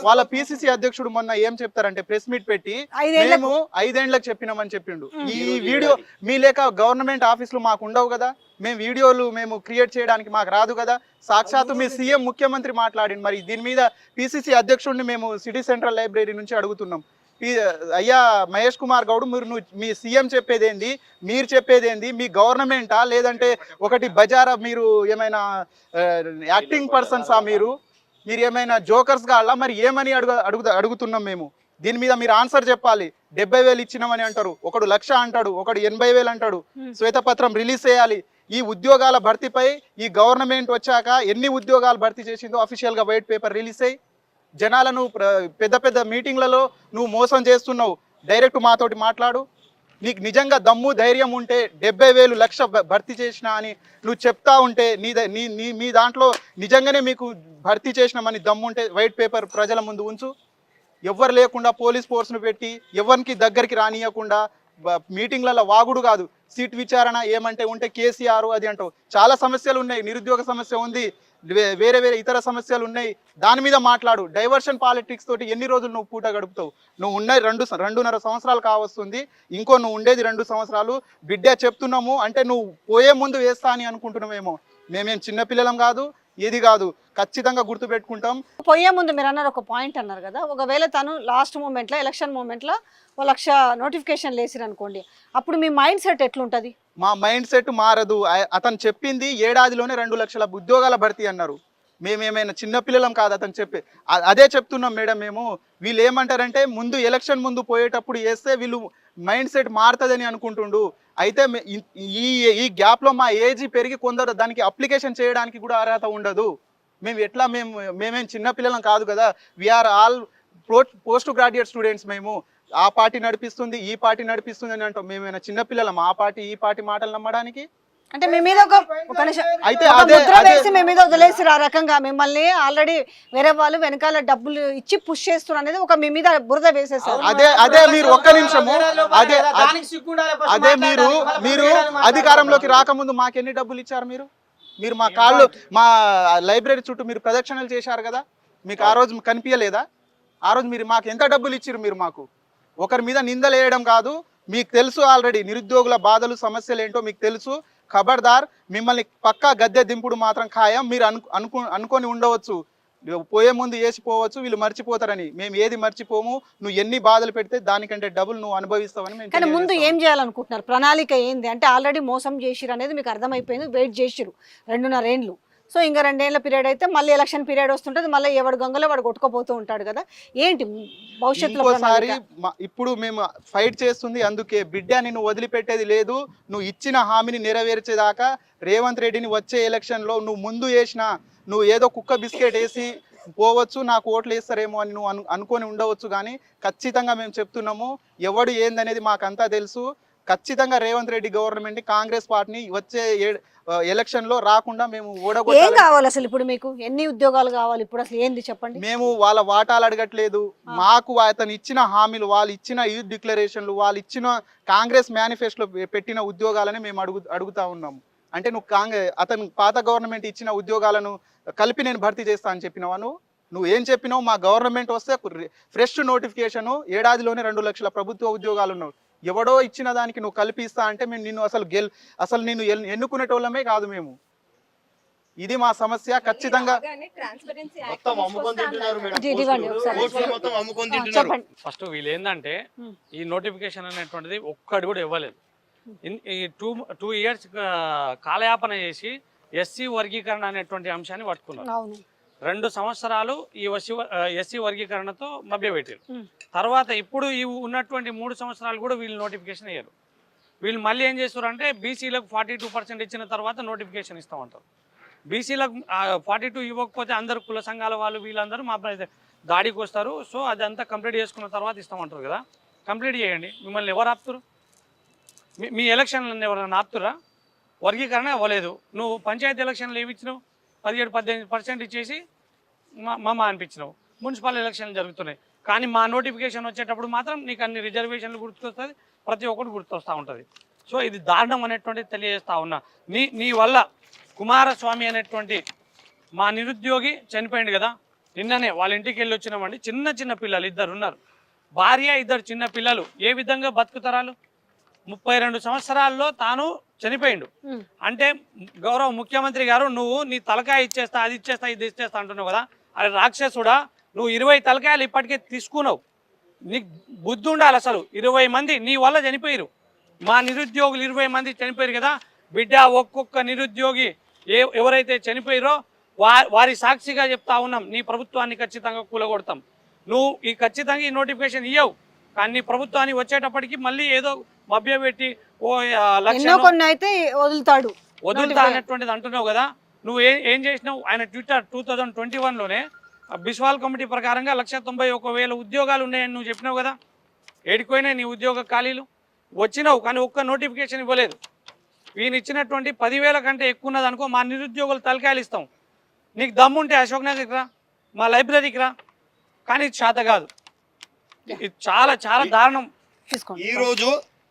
E: వాళ్ళ పిసిసి అధ్యక్షుడు మొన్న ఏం చెప్తారంటే ప్రెస్ మీట్ పెట్టి మేము 5 ఏళ్లకు చెప్పినామని చెప్పిండు. ఈ వీడియో మీ లేక గవర్నమెంట్ ఆఫీసులు మాకు ఉండవు కదా, మేము వీడియోలు మేము క్రియేట్ చేయడానికి మాకు రాదు కదా. సాక్షాత్తు మీ సీఎం ముఖ్యమంత్రి మాట్లాడింది. మరి దీని మీద పిసిసి అధ్యక్షుడిని మేము సిటీ సెంట్రల్ లైబ్రరీ నుంచి అడుగుతున్నాం. అయ్యా మహేష్ కుమార్ గౌడ్, మీ సీఎం చెప్పేదేంది, మీరు చెప్పేదేంది? మీ గవర్నమెంటా లేదంటే ఒకటి బజారా? మీరు ఏమైనా యాక్టింగ్ పర్సన్సా? మీరు ఏమైనా జోకర్స్ కావాలా? మరి ఏమని అడుగుతున్నాం మేము. దీని మీద మీరు ఆన్సర్ చెప్పాలి. 70,000 ఇచ్చినామని అంటారు, ఒకడు 1,00,000 అంటాడు, ఒకడు 80,000 అంటాడు. శ్వేతపత్రం రిలీజ్ చేయాలి. ఈ ఉద్యోగాల భర్తీపై ఈ గవర్నమెంట్ వచ్చాక ఎన్ని ఉద్యోగాలు భర్తీ చేసిందో అఫీషియల్గా వైట్ పేపర్ రిలీజ్ అయ్యి జనాలను పెద్ద పెద్ద మీటింగ్లలో నువ్వు మోసం చేస్తున్నావు. డైరెక్ట్ మాతోటి మాట్లాడు. నీకు నిజంగా దమ్ము ధైర్యం ఉంటే 70,000 1,00,000 భర్తీ చేసినా అని నువ్వు చెప్తా ఉంటే మీ దాంట్లో నిజంగానే మీకు భర్తీ చేసినామని దమ్ముంటే వైట్ పేపర్ ప్రజల ముందు ఉంచు. ఎవ్వరు లేకుండా పోలీస్ ఫోర్స్ను పెట్టి ఎవరికి దగ్గరికి రానియకుండా మీటింగ్లలో వాగుడు కాదు, సీట్ విచారణ ఏమంటే ఉంటే కేసీఆర్ అది అంటావు. చాలా సమస్యలు ఉన్నాయి. నిరుద్యోగ సమస్య ఉంది, వేరే ఇతర సమస్యలు ఉన్నాయి. దాని మీద మాట్లాడు. డైవర్షన్ పాలిటిక్స్ తోటి ఎన్ని రోజులు నువ్వు పూట గడుపుతావు? నువ్వు ఉన్న 2.5 సంవత్సరాలు కావస్తుంది, ఇంకో నువ్వు ఉండేది 2 సంవత్సరాలు. బిడ్డ చెప్తున్నాము అంటే నువ్వు పోయే ముందు వేస్తా అని అనుకుంటున్నామేమో. మేమేం చిన్నపిల్లలం కాదు, ఏది కాదు. ఖచ్చితంగా గుర్తు పెట్టుకుంటాం.
A: పోయే ముందు మీరు అన్నారు ఒక పాయింట్ అన్నారు కదా, ఒకవేళ తను లాస్ట్ మూమెంట్లో ఎలక్షన్ మూమెంట్లో 1,00,000 నోటిఫికేషన్ వేసిరు అనుకోండి, అప్పుడు మీ మైండ్ సెట్ ఎట్లుంటుంది?
E: మా మైండ్ సెట్ మారదు. అతను చెప్పింది ఏడాదిలోనే 2 లక్షల ఉద్యోగాల భర్తీ అన్నారు. మేమేమైనా చిన్నపిల్లలం కాదు అతను చెప్పి. అదే చెప్తున్నాం మేడం. మేము వీళ్ళు ఏమంటారంటే ముందు ఎలక్షన్ ముందు పోయేటప్పుడు వేస్తే వీళ్ళు మైండ్ సెట్ మారుతుందని అనుకుంటుండు. అయితే ఈ గ్యాప్లో మా ఏజ్ పెరిగి కొందరు దానికి అప్లికేషన్ చేయడానికి కూడా అర్హత ఉండదు. మేమేం చిన్నపిల్లలం కాదు కదా. We are all post graduate students. మేము ఆ పార్టీ నడిపిస్తుంది, ఈ పార్టీ నడిపిస్తుంది అని అంటాం. మేమైనా చిన్నపిల్లలం ఆ పార్టీ ఈ పార్టీ మాటలు నమ్మడానికి?
A: అంటే మీ మీద ఒక
E: అయితే
A: ముద్ర వేసి మీ మీద వదిలేసిరు. ఆ రకంగా మిమ్మల్ని ఆల్రెడీ వేరే వాళ్ళు వెనకాల డబ్బులు ఇచ్చి పుష్ చేస్తున్నారు అనేది ఒక మీ మీద బురద వేసేసారు.
E: అదే మీరు ఒక్క నిమిషము, అదే మీరు అధికారంలోకి రాకముందు మాకెన్ని డబ్బులు ఇచ్చారు? మీరు మా లైబ్రరీ చుట్టూ మీరు ప్రదక్షిణలు చేశారు కదా. మీకు ఆ రోజు కనిపించలేదా? ఆ రోజు మీరు మాకు ఎంత డబ్బులు ఇచ్చారు? మీరు మాకు ఒకరి మీద నిందలు వేయడం కాదు. మీకు తెలుసు ఆల్రెడీ నిరుద్యోగుల బాధలు సమస్యలు ఏంటో మీకు తెలుసు. ఖబర్దార్, మిమ్మల్ని పక్కా గద్దె దింపుడు మాత్రం ఖాయం. మీరు అనుకొని ఉండవచ్చు, పోయే ముందు వేసిపోవచ్చు, వీళ్ళు మర్చిపోతారని. మేము ఏది మర్చిపోము. నువ్వు ఎన్ని బాధలు పెడితే దానికంటే డబుల్ నువ్వు అనుభవిస్తావని.
A: కానీ ముందు ఏం చేయాలనుకుంటున్నారు? ప్రణాళిక ఏంది అంటే ఆల్రెడీ మోసం చేసిరు అనేది మీకు అర్థమైపోయింది. వెయిట్ చేసిరు 2.5 ఏళ్ళు. సో ఇంకా 2 ఏళ్ల పీరియడ్ అయితే మళ్ళీ ఎలక్షన్ పీరియడ్ వస్తుంటది, మళ్ళీ ఎవడు గంగలో వాడు కొట్టుకుపోతూ ఉంటాడు కదా. ఏంటి భవిష్యత్తులో
I: ఇంకోసారి
A: ప్రణాళిక?
I: ఇప్పుడు మేము ఫైట్ చేస్తుంది అందుకే, బిడ్డ నిన్ను వదిలిపెట్టేది లేదు, నువ్వు ఇచ్చిన హామీని నెరవేర్చేదాకా రేవంత్ రెడ్డిని వచ్చే ఎలక్షన్లో నువ్వు ముందు వేసినా, నువ్వు ఏదో కుక్క బిస్కెట్ వేసి పోవచ్చు, నాకు ఓట్లు వేస్తారేమో అని నువ్వు అనుకొని ఉండవచ్చు, కానీ ఖచ్చితంగా మేము చెప్తున్నాము ఎవడు ఏందనేది మాకంతా తెలుసు. ఖచ్చితంగా రేవంత్ రెడ్డి గవర్నమెంట్ కాంగ్రెస్ పార్టీని వచ్చే ఎలక్షన్ లో రాకుండా మేము
A: ఏం
I: ఓడగొట్టాలి.
A: కావాలి అసలు ఇప్పుడు మీకు? ఎన్ని ఉద్యోగాలు కావాలి ఇప్పుడు? అసలు ఏంది చెప్పండి.
I: మేము వాళ్ళ వాటాలు అడగట్లేదు, మాకు అతను ఇచ్చిన హామీలు, వాళ్ళు ఇచ్చిన యూత్ డిక్లరేషన్లు, వాళ్ళు ఇచ్చిన కాంగ్రెస్ మేనిఫెస్టోలో పెట్టిన ఉద్యోగాలని మేము అడుగుతా ఉన్నాము. అంటే నువ్వు అతను పాత గవర్నమెంట్ ఇచ్చిన ఉద్యోగాలను కలిపి నేను భర్తీ చేస్తా అని చెప్పినావా? నువ్వు ఏం చెప్పినావు? మా గవర్నమెంట్ వస్తే ఫ్రెష్ నోటిఫికేషన్, ఏడాదిలోనే 2 లక్షల ప్రభుత్వ ఉద్యోగాలు ఉన్నావు. ఎవడో ఇచ్చిన దానికి నువ్వు కల్పిస్తా అంటే మేము నిన్ను అసలు నిన్ను ఎన్నుకునేటోళ్ళమే కాదు మేము. ఇది మా సమస్య. ఖచ్చితంగా
J: ఫస్ట్ వీళ్ళు ఏంటంటే ఈ నోటిఫికేషన్ అనేటువంటిది ఒక్కటి కూడా ఇవ్వలేదు. ఈ 2 years కాలయాపన చేసి ఎస్సీ వర్గీకరణ అనేటువంటి అంశాన్ని పట్టుకున్నారు. 2 సంవత్సరాలు ఈ ఎస్సీ వర్గీకరణతో మభ్యపెట్టారు. తర్వాత ఇప్పుడు ఈ ఉన్నటువంటి 3 సంవత్సరాలు కూడా వీళ్ళు నోటిఫికేషన్ ఇయ్యారు. వీళ్ళు మళ్ళీ ఏం చేస్తారు అంటే బీసీలకు 42% ఇచ్చిన తర్వాత నోటిఫికేషన్ ఇస్తామంటారు. బీసీలకు 42 ఇవ్వకపోతే అందరు కుల సంఘాల వాళ్ళు వీళ్ళందరూ మా దాడికి వస్తారు. సో అదంతా కంప్లీట్ చేసుకున్న తర్వాత ఇస్తామంటారు కదా. కంప్లీట్ చేయండి. మిమ్మల్ని ఎవరు ఆపుతారు? మీ ఎలక్షన్లను ఎవరైనా ఆపుతురా? వర్గీకరణ అవ్వలేదు. నువ్వు పంచాయతీ ఎలక్షన్లు ఏమి ఇచ్చినావు? 17-18% ఇచ్చేసి మా అనిపించినావు. మున్సిపల్ ఎలక్షన్లు జరుగుతున్నాయి, కానీ మా నోటిఫికేషన్ వచ్చేటప్పుడు మాత్రం నీకు అన్ని రిజర్వేషన్లు గుర్తొస్తుంది, ప్రతి ఒక్కటి గుర్తొస్తూ ఉంటుంది. సో ఇది దారుణం అనేటువంటిది తెలియజేస్తా ఉన్నా. నీ వల్ల కుమారస్వామి అనేటువంటి మా నిరుద్యోగి చనిపోయింది కదా. నిన్ననే వాళ్ళ ఇంటికి వెళ్ళి వచ్చినామండి. చిన్న పిల్లలు 2 ఉన్నారు, భార్య 2 చిన్న పిల్లలు. ఏ విధంగా బతుకుతారాలు? 32 సంవత్సరాల్లో తాను చనిపోయిండు. అంటే గౌరవ ముఖ్యమంత్రి గారు, నువ్వు నీ తలకాయ ఇచ్చేస్తా, అది ఇచ్చేస్తా, ఇది ఇచ్చేస్తా అంటున్నావు కదా. అది రాక్షసుడా? నువ్వు 20 తలకాయలు ఇప్పటికే తీసుకున్నావు. నీకు బుద్ధి ఉండాలి. అసలు 20 మంది నీ వల్ల చనిపోయారు. మా నిరుద్యోగులు 20 మంది చనిపోయారు కదా బిడ్డ. ఒక్కొక్క నిరుద్యోగి ఎవరైతే చనిపోయారో వారి సాక్షిగా చెప్తా ఉన్నాం, నీ ప్రభుత్వాన్ని ఖచ్చితంగా కూలగొడతాం. నువ్వు ఖచ్చితంగా ఈ నోటిఫికేషన్ ఇవ్వవు, కానీ నీ ప్రభుత్వాన్ని వచ్చేటప్పటికి మళ్ళీ ఏదో మభ్యపెట్టి
A: కొన్ని అయితే
J: వదులుతా అనేటువంటిది అంటున్నావు కదా. నువ్వు ఏం చేసినావు? ఆయన ట్విట్టర్ 2021లోనే బిస్వాల్ కమిటీ ప్రకారంగా 191,000 ఉద్యోగాలు ఉన్నాయని నువ్వు చెప్పినావు కదా. ఏడిపోయినాయి నీ ఉద్యోగ ఖాళీలు? వచ్చినావు, కానీ ఒక్క నోటిఫికేషన్ ఇవ్వలేదు. ఈయన ఇచ్చినటువంటి 10,000 కంటే ఎక్కువ ఉన్నది అనుకో, మా నిరుద్యోగులు తలకాయలు ఇస్తాం. నీకు దమ్ముంటే అశోక్ నగర్కి రా, మా లైబ్రరీకి రా, కానీ ఇది చేత కాదు. ఇది చాలా చాలా దారుణం.
K: ఈ రోజు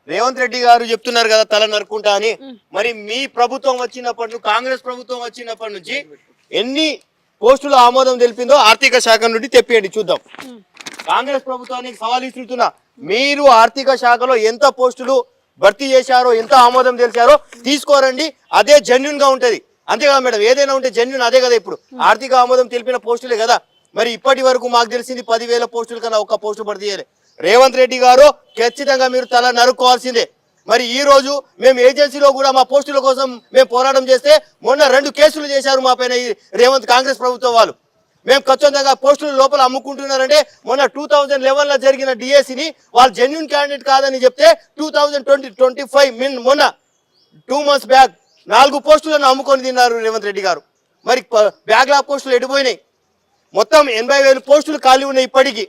K: రేవంత్ రెడ్డి గారు చెప్తున్నారు కదా తల నరుకుంటా అని. మరి మీ ప్రభుత్వం వచ్చినప్పటి నుంచి, కాంగ్రెస్ ప్రభుత్వం వచ్చినప్పటి నుంచి ఎన్ని పోస్టుల ఆమోదం తెలిపిందో ఆర్థిక శాఖ నుండి తెప్పియండి చూద్దాం. కాంగ్రెస్ ప్రభుత్వానికి సవాల్ ఇస్తున్నా, మీరు ఆర్థిక శాఖలో ఎంత పోస్టులు భర్తీ చేశారో, ఎంత ఆమోదం తెలిసారో తీసుకోరండి. అదే జెన్యున్ గా ఉంటది. అంతేగా మేడం, ఏదైనా ఉంటే జెన్యున్ అదే కదా. ఇప్పుడు ఆర్థిక ఆమోదం తెలిపిన పోస్టులే కదా. మరి ఇప్పటి వరకు మాకు తెలిసింది 10,000 పోస్టుల కన్నా ఒక్క పోస్టు భర్తీ చేయలే. రేవంత్ రెడ్డి గారు ఖచ్చితంగా మీరు తల నరుక్కోవాల్సిందే. మరి ఈ రోజు మేము ఏజెన్సీలో కూడా మా పోస్టుల కోసం మేము పోరాటం చేస్తే మొన్న 2 కేసులు చేశారు మా పైన ఈ రేవంత్ కాంగ్రెస్ ప్రభుత్వం వాళ్ళు. మేము ఖచ్చితంగా పోస్టుల లోపల అమ్ముకుంటున్నారంటే మొన్న 2011లో జరిగిన డిఎస్సిని వాళ్ళు జెన్యున్ క్యాండిడేట్ కాదని చెప్తే 2025 మొన్న 2 months బ్యాక్ 4 పోస్టులను అమ్ముకొని తిన్నారు రేవంత్ రెడ్డి గారు. మరి బ్యాక్లాగ్ పోస్టులు ఎడిపోయినాయి. మొత్తం 80,000 పోస్టులు ఖాళీ ఉన్నాయి. ఇప్పటికీ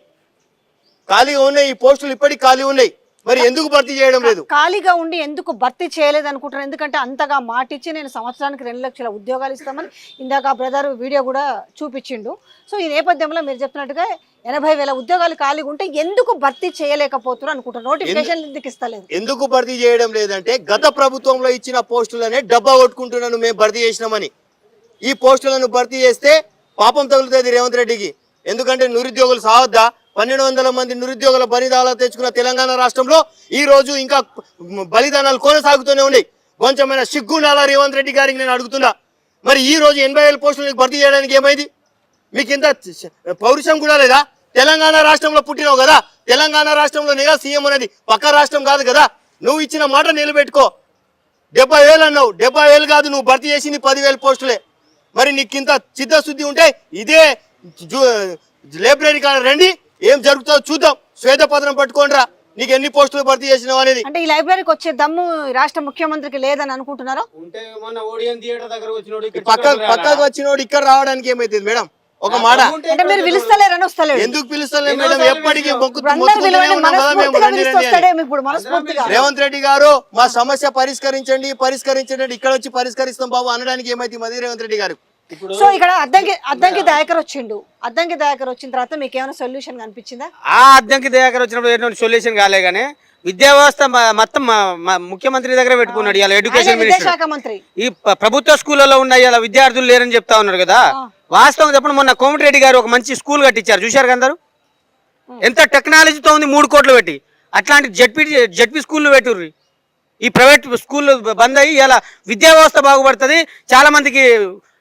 K: ఖాళీగా ఉన్నాయి. ఈ పోస్టులు ఇప్పటికీ ఖాళీ ఉన్నాయి. మరి ఎందుకు భర్తీ చేయడం లేదు?
A: ఖాళీగా ఉండి ఎందుకు భర్తీ చేయలేదు అనుకుంటున్నాను. ఎందుకంటే అంతగా మాటిచ్చి నేను సంవత్సరానికి 2 లక్షల ఉద్యోగాలు ఇస్తామని ఇందాక బ్రదర్ వీడియో కూడా చూపించిండు. సో ఈ నేపథ్యంలో మీరు చెప్తున్నట్టుగా 80,000 ఉద్యోగాలు ఖాళీగా ఉంటే ఎందుకు భర్తీ చేయలేకపోతున్నారు అనుకుంటున్నారు? నోటిఫికేషన్ ఎందుకు ఇస్తలేదు?
K: ఎందుకు భర్తీ చేయడం లేదంటే గత ప్రభుత్వంలో ఇచ్చిన పోస్టులనే డబ్బా కొట్టుకుంటున్నాను మేము భర్తీ చేసినామని. ఈ పోస్టులను భర్తీ చేస్తే పాపం తగులుతుంది రేవంత్ రెడ్డికి. ఎందుకంటే నిరుద్యోగులు సావద్దా? 1,200 మంది నిరుద్యోగుల బలిదానాలు తెచ్చుకున్న తెలంగాణ రాష్ట్రంలో ఈ రోజు ఇంకా బలిదానాలు కొనసాగుతూనే ఉన్నాయి. కొంచెమైనా సిగ్గుండాలా రేవంత్ రెడ్డి గారికి నేను అడుగుతున్నా. మరి ఈ రోజు 80,000 పోస్టులు భర్తీ చేయడానికి ఏమైంది? మీకు ఇంత పౌరుషం కూడా లేదా? తెలంగాణ రాష్ట్రంలో పుట్టినావు కదా. తెలంగాణ రాష్ట్రంలోనే సీఎం అనేది, పక్క రాష్ట్రం కాదు కదా. నువ్వు ఇచ్చిన మాట నిలబెట్టుకో. 70,000 అన్నావు, 70,000 కాదు నువ్వు భర్తీ చేసింది 10,000 పోస్టులే. మరి నీకు ఇంత చిత్తశుద్ధి ఉంటే ఇదే లైబ్రరీ కాడ రండి, ఏం జరుగుతుందో చూద్దాం. శ్వేతపత్రం పట్టుకోండిరా, నీకు ఎన్ని పోస్టులు భర్తీ చేసినావు అనేది.
A: అంటే ఈ లైబ్రరీకి వచ్చే దమ్ము రాష్ట్ర ముఖ్యమంత్రికి లేదని అనుకుంటున్నారా?
K: పక్కకు వచ్చినోడు ఇక్కడ రావడానికి ఏమైతుంది మేడం? ఒక మాట
A: అంటే మీరు పిలుస్తలేరని వస్తలేదు.
K: ఎందుకు పిలుస్తలేదు మేడం? ఎప్పటికీ రేవంత్ రెడ్డి గారు మా సమస్య పరిష్కరించండి ఇక్కడ వచ్చి పరిష్కరిస్తాం బాబు అనడానికి ఏమైతే మది రేవంత్ రెడ్డి గారు.
A: సో ఇక్కడ అద్దంకి దయాకర్ వచ్చిండు. అద్దంకి దయాకర్ వచ్చిన తర్వాత మీకు ఏమైనా సొల్యూషన్ కనిపించిందా?
G: ఆ అద్దంకి దయాకర్ వచ్చినప్పుడు ఎటువంటి సొల్యూషన్ కాలే కానీ విద్యా వ్యవస్థ మొత్తం ముఖ్యమంత్రి దగ్గర పెట్టుకున్నాడు. ఇలా ఎడ్యుకేషన్
A: విద్యాశాఖ మంత్రి
G: ఈ ప్రభుత్వ స్కూళ్ళలో ఉన్న ఇలా విద్యార్థులు లేరని చెప్తా ఉన్నారు కదా. వాస్తవం చెప్పండి, మొన్న కోమటిరెడ్డి గారు ఒక మంచి స్కూల్ కట్టించారు, చూశారు అందరూ. ఎంత టెక్నాలజీతో ఉంది, 3 కోట్లు పెట్టి. అట్లాంటి జడ్పీ స్కూళ్ళు పెట్టుర్రి. ఈ ప్రైవేట్ స్కూల్ బంద్ అయ్యి ఇలా విద్యా వ్యవస్థ బాగుపడుతుంది. చాలా మందికి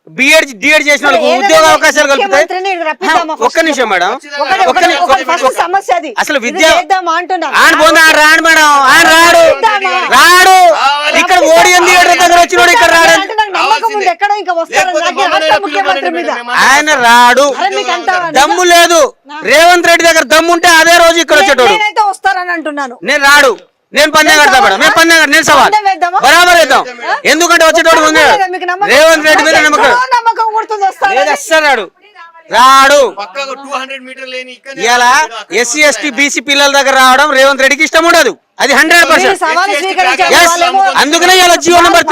G: డిఎడ్ చేసిన వాళ్ళకి ఉద్యోగ అవకాశాలు కలుగుతాయి. ఒక్క నిమిషం మేడం, అసలు విద్య రాడు మేడం, ఆయన రాడు ఇక్కడ ఓడియం థియేటర్ దగ్గర వచ్చినోడు ఇక్కడ రాడు, ఆయన రాడు. దమ్ము లేదు. రేవంత్ రెడ్డి దగ్గర దమ్ము ఉంటే అదే రోజు ఇక్కడ వచ్చేటోడు.
A: వస్తారని అంటున్నాను.
G: నేను రాడు, నేను పందెం కడతా మేడం, నేను సవాల్ బరాబర్ వేద్దాం. ఎందుకంటే వచ్చేటోడు ఉంది రేవంత్ రెడ్డి మీద నమ్మకం. రాడు ఇలా ఎస్సీ ఎస్టీ బీసీ పిల్లల దగ్గర రావడం రేవంత్ రెడ్డికి ఇష్టం ఉండదు. అది 100%. అందుకనే ఇలా జీవో నెంబర్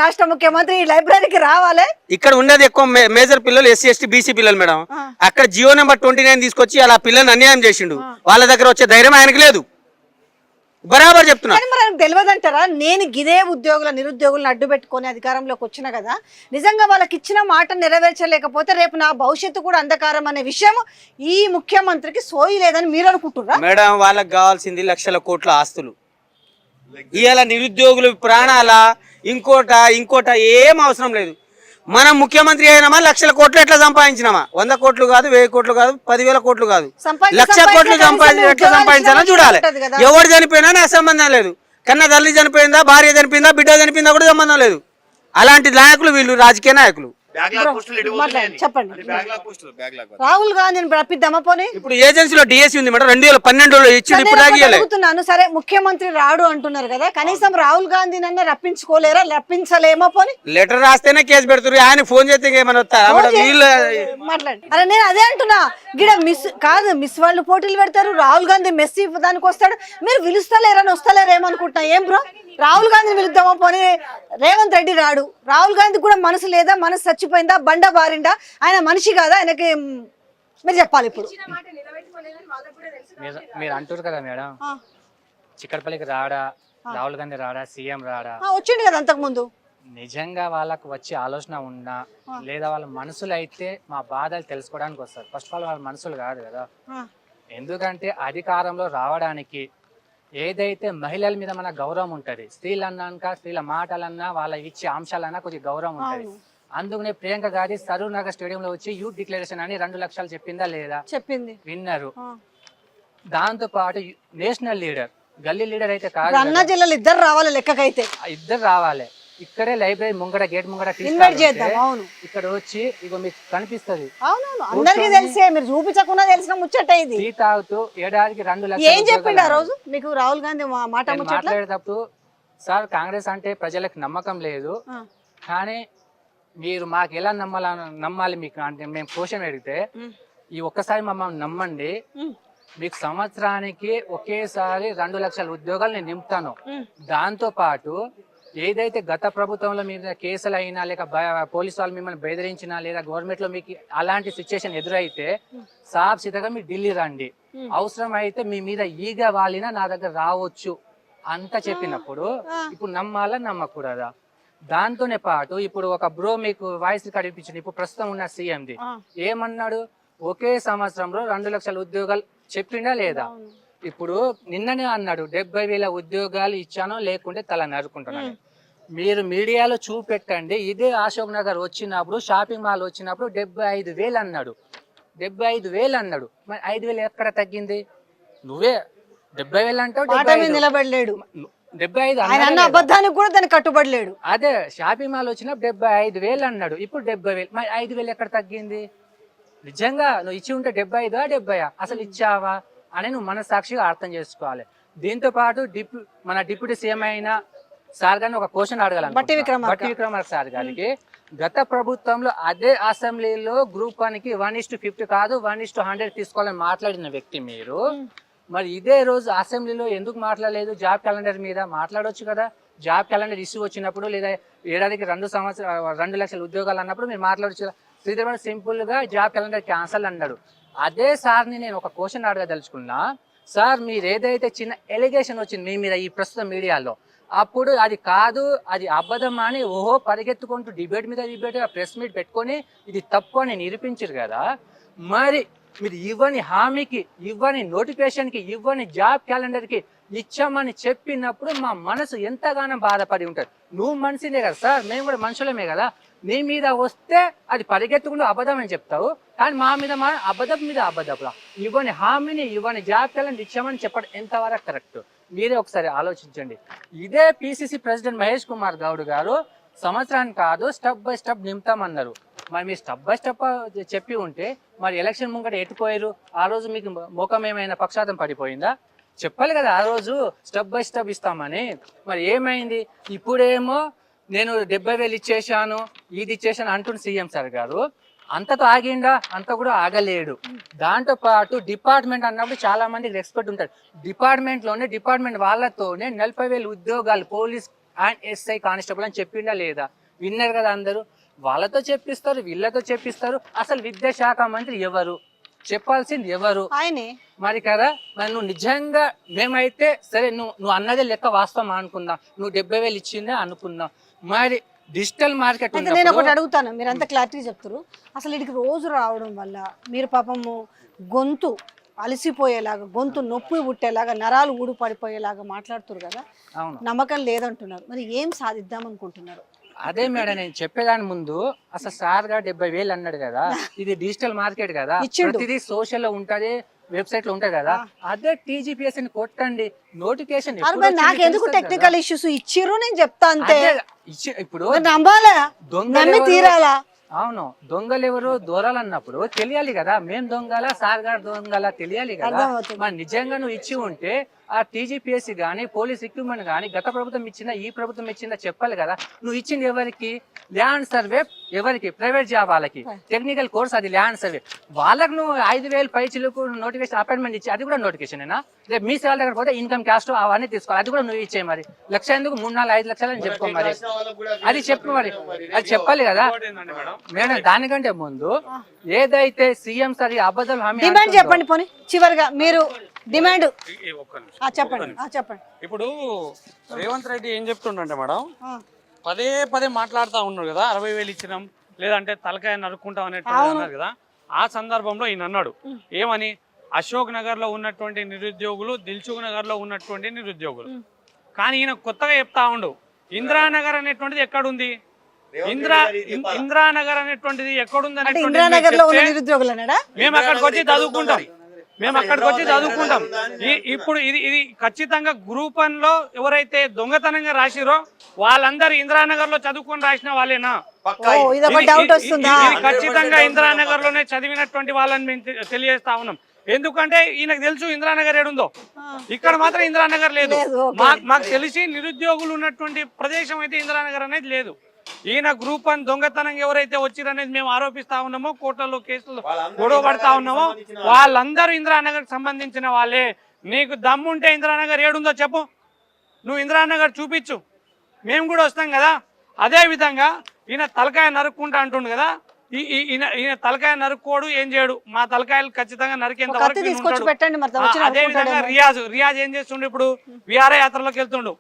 A: రాష్ట్ర ముఖ్యమంత్రి లైబ్రరీకి రావాలి.
G: ఇక్కడ ఉండేది ఎక్కువ మేజర్ పిల్లలు ఎస్సీ ఎస్టీ బీసీ పిల్లలు మేడం. అక్కడ జియో నెంబర్ 29 తీసుకొచ్చి అలా పిల్లల్ని అన్యాయం చేసిండు. వాళ్ళ దగ్గర వచ్చే ధైర్యం ఆయనకి లేదు. బరాబర్ చెప్తున్నా.
A: తెలియదంటారా? నేను గిదే నిరుద్యోగులను అడ్డు పెట్టుకొని అధికారంలోకి వచ్చిన కదా, నిజంగా వాళ్ళకి ఇచ్చిన మాట నెరవేర్చలేకపోతే రేపు నా భవిష్యత్తు కూడా అంధకారం అనే విషయం ఈ ముఖ్యమంత్రికి సోయి లేదని మీరు అనుకుంటున్నారా?
G: మేడం, వాళ్ళకి కావాల్సింది లక్షల కోట్ల ఆస్తులు. ఇవాళ నిరుద్యోగులు ప్రాణాల ఇంకోట ఏం అవసరం లేదు. మనం ముఖ్యమంత్రి అయినామా లక్షల కోట్లు ఎట్లా సంపాదించినామా? 100 కోట్లు కాదు, 1000 కోట్లు కాదు, 10,000 కోట్లు కాదు, 1,00,000 కోట్లు ఎట్లా సంపాదించాలని చూడాలి. ఎవరు చనిపోయినా నాకు సంబంధం లేదు. కన్నా తల్లి చనిపోయిందా, భార్య చనిపోయిందా, బిడ్డ చనిపోయిందా కూడా సంబంధం లేదు. అలాంటి నాయకులు వీళ్ళు, రాజకీయ నాయకులు.
A: చెప్పండి. రాహుల్ గాంధీని రప్పిద్దామా పోనీ?
G: ఇప్పుడు ఏజెన్సీలో డిఎస్సీ ఉంది మేడం, 2012లో ఇచ్చింది. ఇప్పుడు
A: అడుగుతున్నాను. సరే, ముఖ్యమంత్రి రాడు అంటున్నారు కదా, కనీసం రాహుల్ గాంధీని రప్పించుకోలేరా? రప్పించలేమో పోనీ?
G: లెటర్ రాస్తేనే కేసు పెడుతున్నారు. ఆయన ఫోన్ చేస్తే ఏమైనా
A: మాట్లాడి. అరే నేను అదే అంటున్నా, గిడ మిస్ వాళ్ళు పోటీలు పెడతారు, రాహుల్ గాంధీ మెస్సీ దానికి వస్తాడు, మీరు పిలుస్తలేరని వస్తలేరు ఏమనుకుంటున్నా? ఏం బ్రో, రాహుల్ గాంధీని పిలుద్దామా పోనీ? రేవంత్ రెడ్డి రాడు. రాహుల్ గాంధీ కూడా మనసు లేదా? మనసు చచ్చిపోయిందా? బండ బారిండా? ఆయన మనిషి కాదా? ఆయనకి మీరు చెప్పాలి. ఇప్పుడు
L: మీరు అంటారు కదా మేడం, చిక్కడపల్లికి రాడా, రాహుల్ గాంధీ రాడా, సీఎం రాడా?
A: వచ్చిండు కదా అంతకు ముందు.
L: నిజంగా వాళ్ళకు వచ్చే ఆలోచన ఉన్నా లేదా వాళ్ళ మనసులు అయితే మా బాధలు తెలుసుకోవడానికి వస్తారు. ఫస్ట్ ఆఫ్ ఆల్ వాళ్ళ మనసులు కాదు కదా. ఎందుకంటే అధికారంలో రావడానికి ఏదైతే మహిళల మీద మన గౌరవం ఉంటది, స్త్రీలు అన్నాక స్త్రీల మాటలన్నా వాళ్ళ ఇచ్చే అంశాలన్నా కొద్దిగా గౌరవం ఉంటది. అందుకనే ప్రియాంక గాంధీ సరూర్ నగర్ స్టేడియం లో వచ్చి యూత్ డిక్లరేషన్ అని 2 లక్షలు చెప్పిందా లేదా?
A: చెప్పింది, విన్నారు.
L: దాంతో పాటు నేషనల్ లీడర్, గల్లీ లీడర్ అయితే కాదు,
A: అన్నా జిల్లాలో ఇద్దరు రావాలి, లెక్కకైతే
L: ఇద్దరు రావాలి. ఇక్కడే లైబ్రరీ ముంగడ గేట్ ముంగడ ఇక్కడ వచ్చి ఇగో మీకు కనిపిస్తుంది.
A: అవునవును, అందరికీ తెలిసే, మీరు చూపించకుండా తెలిసిన ముచ్చట ఇది.
L: టీ తాగుతూ ఏడాదికి 2 లక్షలు.
A: ఏం చెప్పిండు ఆ రోజు మీకు రాహుల్ గాంధీ
L: మాట్లాడేటప్పుడు? సార్, కాంగ్రెస్ అంటే ప్రజలకు నమ్మకం లేదు, కానీ మీరు మాకు ఎలా నమ్మాలి మీకు అంటే మేము క్వశ్చన్ అడిగితే, ఈ ఒక్కసారి మమ్మల్ని నమ్మండి, మీకు సంవత్సరానికి ఒకేసారి 2 లక్షల ఉద్యోగాలు నేను నింపుతాను. దాంతో పాటు ఏదైతే గత ప్రభుత్వంలో మీద కేసులు అయినా లేక పోలీసు వాళ్ళు మిమ్మల్ని బెదిరించినా లేదా గవర్నమెంట్ లో మీకు అలాంటి సిచ్యువేషన్ ఎదురైతే సాక్షితగా మీరు ఢిల్లీ రండి, అవసరం అయితే మీ మీద ఈగ వాలినా నా దగ్గర రావచ్చు అంత చెప్పినప్పుడు ఇప్పుడు నమ్మాలా నమ్మకూడదా? దాంతోనే పాటు ఇప్పుడు ఒక బ్రో మీకు వాయిస్ కనిపించింది, ఇప్పుడు ప్రస్తుతం ఉన్న సీఎంది ఏమన్నాడు? ఒకే సంవత్సరంలో 2 లక్షల ఉద్యోగాలు చెప్పిండా లేదా? ఇప్పుడు నిన్ననే అన్నాడు 70,000 ఉద్యోగాలు ఇచ్చానో లేకుంటే తల నరుకుంటున్నాను. మీరు మీడియాలో చూపెట్టండి. ఇదే అశోక్ నగర్ వచ్చినప్పుడు, షాపింగ్ మాల్ వచ్చినప్పుడు 75,000 అన్నాడు, 75,000 అన్నాడు. మరి 5,000 ఎక్కడ తగ్గింది? నువ్వే 70,000 అంటావు, నిలబడలేడు. 75
A: ఆయన
L: అన్నాడా
A: అన్న
L: లేదా?
A: అబద్ధానికి కూడా దానికి కట్టుబడి లేడు.
L: అదే షాపింగ్ మాల్ వచ్చినప్పుడు 75,000 అన్నాడు, ఇప్పుడు 70,000. మరి 5,000 ఎక్కడ తగ్గింది? నిజంగా నువ్వు ఇచ్చి ఉంటే 75 70 అసలు ఇచ్చావా అని నువ్వు మనసాక్షిగా అర్థం చేసుకోవాలి. దీంతో పాటు మన డిప్యూటీ సీఎం అయిన సార్ గారిని ఒక క్వశ్చన్ అడగాలి.
A: బట్టి
L: విక్రమార్క సార్ గారికి, గత ప్రభుత్వంలో అదే అసెంబ్లీలో గ్రూప్ 1కి 1:50 కాదు 1:100 తీసుకోవాలని మాట్లాడిన వ్యక్తి మీరు, మరి ఇదే రోజు అసెంబ్లీలో ఎందుకు మాట్లాడలేదు? జాబ్ క్యాలెండర్ మీద మాట్లాడొచ్చు కదా. జాబ్ క్యాలెండర్ ఇష్యూ వచ్చినప్పుడు లేదా ఏడాదికి 2 లక్షల ఉద్యోగాలు అన్నప్పుడు మీరు మాట్లాడొచ్చు కదా. శ్రీధర్ సింపుల్ గా జాబ్ క్యాలెండర్ క్యాన్సల్ అన్నాడు. అదే సార్ని నేను ఒక క్వశ్చన్ అడగదలుచుకున్నా. సార్ మీరు ఏదైతే చిన్న ఎలిగేషన్ వచ్చింది మీ మీద ఈ ప్రస్తుత మీడియాలో, అప్పుడు అది కాదు అది అబద్ధం అని పరిగెత్తుకుంటూ డిబేట్ ప్రెస్ మీట్ పెట్టుకొని ఇది తప్పు అని నిరూపించారు కదా. మరి మీరు ఇవ్వని హామీకి, ఇవ్వని నోటిఫికేషన్కి, ఇవ్వని జాబ్ క్యాలెండర్కి ఇచ్చామని చెప్పినప్పుడు మా మనసు ఎంతగానో బాధపడి ఉంటుంది. నువ్వు మనిషినే కదా సార్, మేము కూడా మనుషులమే కదా. నీ మీద వస్తే అది పరిగెత్తుకుంటూ అబద్ధం అని చెప్తావు, కానీ మా మీద అబద్ధం మీద అబద్ధం. ఇవ్వని హామీని, ఇవ్వని జాబ్ క్యాలెండర్ ఇచ్చామని చెప్పడం ఎంతవరకు కరెక్ట్? మీరే ఒకసారి ఆలోచించండి. ఇదే పిసిసి ప్రెసిడెంట్ మహేష్ కుమార్ గౌడ్ గారు సంవత్సరానికి కాదు స్టెప్ బై స్టెప్ నింపుతామన్నారు. మరి మీరు స్టెప్ బై స్టెప్ చెప్పి ఉంటే మరి ఎలక్షన్ ముంగట ఎట్టుపోయారు? ఆ రోజు మీకు ముఖం ఏమైనా పక్షాతం పడిపోయిందా? చెప్పాలి కదా ఆ రోజు స్టెప్ బై స్టెప్ ఇస్తామని. మరి ఏమైంది? ఇప్పుడేమో నేను 70,000 ఇచ్చేసాను, ఇది ఇచ్చేసాను అంటున్న సీఎం సార్ గారు. అంతతో ఆగిండా? అంత కూడా ఆగలేడు. దాంతో పాటు డిపార్ట్మెంట్ అన్నప్పుడు చాలా మందికి రెస్పెక్ట్ ఉంటారు. డిపార్ట్మెంట్ వాళ్ళతోనే 40,000 ఉద్యోగాలు పోలీస్ అండ్ ఎస్ఐ కానిస్టేబుల్ అని చెప్పిండా లేదా? విన్నారు కదా అందరూ. వాళ్ళతో చెప్పిస్తారు, వీళ్ళతో చెప్పిస్తారు. అసలు విద్యాశాఖ మంత్రి ఎవరు? చెప్పాల్సింది ఎవరు?
A: ఆయనే
L: మరి కదా. మరి నువ్వు నిజంగా మేమైతే సరే నువ్వు అన్నదే లెక్క వాస్తవం అనుకుందాం, నువ్వు 70,000 ఇచ్చిందే అనుకుందాం. మరి డిజిటల్ మార్కెట్
A: అయితే నేను ఒకటి అడుగుతాను, మీరు అంత క్లారిటీ చెప్తారు. అసలు ఇక్కడికి రోజు రావడం వల్ల మీరు పాపము గొంతు అలసిపోయేలాగా, గొంతు నొప్పి పుట్టేలాగా, నరాలు ఊడు పడిపోయేలాగా మాట్లాడుతున్నారు కదా.
L: అవును,
A: నమ్మకం లేదంటున్నారు. మరి ఏం సాధిద్దాం అనుకుంటున్నారు?
L: అదే మేడం నేను చెప్పేదాని ముందు అసలు సార్ గా 70,000 అన్నాడు కదా. ఇది డిజిటల్ మార్కెట్ కదా, ప్రతిదీ సోషల్ లో ఉంటది, వెబ్సైట్ లో ఉంటది కదా. అదే టీజీపీఎస్ ని కొట్టండి, నోటిఫికేషన్.
A: నాకెందుకు టెక్నికల్ ఇష్యూస్ ఇచ్చిర్రు నేను చెప్తా అంతే.
L: ఇప్పుడు
A: నమ్మాలా, నమ్మి తీరాలా?
L: అవును, దొంగలు ఎవరు దూరాలు అన్నప్పుడు తెలియాలి కదా. మేం దొంగల, సార్ గారు దొంగల తెలియాలి కదా. మరి నిజంగా నువ్వు ఇచ్చి ఉంటే ఆ టీజీపీఎస్సీ కానీ పోలీస్ ఎక్విప్మెంట్ కానీ గత ప్రభుత్వం ఇచ్చిందా ఈ ప్రభుత్వం ఇచ్చిందా చెప్పాలి కదా. నువ్వు ఇచ్చింది ఎవరికి? ల్యాండ్ సర్వే ఎవరికి? ప్రైవేట్ జాబ్ వాళ్ళకి. టెక్నికల్ కోర్స్ అది ల్యాండ్ సర్వే వాళ్ళకి. నువ్వు 5,000 పైచిలకు నోటిఫికేషన్ అపాయింట్మెంట్ ఇచ్చి అది కూడా నోటిఫికేషనేనా? రేపు మీ సేవల దగ్గర పోతే ఇన్కమ్ క్యాస్ట్ అవన్నీ తీసుకోవాలి, అది కూడా నువ్వు ఇచ్చే. మరి లక్ష ఎందుకు 3, 4, 5 లక్షలు అని చెప్పుకో. మరి అది చెప్పు, మరి అది చెప్పాలి కదా మేడం. దానికంటే ముందు ఏదైతే సీఎం సార్ అబద్ధం హామీ
A: డిమాండ్ చెప్పండి. పోనీ చివరిగా మీరు డిమాండ్ చెప్పండి.
J: ఇప్పుడు రేవంత్ రెడ్డి ఏం చెప్తుండంటే మేడం, పదే మాట్లాడుతూ ఉన్నాడు కదా, 60,000 ఇచ్చినాం లేదంటే తలకాయ నరుక్కుంటాం అనేటువంటి అన్నారు కదా. ఆ సందర్భంలో ఈయన అన్నాడు ఏమని, అశోక్ నగర్ లో ఉన్నటువంటి నిరుద్యోగులు, దిల్సుఖ్ నగర్ లో ఉన్నటువంటి నిరుద్యోగులు. కానీ ఈయన కొత్తగా చెప్తా ఉండు, ఇందిరానగర్ అనేటువంటిది ఎక్కడుంది, ఇందిరానగర్ అనేటువంటిది ఎక్కడుంది
A: నిరుద్యోగులు
J: మేము అక్కడికి వచ్చి చదువుకుంటాం. ఇప్పుడు ఇది ఖచ్చితంగా గ్రూప్ 1 లో ఎవరైతే దొంగతనంగా రాసిరో వాళ్ళందరూ ఇందిరానగర్ లో చదువుకొని రాసిన వాళ్ళేనా? ఖచ్చితంగా ఇందిరానగర్ లోనే చదివినటువంటి వాళ్ళని మేము తెలియజేస్తా ఉన్నాం. ఎందుకంటే ఈయనకు తెలుసు ఇందిరానగర్ ఏడుందో, ఇక్కడ మాత్రం ఇందిరానగర్ లేదు. మాకు తెలిసి నిరుద్యోగులు ఉన్నటువంటి ప్రదేశం అయితే ఇందిరానగర్ అనేది లేదు. ఈయన గ్రూప్ 1 దొంగతనం ఎవరైతే వచ్చిరనేది మేము ఆరోపిస్తా ఉన్నామో, కోర్టులో కేసులు గొడవ పడతా ఉన్నామో వాళ్ళందరూ ఇందిరానగర్ సంబంధించిన వాళ్ళే. నీకు దమ్ముంటే ఇందిరానగర్ ఏడుందో చెప్పు, నువ్వు ఇందిరానగర్ చూపించు, మేము కూడా వస్తాం కదా. అదే విధంగా ఈయన తలకాయ నరుక్కుంటా అంటుండు కదా, ఈయన తలకాయ నరుక్కోడు, ఏం చేయడు, మా తలకాయలు ఖచ్చితంగా నరికేంత వరకు. అదే విధంగా రియాజ్ ఏం చేస్తుండు, ఇప్పుడు విహార యాత్రలోకి వెళ్తుండు.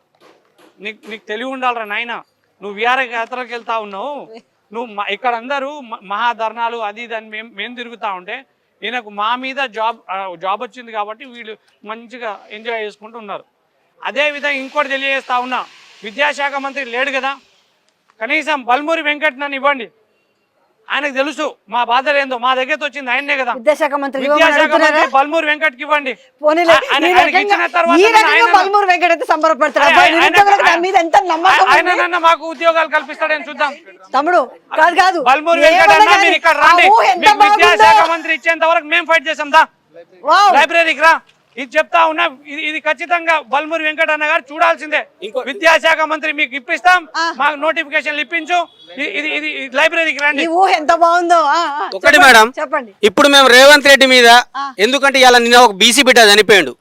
J: నీకు తెలివి ఉండాలరా నాయన, నువ్వు విహార యాత్రలోకి వెళ్తా ఉన్నావు, నువ్వు ఇక్కడ అందరూ మహాధర్నాలు అది ఇది అని మేము తిరుగుతా ఉంటే ఈయనకు మా మీద జాబ్ వచ్చింది కాబట్టి వీళ్ళు మంచిగా ఎంజాయ్ చేసుకుంటూ ఉన్నారు. అదేవిధంగా ఇంకోటి తెలియజేస్తా ఉన్నా, విద్యాశాఖ మంత్రి లేడు కదా, కనీసం బల్మూరి వెంకట్ నన్ను ఇవ్వండి, ఆయనకు తెలుసు మా బాధలు ఏందో, మా దగ్గరకి వచ్చింది ఆయన్నే కదా.
A: విద్యాశాఖ మంత్రి
J: విద్యాశాఖ మంత్రి బల్మూరు వెంకట్కి ఇవ్వండి.
A: పోనీలే,
J: ఆయన-
A: ఈ
J: ఆయనకి
A: రకంగా-
J: ఇచ్చిన తర్వాత
A: ఈ రకంగా
J: ఆయన-
A: బల్మూరు వెంకట్ అయితే సంబరపడతాడు.
J: ఆయన-
A: అబ్బాయి, నిరుద్యోగులకు దాని మీద ఎంత నమ్మకం ఉంది.
J: ఆయన మాకు ఉద్యోగాలు కల్పిస్తాడని చూద్దాం.
A: తమ్ముడు కాదు కాదు
J: బల్మూరు వెంకట్ అన్న మీరు ఇక్కడ రండి,
A: ఆ ఊహ ఎంత
J: మీకు విద్యాశాఖ
A: బాగుందో.
J: మంత్రి ఇచ్చేంత వరకు మేము ఫైట్ చేసాం. దా
A: వావ్.
J: లైబ్రరీకి రా, ఇది చెప్తా ఉన్నా. ఇది ఖచ్చితంగా బల్మూరి వెంకట అన్న గారు చూడాల్సిందే. విద్యాశాఖ మంత్రి మీకు ఇప్పిస్తాం, మాకు నోటిఫికేషన్ ఇప్పించు. ఇది ఇది లైబ్రరీకి రండి.
A: ఈ ఊహ ఎంత బాగుందో.
G: ఒకటి మేడం,
A: చెప్పండి.
G: ఇప్పుడు మేము రేవంత్ రెడ్డి మీద ఎందుకంటే ఇవాళ నిన్న ఒక బీసీ బిడ్డ చనిపోయాడు.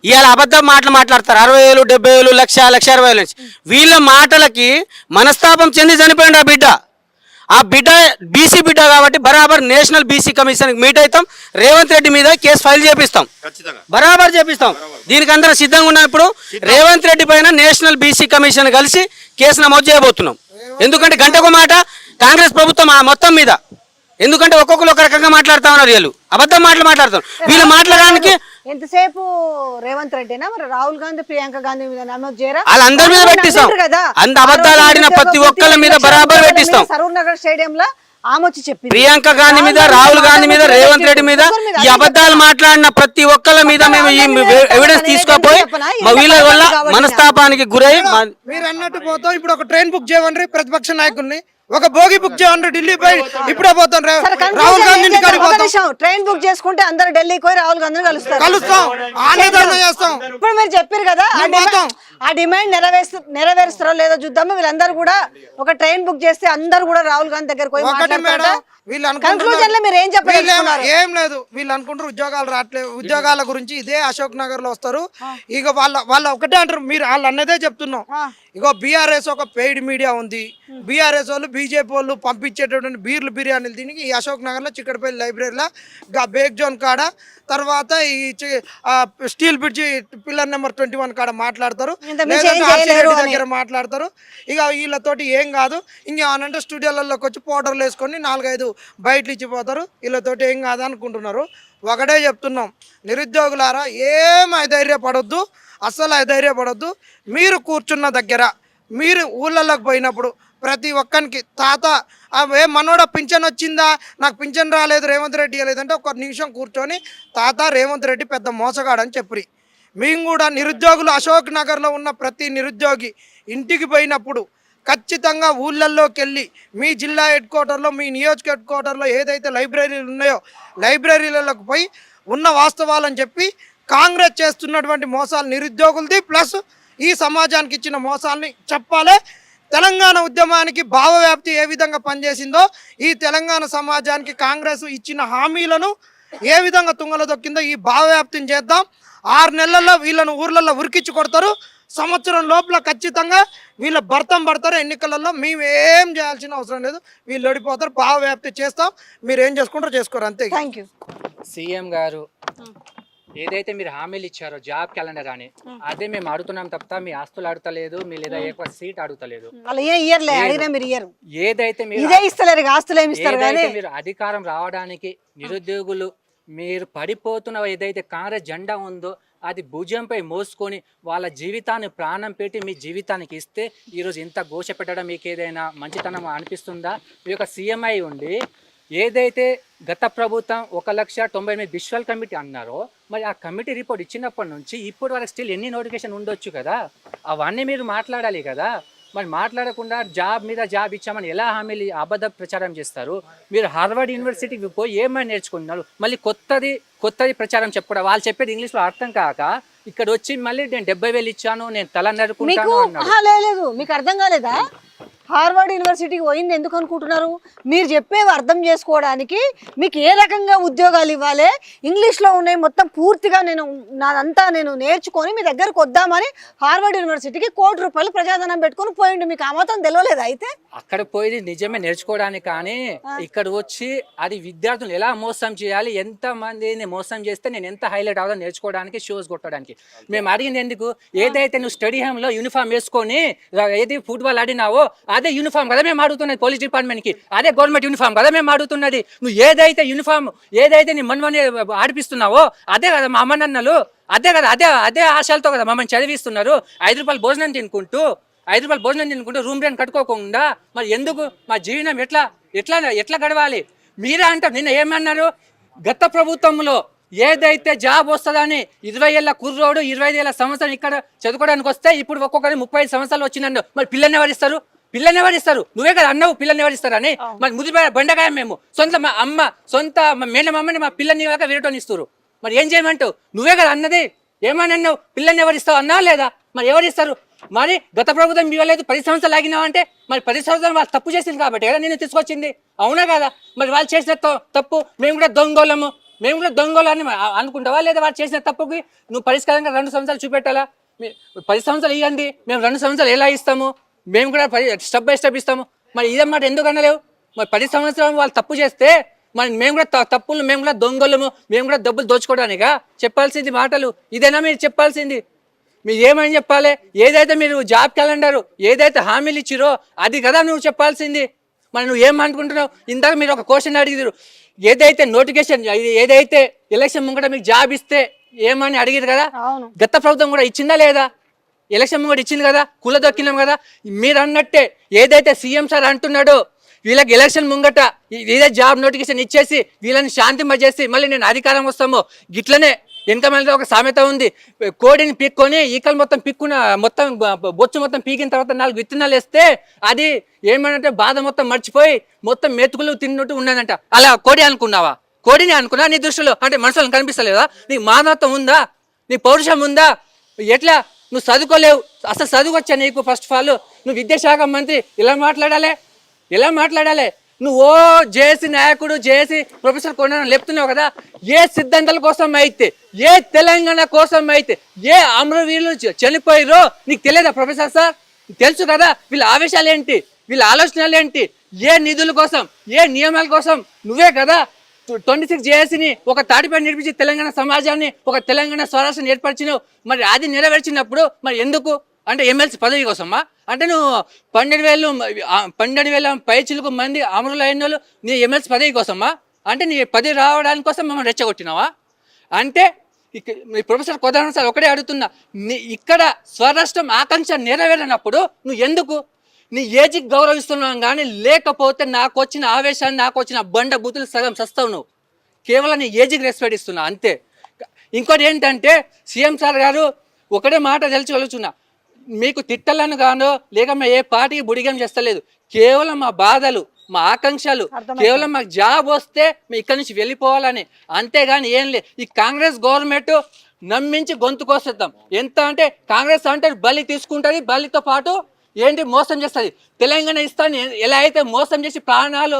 G: ఇవాళ అబద్ధం మాట్లాడతారు. 60,000, 70,000, 1,60,000 నుంచి వీళ్ళ మాటలకి మనస్తాపం చెంది చనిపోయాడు ఆ బిడ్డ. ఆ బిడ్డ బీసీ బిడ్డ కాబట్టి బరాబర్ నేషనల్ బీసీ కమిషన్ మీట్ అవుతాం. రేవంత్ రెడ్డి మీద కేసు ఫైల్ చేపిస్తాం, బరాబర్ చేపిస్తాం. దీనికి అందరం సిద్ధంగా ఉన్నాం. ఇప్పుడు రేవంత్ రెడ్డి పైన నేషనల్ బీసీ కమిషన్ కలిసి కేసు నమోదు చేయబోతున్నాం. ఎందుకంటే గంటకు మాట కాంగ్రెస్ ప్రభుత్వం ఆ మొత్తం మీద, ఎందుకంటే ఒక్కొక్కరు ఒక రకంగా మాట్లాడుతా ఉన్నారు. వీళ్ళు అబద్ధం మాట్లాడుతున్నారు. వీళ్ళు మాట్లాడడానికి
A: ఎంతసేపు రేవంత్ రెడ్డినా మరి రాహుల్ గాంధీ, ప్రియాంక గాంధీ మీద నమోదు చేయరా?
G: వాళ్ళందరి మీద పెట్టిస్తాం. అంత అబద్ధాలు ఆడిన ప్రతి ఒక్కళ్ళ మీద బరాబర్ పెట్టిస్తాం.
A: సరూర్ నగర్ స్టేడియం లో ఆమె వచ్చి చెప్పింది.
G: ప్రియాంక గాంధీ మీద, రాహుల్ గాంధీ మీద, రేవంత్ రెడ్డి మీద ఈ అబద్ధాలు మాట్లాడిన ప్రతి ఒక్కళ్ళ మీద మేము ఈ ఎవిడెన్స్ తీసుకోపోయి వీళ్ళ వల్ల మనస్తాపానికి గురై
D: మీరు అన్నట్టు పోతాం. ఇప్పుడు ఒక ట్రైన్ బుక్ చేయమండి ప్రతిపక్ష నాయకుల్ని, ఒక బోగి బుక్ చేయమండి ఢిల్లీ పోయి ఇప్పుడే పోతాం. రాహుల్ గాంధీ
A: ట్రైన్ బుక్ చేసుకుంటే అందరు ఢిల్లీకి పోయి రాహుల్ గాంధీని
D: కలుస్తాం, ఆందోళన చేస్తాం.
A: ఇప్పుడు మీరు చెప్పారు కదా, ఆ డిమాండ్ నెరవేరుస్తారో లేదో చూద్దాము. వీళ్ళందరూ కూడా ఒక ట్రైన్ బుక్ చేస్తే అందరు కూడా రాహుల్ గాంధీ దగ్గరకు పోయి మాట్లాడతారు. Conclusion లో మీరు ఏం చెప్పదలుచుకున్నారు?
D: ఏం లేదు, వీళ్ళు అనుకుంటారు ఉద్యోగాలు రావట్లేదు. ఉద్యోగాల గురించి ఇదే అశోక్ నగర్ లో వస్తారు. ఇక వాళ్ళ ఒకటే అంటారు, మీరు వాళ్ళు అన్నదే చెప్తున్నాం. ఇగో బీఆర్ఎస్ ఒక పెయిడ్ మీడియా ఉంది. బీఆర్ఎస్ వాళ్ళు, బీజేపీ వాళ్ళు పంపించేటటువంటి బీర్లు, బిర్యానీలు దీనికి ఈ అశోక్ నగర్ లో చిక్కడపల్లి లైబ్రరీలో బేక్ జోన్ కాడ, తర్వాత ఈ స్టీల్ బ్రిడ్జి పిల్లర్ నెంబర్ 21 కాడ మాట్లాడతారు, దగ్గర మాట్లాడతారు. ఇక వీళ్ళతోటి ఏం కాదు. ఇంకేమనంటే స్టూడియోలలోకి వచ్చి పౌడర్లు వేసుకొని 4-5 బయటలు ఇచ్చిపోతారు. వీళ్ళతోటి ఏం కాదు అనుకుంటున్నారు. ఒకటే చెప్తున్నాం, నిరుద్యోగులారా ఏం అధైర్యపడొద్దు, అస్సలు అధైర్యపడొద్దు. మీరు కూర్చున్న దగ్గర, మీరు ఊళ్ళలోకి పోయినప్పుడు ప్రతి ఒక్కరికి తాత మనోడ పింఛన్ వచ్చిందా, నాకు పింఛన్ రాలేదు, రేవంత్ రెడ్డి లేదంటే ఒక నిమిషం కూర్చొని తాత రేవంత్ రెడ్డి పెద్ద మోసగాడని చెప్పి మేము కూడా నిరుద్యోగులు అశోక్ నగర్లో ఉన్న ప్రతి నిరుద్యోగి ఇంటికి పోయినప్పుడు ఖచ్చితంగా ఊళ్ళల్లోకి వెళ్ళి మీ జిల్లా హెడ్ క్వార్టర్లో, మీ నియోజక హెడ్ క్వార్టర్లో ఏదైతే లైబ్రరీలు ఉన్నాయో లైబ్రరీలకు పోయి ఉన్న వాస్తవాలని చెప్పి కాంగ్రెస్ చేస్తున్నటువంటి మోసాలు నిరుద్యోగులది ప్లస్ ఈ సమాజానికి ఇచ్చిన మోసాలని చెప్పాలి. తెలంగాణ ఉద్యమానికి భావవ్యాప్తి ఏ విధంగా పనిచేసిందో ఈ తెలంగాణ సమాజానికి కాంగ్రెస్ ఇచ్చిన హామీలను ఏ విధంగా తుంగలో దొక్కిందో ఈ భావవ్యాప్తిని చేద్దాం. 6 నెలల్లో వీళ్ళను ఊర్లలో ఉరికించి కొడతారు. సంవత్సరం లోపల ఖచ్చితంగా వీళ్ళ భర్తం పడతారు. ఎన్నికలలో మేము ఏం చేయాల్సిన అవసరం లేదు, వీళ్ళు ఓడిపోతారు. భావవ్యాప్తి చేస్తాం, మీరు ఏం చేసుకుంటారో చేసుకోరు, అంతే.
A: Thank you.
L: సీఎం గారు ఏదైతే మీరు హామీలు ఇచ్చారో జాబ్ క్యాలెండర్ అని, అదే మేము అడుగుతున్నాం తప్ప మీ ఆస్తులు అడుగుతలేదు, మీ లేదా ఎక్కువ సీట్ అడుగుతలేదు. ఏదైతే మీరు అధికారం రావడానికి నిరుద్యోగులు మీరు పడిపోతున్న ఏదైతే కాంగ్రెస్ జెండా ఉందో అది భుజంపై మోసుకొని వాళ్ళ జీవితాన్ని ప్రాణం పెట్టి మీ జీవితానికి ఇస్తే ఈరోజు ఇంత ఘోష పెట్టడం మీకు ఏదైనా మంచితనం అనిపిస్తుందా? మీ యొక్క సీఎం అయి ఉండి ఏదైతే గత ప్రభుత్వం 1,90,000 విజువల్ కమిటీ అన్నారో, మరి ఆ కమిటీ రిపోర్ట్ ఇచ్చినప్పటి నుంచి ఇప్పటి వరకు స్టిల్ ఎన్ని నోటిఫికేషన్ ఉండొచ్చు కదా, అవన్నీ మీరు మాట్లాడాలి కదా. మరి మాట్లాడకుండా జాబ్ మీద జాబ్ ఇచ్చామని ఎలా హామీలు అబద్ధ ప్రచారం చేస్తారు? మీరు హార్వర్డ్ యూనివర్సిటీకి పోయి ఏమైనా నేర్చుకున్నారు, మళ్ళీ కొత్తది ప్రచారం చెప్పడం, వాళ్ళు చెప్పేది ఇంగ్లీష్లో అర్థం కాక ఇక్కడ వచ్చి మళ్ళీ నేను 70,000 ఇచ్చాను, నేను తల నరుకుంటాను అన్నారు.
A: లేదు, మీకు అర్థం కాలేదా? హార్వర్డ్ యూనివర్సిటీకి పోయింది ఎందుకు అనుకుంటున్నారు? మీరు చెప్పేవి అర్థం చేసుకోవడానికి, మీకు ఏ రకంగా ఉద్యోగాలు ఇవ్వాలి, ఇంగ్లీష్లో ఉన్నాయి మొత్తం పూర్తిగా నాదంతా నేను నేర్చుకొని మీ దగ్గరకు వద్దామని హార్వర్డ్ యూనివర్సిటీకి ₹1,00,00,000 ప్రజాధనం పెట్టుకొని పోయిండు. మీకు ఆ మాత్రం తెలియలేదు? అయితే
L: అక్కడ పోయి నిజమే నేర్చుకోవడానికి, కానీ ఇక్కడ వచ్చి అది విద్యార్థులు ఎలా మోసం చేయాలి, ఎంత మందిని మోసం చేస్తే నేను ఎంత హైలైట్ అవుతా నేర్చుకోవడానికి, షోస్ కొట్టడానికి. మేము అడిగింది ఎందుకు, ఏదైతే నువ్వు స్టడీ హోమ్లో యూనిఫామ్ వేసుకొని ఏది ఫుట్బాల్ ఆడినావో అదే యూనిఫామ్ కదా మేము అడుగుతున్నది పోలీస్ డిపార్ట్మెంట్కి, అదే గవర్నమెంట్ యూనిఫామ్ కదా మేము అడుగుతున్నది. నువ్వు ఏదైతే యూనిఫామ్ ఏదైతే నీ మనవని ఆడిపిస్తున్నావో అదే కదా మా అమ్మనన్నలు, అదే కదా అదే ఆశలతో కదా మమ్మల్ని చదివిస్తున్నారు. ₹5 భోజనం తినుకుంటూ రూమ్ రెంట్ కట్టుకోకుండా మరి ఎందుకు మా జీవనం ఎట్లా గడవాలి? మీరే అంటారు. నిన్న ఏమన్నారు? గత ప్రభుత్వంలో ఏదైతే జాబ్ వస్తుందని 20 ఏళ్ళ కుర్రోడు 25 ఏళ్ళ సంవత్సరం ఇక్కడ చదువుకోవడానికి వస్తే ఇప్పుడు ఒక్కొక్కరి 35 సంవత్సరాలు వచ్చిందండు. మరి పిల్లని ఎవరిస్తారు? పిల్లని ఎవరిస్తారు? నువ్వే కదా అన్నావు పిల్లని ఎవరిస్తారని. మరి ముదిరిపోయే బండగాయ మేము సొంత మా అమ్మ సొంత మేనమ్మని మా పిల్లని వీరటోని ఇస్తారు. మరి ఏం చేయమంటావు? నువ్వే కదా అన్నది. ఏమని అన్నావు? పిల్లని ఎవరిస్తావు అన్నావా లేదా? మరి ఎవరిస్తారు? మరి గత ప్రభుత్వం ఇవ్వలేదు, 10 సంవత్సరాలు ఆగినావు అంటే మరి 10 సంవత్సరాలు వాళ్ళు తప్పు చేసింది కాబట్టి కదా నేను తీసుకొచ్చింది. అవునా కదా? మరి వాళ్ళు చేసిన తప్పు మేము కూడా దొంగోళ్ళని అనుకుంటావా లేదా? వాళ్ళు చేసిన తప్పుకి నువ్వు పరిష్కారంగా 2 సంవత్సరాలు చూపెట్టాలా? 10 సంవత్సరాలు ఇవ్వండి, మేము 2 సంవత్సరాలు ఎలా ఇస్తాము? మేము కూడా స్టెప్ బై స్టెప్ ఇస్తాము. మరి ఇదన్నమాట ఎందుకు అనలేవు? మరి 10 సంవత్సరాలు వాళ్ళు తప్పు చేస్తే మరి మేము కూడా తప్పులు, మేము కూడా దొంగలము, మేము కూడా డబ్బులు దోచుకోవడానికా చెప్పాల్సింది మాటలు? ఇదేనా మీరు చెప్పాల్సింది? మీరు ఏమని చెప్పాలి? ఏదైతే మీరు జాబ్ క్యాలెండర్ ఏదైతే హామీలు ఇచ్చిరో అది కదా నువ్వు చెప్పాల్సింది. మరి నువ్వు ఏమనుకుంటున్నావు? ఇందాక మీరు ఒక క్వశ్చన్ అడిగిరు, ఏదైతే నోటిఫికేషన్ ఏదైతే ఎలక్షన్ ముంగట మీకు జాబ్ ఇస్తే ఏమని అడిగారు కదా. గత ప్రభుత్వం కూడా ఇచ్చిందా లేదా? ఎలక్షన్ ముంగట ఇచ్చింది కదా, కూలదొక్కినాం కదా. మీరు అన్నట్టే ఏదైతే సీఎం సార్ అంటున్నాడో వీళ్ళకి ఎలక్షన్ ముంగట ఇదే జాబ్ నోటిఫికేషన్ ఇచ్చేసి వీళ్ళని శాంతింపజేసి మళ్ళీ నేను అధికారం వస్తామో గిట్లనే. వెనక మళ్ళీ ఒక సామెత ఉంది, కోడిని పీక్కొని ఈకలు మొత్తం మొత్తం బొచ్చు మొత్తం పీకిన తర్వాత 4 విత్తనాలు వేస్తే అది ఏమంటే బాధ మొత్తం మర్చిపోయి మొత్తం మెతుకులు తిన్నట్టు ఉన్నదంట. అలా కోడి అనుకున్నావా? కోడిని అనుకున్నా నీ దృష్టిలో? అంటే మనుషులను కనిపిస్తలేదా? నీకు మానవత్వం ఉందా? నీ పౌరుషం ఉందా? ఎట్లా నువ్వు చదువుకోలేవు? అసలు చదువుకొచ్చా నీకు? ఫస్ట్ ఆఫ్ ఆల్ నువ్వు విద్యాశాఖ మంత్రి ఎలా మాట్లాడాలి? నువ్వు జేసీ నాయకుడు, జేసీ ప్రొఫెసర్ కొన లేపుతున్నావు కదా. ఏ సిద్ధాంతాల కోసం అయితే, ఏ తెలంగాణ కోసం అయితే, ఏ అమరవీరులు చనిపోయారో నీకు తెలియదా ప్రొఫెసర్ సార్? తెలుసు కదా వీళ్ళ ఆవేశాలు ఏంటి, వీళ్ళ ఆలోచనలు ఏంటి, ఏ నిధుల కోసం, ఏ నియమాల కోసం. నువ్వే కదా 26 జేఏసీని ఒక తాటిపై నడిపించి తెలంగాణ సమాజాన్ని, ఒక తెలంగాణ స్వరాష్ట్రాన్ని ఏర్పరిచినావు. మరి అది నెరవేర్చినప్పుడు మరి ఎందుకు అంటే ఎమ్మెల్సీ పదవి కోసమా? అంటే నువ్వు 12,000 పైచిలకు మంది అమరులు అయిన వాళ్ళు నీ ఎమ్మెల్సీ పదవి కోసమా? అంటే నీ పదవి రావడానికి కోసం మమ్మల్ని రెచ్చగొట్టినావా? అంటే ప్రొఫెసర్ కోదండ సార్ ఒకటే అడుగుతున్నా, ఇక్కడ స్వరాష్ట్రం ఆకాంక్ష నెరవేరినప్పుడు నువ్వు ఎందుకు నీ ఏజ్కి గౌరవిస్తున్నావు కానీ లేకపోతే నాకు వచ్చిన ఆవేశాన్ని, నాకు వచ్చిన బండ బూతులు సగం సస్తావు. నువ్వు కేవలం నీ ఏజ్కి రెస్పెక్ట్ ఇస్తున్నావు అంతే. ఇంకోటి ఏంటంటే సీఎం సార్ గారు ఒకటే మాట తెలుసుకోగలుగుతున్నా, మీకు తిట్టలను గానో లేక మా ఏ పార్టీకి బుడిగం చేస్తలేదు. కేవలం మా బాధలు, మా ఆకాంక్షలు, కేవలం మాకు జాబ్ వస్తే మేము ఇక్కడి నుంచి వెళ్ళిపోవాలని, అంతేగాని ఏం లేదు. ఈ కాంగ్రెస్ గవర్నమెంట్ నమ్మించి గొంతు కోసేద్దాం. ఎంత అంటే కాంగ్రెస్ అంటే బలి తీసుకుంటుంది, బలితో పాటు ఏంటి మోసం చేస్తుంది. తెలంగాణ ఇస్తాను ఎలా అయితే మోసం చేసి ప్రాణాలు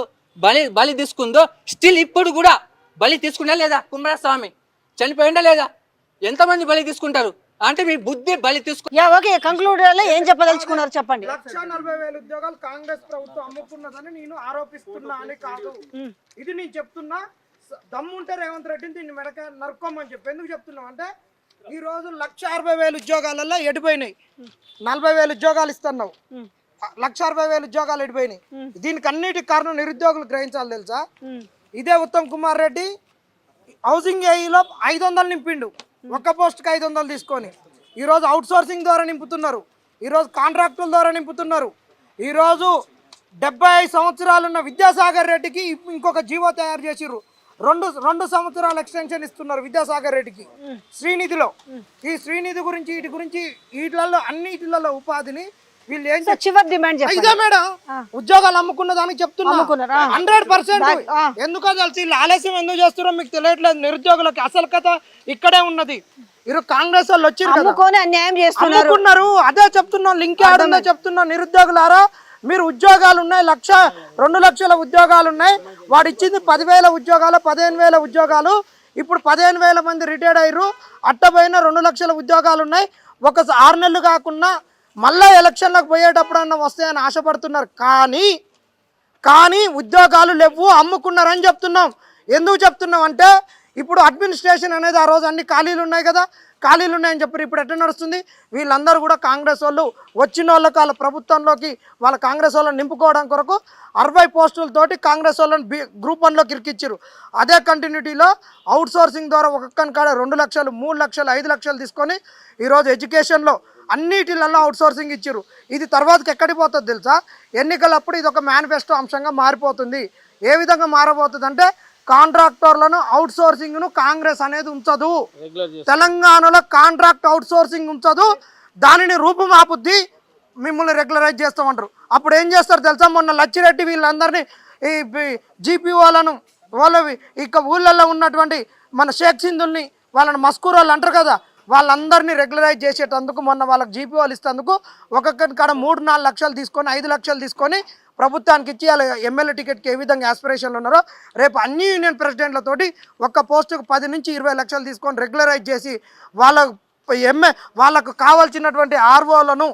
L: బలి తీసుకుందో స్టిల్ ఇప్పుడు కూడా బలి తీసుకున్నా లేదా? కుమారస్వామి చనిపోయిందా లేదా? ఎంతమంది బలి తీసుకుంటారు? అంటే మీ బుద్ధి బలి
A: ఓకే, కంక్లూడ్ ఏం చెప్పదలుచుకున్నారు చెప్పండి.
D: 1,40,000 ఉద్యోగాలు కాంగ్రెస్ ప్రభుత్వం అమ్ముకున్నదని నేను ఆరోపిస్తున్నా అని కాదు, ఇది నేను చెప్తున్నా. దమ్ముంటే రేవంత్ రెడ్డిని దీన్ని మెడక నరుక్కోమని చెప్పి ఎందుకు చెప్తున్నాం అంటే, ఈ రోజు 1,60,000 ఉద్యోగాలలో ఎడిపోయినాయి. 40,000 ఉద్యోగాలు ఇస్తున్నావు, 1,60,000 ఉద్యోగాలు ఎడిపోయినాయి. దీనికి అన్నిటికి కారణం నిరుద్యోగులు గ్రహించాలి తెలుసా? ఇదే ఉత్తమ్ కుమార్ రెడ్డి హౌసింగ్ ఏఈలో 500 నింపిండు, ఒక్క పోస్ట్కి 500 తీసుకొని. ఈరోజు అవుట్ సోర్సింగ్ ద్వారా నింపుతున్నారు, ఈరోజు కాంట్రాక్టుల ద్వారా నింపుతున్నారు. ఈరోజు 75 సంవత్సరాలున్న విద్యాసాగర్ రెడ్డికి ఇంకొక జీవో తయారు చేసిర్రు. రెండు సంవత్సరాల ఎక్స్టెన్షన్ ఇస్తున్నారు విద్యాసాగర్ రెడ్డికి శ్రీనిధిలో. ఈ శ్రీనిధి గురించి వీటిలలో అన్నిటిలలో ఉపాధిని వీళ్ళు ఏం
A: చివరి డిమాండ్
D: ఇదే మేడం, ఉద్యోగాలు అమ్ముకున్న దానికి చెప్తున్నా 100%. ఎందుకో తెలిసి వీళ్ళు ఆలస్యం ఎందుకు చేస్తారో మీకు తెలియట్లేదు. నిరుద్యోగులకి అసలు కథ ఇక్కడే ఉన్నది. ఈరోజు కాంగ్రెస్ వాళ్ళు వచ్చి అమ్ముకున్నారు, అదే చెప్తున్నాం. లింక్ ఆడుందో చెప్తున్నాం. నిరుద్యోగులారా, మీరు ఉద్యోగాలు ఉన్నాయి, 2 లక్షల ఉద్యోగాలు ఉన్నాయి. వాడు ఇచ్చింది 10,000 ఉద్యోగాలు, 15,000 ఉద్యోగాలు. ఇప్పుడు 15,000 మంది రిటైర్డ్ అయ్యారు. అట్టపోయిన 2 లక్షల ఉద్యోగాలు ఉన్నాయి. ఒక 6 నెలలు కాకుండా మళ్ళీ ఎలక్షన్లకు పోయేటప్పుడన్నా వస్తాయని ఆశపడుతున్నారు. కానీ ఉద్యోగాలు లేవు, అమ్ముకున్నారని చెప్తున్నాం. ఎందుకు చెప్తున్నాం అంటే, ఇప్పుడు అడ్మినిస్ట్రేషన్ అనేది ఆ రోజు అన్ని ఖాళీలు ఉన్నాయి కదా, ఖాళీలు ఉన్నాయని చెప్పారు. ఇప్పుడు ఎట్లా నడుస్తుంది? వీళ్ళందరూ కూడా కాంగ్రెస్ వాళ్ళు వచ్చిన వాళ్ళకి వాళ్ళ ప్రభుత్వంలోకి వాళ్ళ కాంగ్రెస్ వాళ్ళని నింపుకోవడం కొరకు 60 పోస్టులతోటి కాంగ్రెస్ వాళ్ళని గ్రూప్ 1లోకి ఇరికిచ్చారు. అదే కంటిన్యూటీలో అవుట్ సోర్సింగ్ ద్వారా ఒక్కొక్కని కాడ 2 లక్షలు 3 లక్షలు 5 లక్షలు తీసుకొని ఈరోజు ఎడ్యుకేషన్లో అన్నిటిలలో అవుట్ సోర్సింగ్ ఇచ్చారు. ఇది తర్వాతకి ఎక్కడికి పోతుంది తెలుసా? ఎన్నికలప్పుడు ఇది ఒక మేనిఫెస్టో అంశంగా మారిపోతుంది. ఏ విధంగా మారబోతుంది అంటే కాంట్రాక్టర్లను అవుట్ సోర్సింగ్ను కాంగ్రెస్ అనేది ఉంచదు. తెలంగాణలో కాంట్రాక్ట్ అవుట్ సోర్సింగ్ ఉంచదు. దానిని రూపుమాపుద్ది, మిమ్మల్ని రెగ్యులరైజ్ చేస్తామంటారు. అప్పుడు ఏం చేస్తారు తెలుసా? మొన్న లచ్చిరెడ్డి వీళ్ళందరినీ ఈ జీపీఓలను వాళ్ళ ఇక ఊళ్ళల్లో ఉన్నటువంటి మన షేక్ సింధుల్ని వాళ్ళని మస్కూర్ వాళ్ళు అంటారు కదా, వాళ్ళందరినీ రెగ్యులరైజ్ చేసేటందుకు మొన్న వాళ్ళకి జీపీఓలు ఇస్తేందుకు ఒక్కొక్కరి కాడ 3-4 లక్షలు తీసుకొని 5 లక్షలు తీసుకొని ప్రభుత్వానికి ఇచ్చి వాళ్ళ ఎమ్మెల్యే టికెట్కి ఏ విధంగా ఆస్పిరేషన్లు ఉన్నారో రేపు అన్ని యూనియన్ ప్రెసిడెంట్లతోటి ఒక్క పోస్టుకు 10 నుంచి 20 లక్షలు తీసుకొని రెగ్యులరైజ్ చేసి వాళ్ళకు కావాల్సినటువంటి ఆర్ఓలను,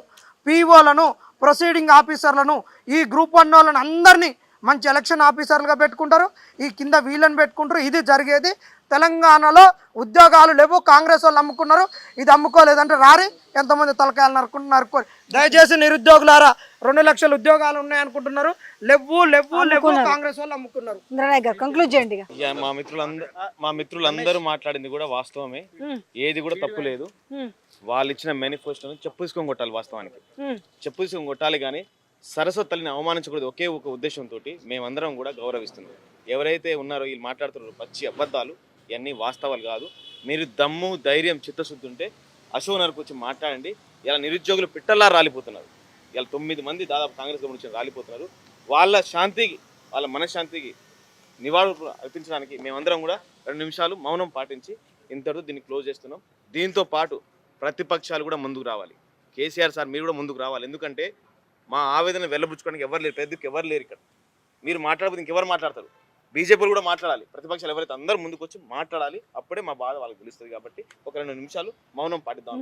D: పీఓలను, ప్రొసీడింగ్ ఆఫీసర్లను, ఈ గ్రూప్ 1 వాళ్ళని అందరినీ మంచి ఎలక్షన్ ఆఫీసర్లుగా పెట్టుకుంటారు. ఈ కింద వీళ్ళని పెట్టుకుంటారు. ఇది జరిగేది. తెలంగాణలో ఉద్యోగాలు లేవు, కాంగ్రెస్ వాళ్ళు అమ్ముకున్నారు. ఇది అమ్ముకోలేదంటే రారి ఎంతమంది తలకాయలు నరుకోరు. దయచేసి నిరుద్యోగులారా, 2 లక్షల ఉద్యోగాలు ఉన్నాయనుకుంటున్నారు. లేవు కాంగ్రెస్ వాళ్ళు అమ్ముకున్నారు.
A: ఇంద్రనాయక్ గారు కంక్లూడ్ చేయండి.
C: ఇక మా మిత్రులందరూ మాట్లాడింది కూడా వాస్తవమే. ఏది కూడా తప్పు లేదు. వాళ్ళు ఇచ్చిన మేనిఫెస్టోని చెప్పు తీసుకొని కొట్టాలి. వాస్తవానికి చెప్పు తీసుకొని కొట్టాలి, కానీ సరస్వతి తల్లిని అవమానించకూడదు. ఒకే ఒక ఉద్దేశంతో మేమందరం కూడా గౌరవిస్తున్నాం. ఎవరైతే ఉన్నారో వీళ్ళు మాట్లాడుతున్నారు పచ్చి అబద్ధాలు, ఇవన్నీ వాస్తవాలు కాదు. మీరు దమ్ము, ధైర్యం, చిత్తశుద్ధి ఉంటే అశోక్ వచ్చి మాట్లాడండి. ఇలా నిరుద్యోగులు పిట్టల్లా రాలిపోతున్నారు. ఇలా 9 మంది దాదాపు కాంగ్రెస్ గవర్నమెంట్ రాలిపోతున్నారు. వాళ్ళ శాంతికి, వాళ్ళ మనశ్శాంతికి నివాళులు అర్పించడానికి మేమందరం కూడా 2 నిమిషాలు మౌనం పాటించి ఇంతటితో దీన్ని క్లోజ్ చేస్తున్నాం. దీంతో పాటు ప్రతిపక్షాలు కూడా ముందుకు రావాలి. కేసీఆర్ సార్ మీరు కూడా ముందుకు రావాలి. ఎందుకంటే మా ఆవేదన వెళ్ళబుచ్చుకోవడానికి ఎవరు లేరు, పెద్దకి ఎవరు లేరు. ఇక్కడ మీరు మాట్లాడకపోతే ఇంకెవరు మాట్లాడతారు? బీజేపీలు కూడా మాట్లాడాలి. ప్రతిపక్షాలు ఎవరైతే అందరూ ముందుకు వచ్చి మాట్లాడాలి. అప్పుడే మా బాధ వాళ్ళకి తెలుస్తుంది. కాబట్టి ఒక 2 నిమిషాలు మౌనం పాటిద్దాం.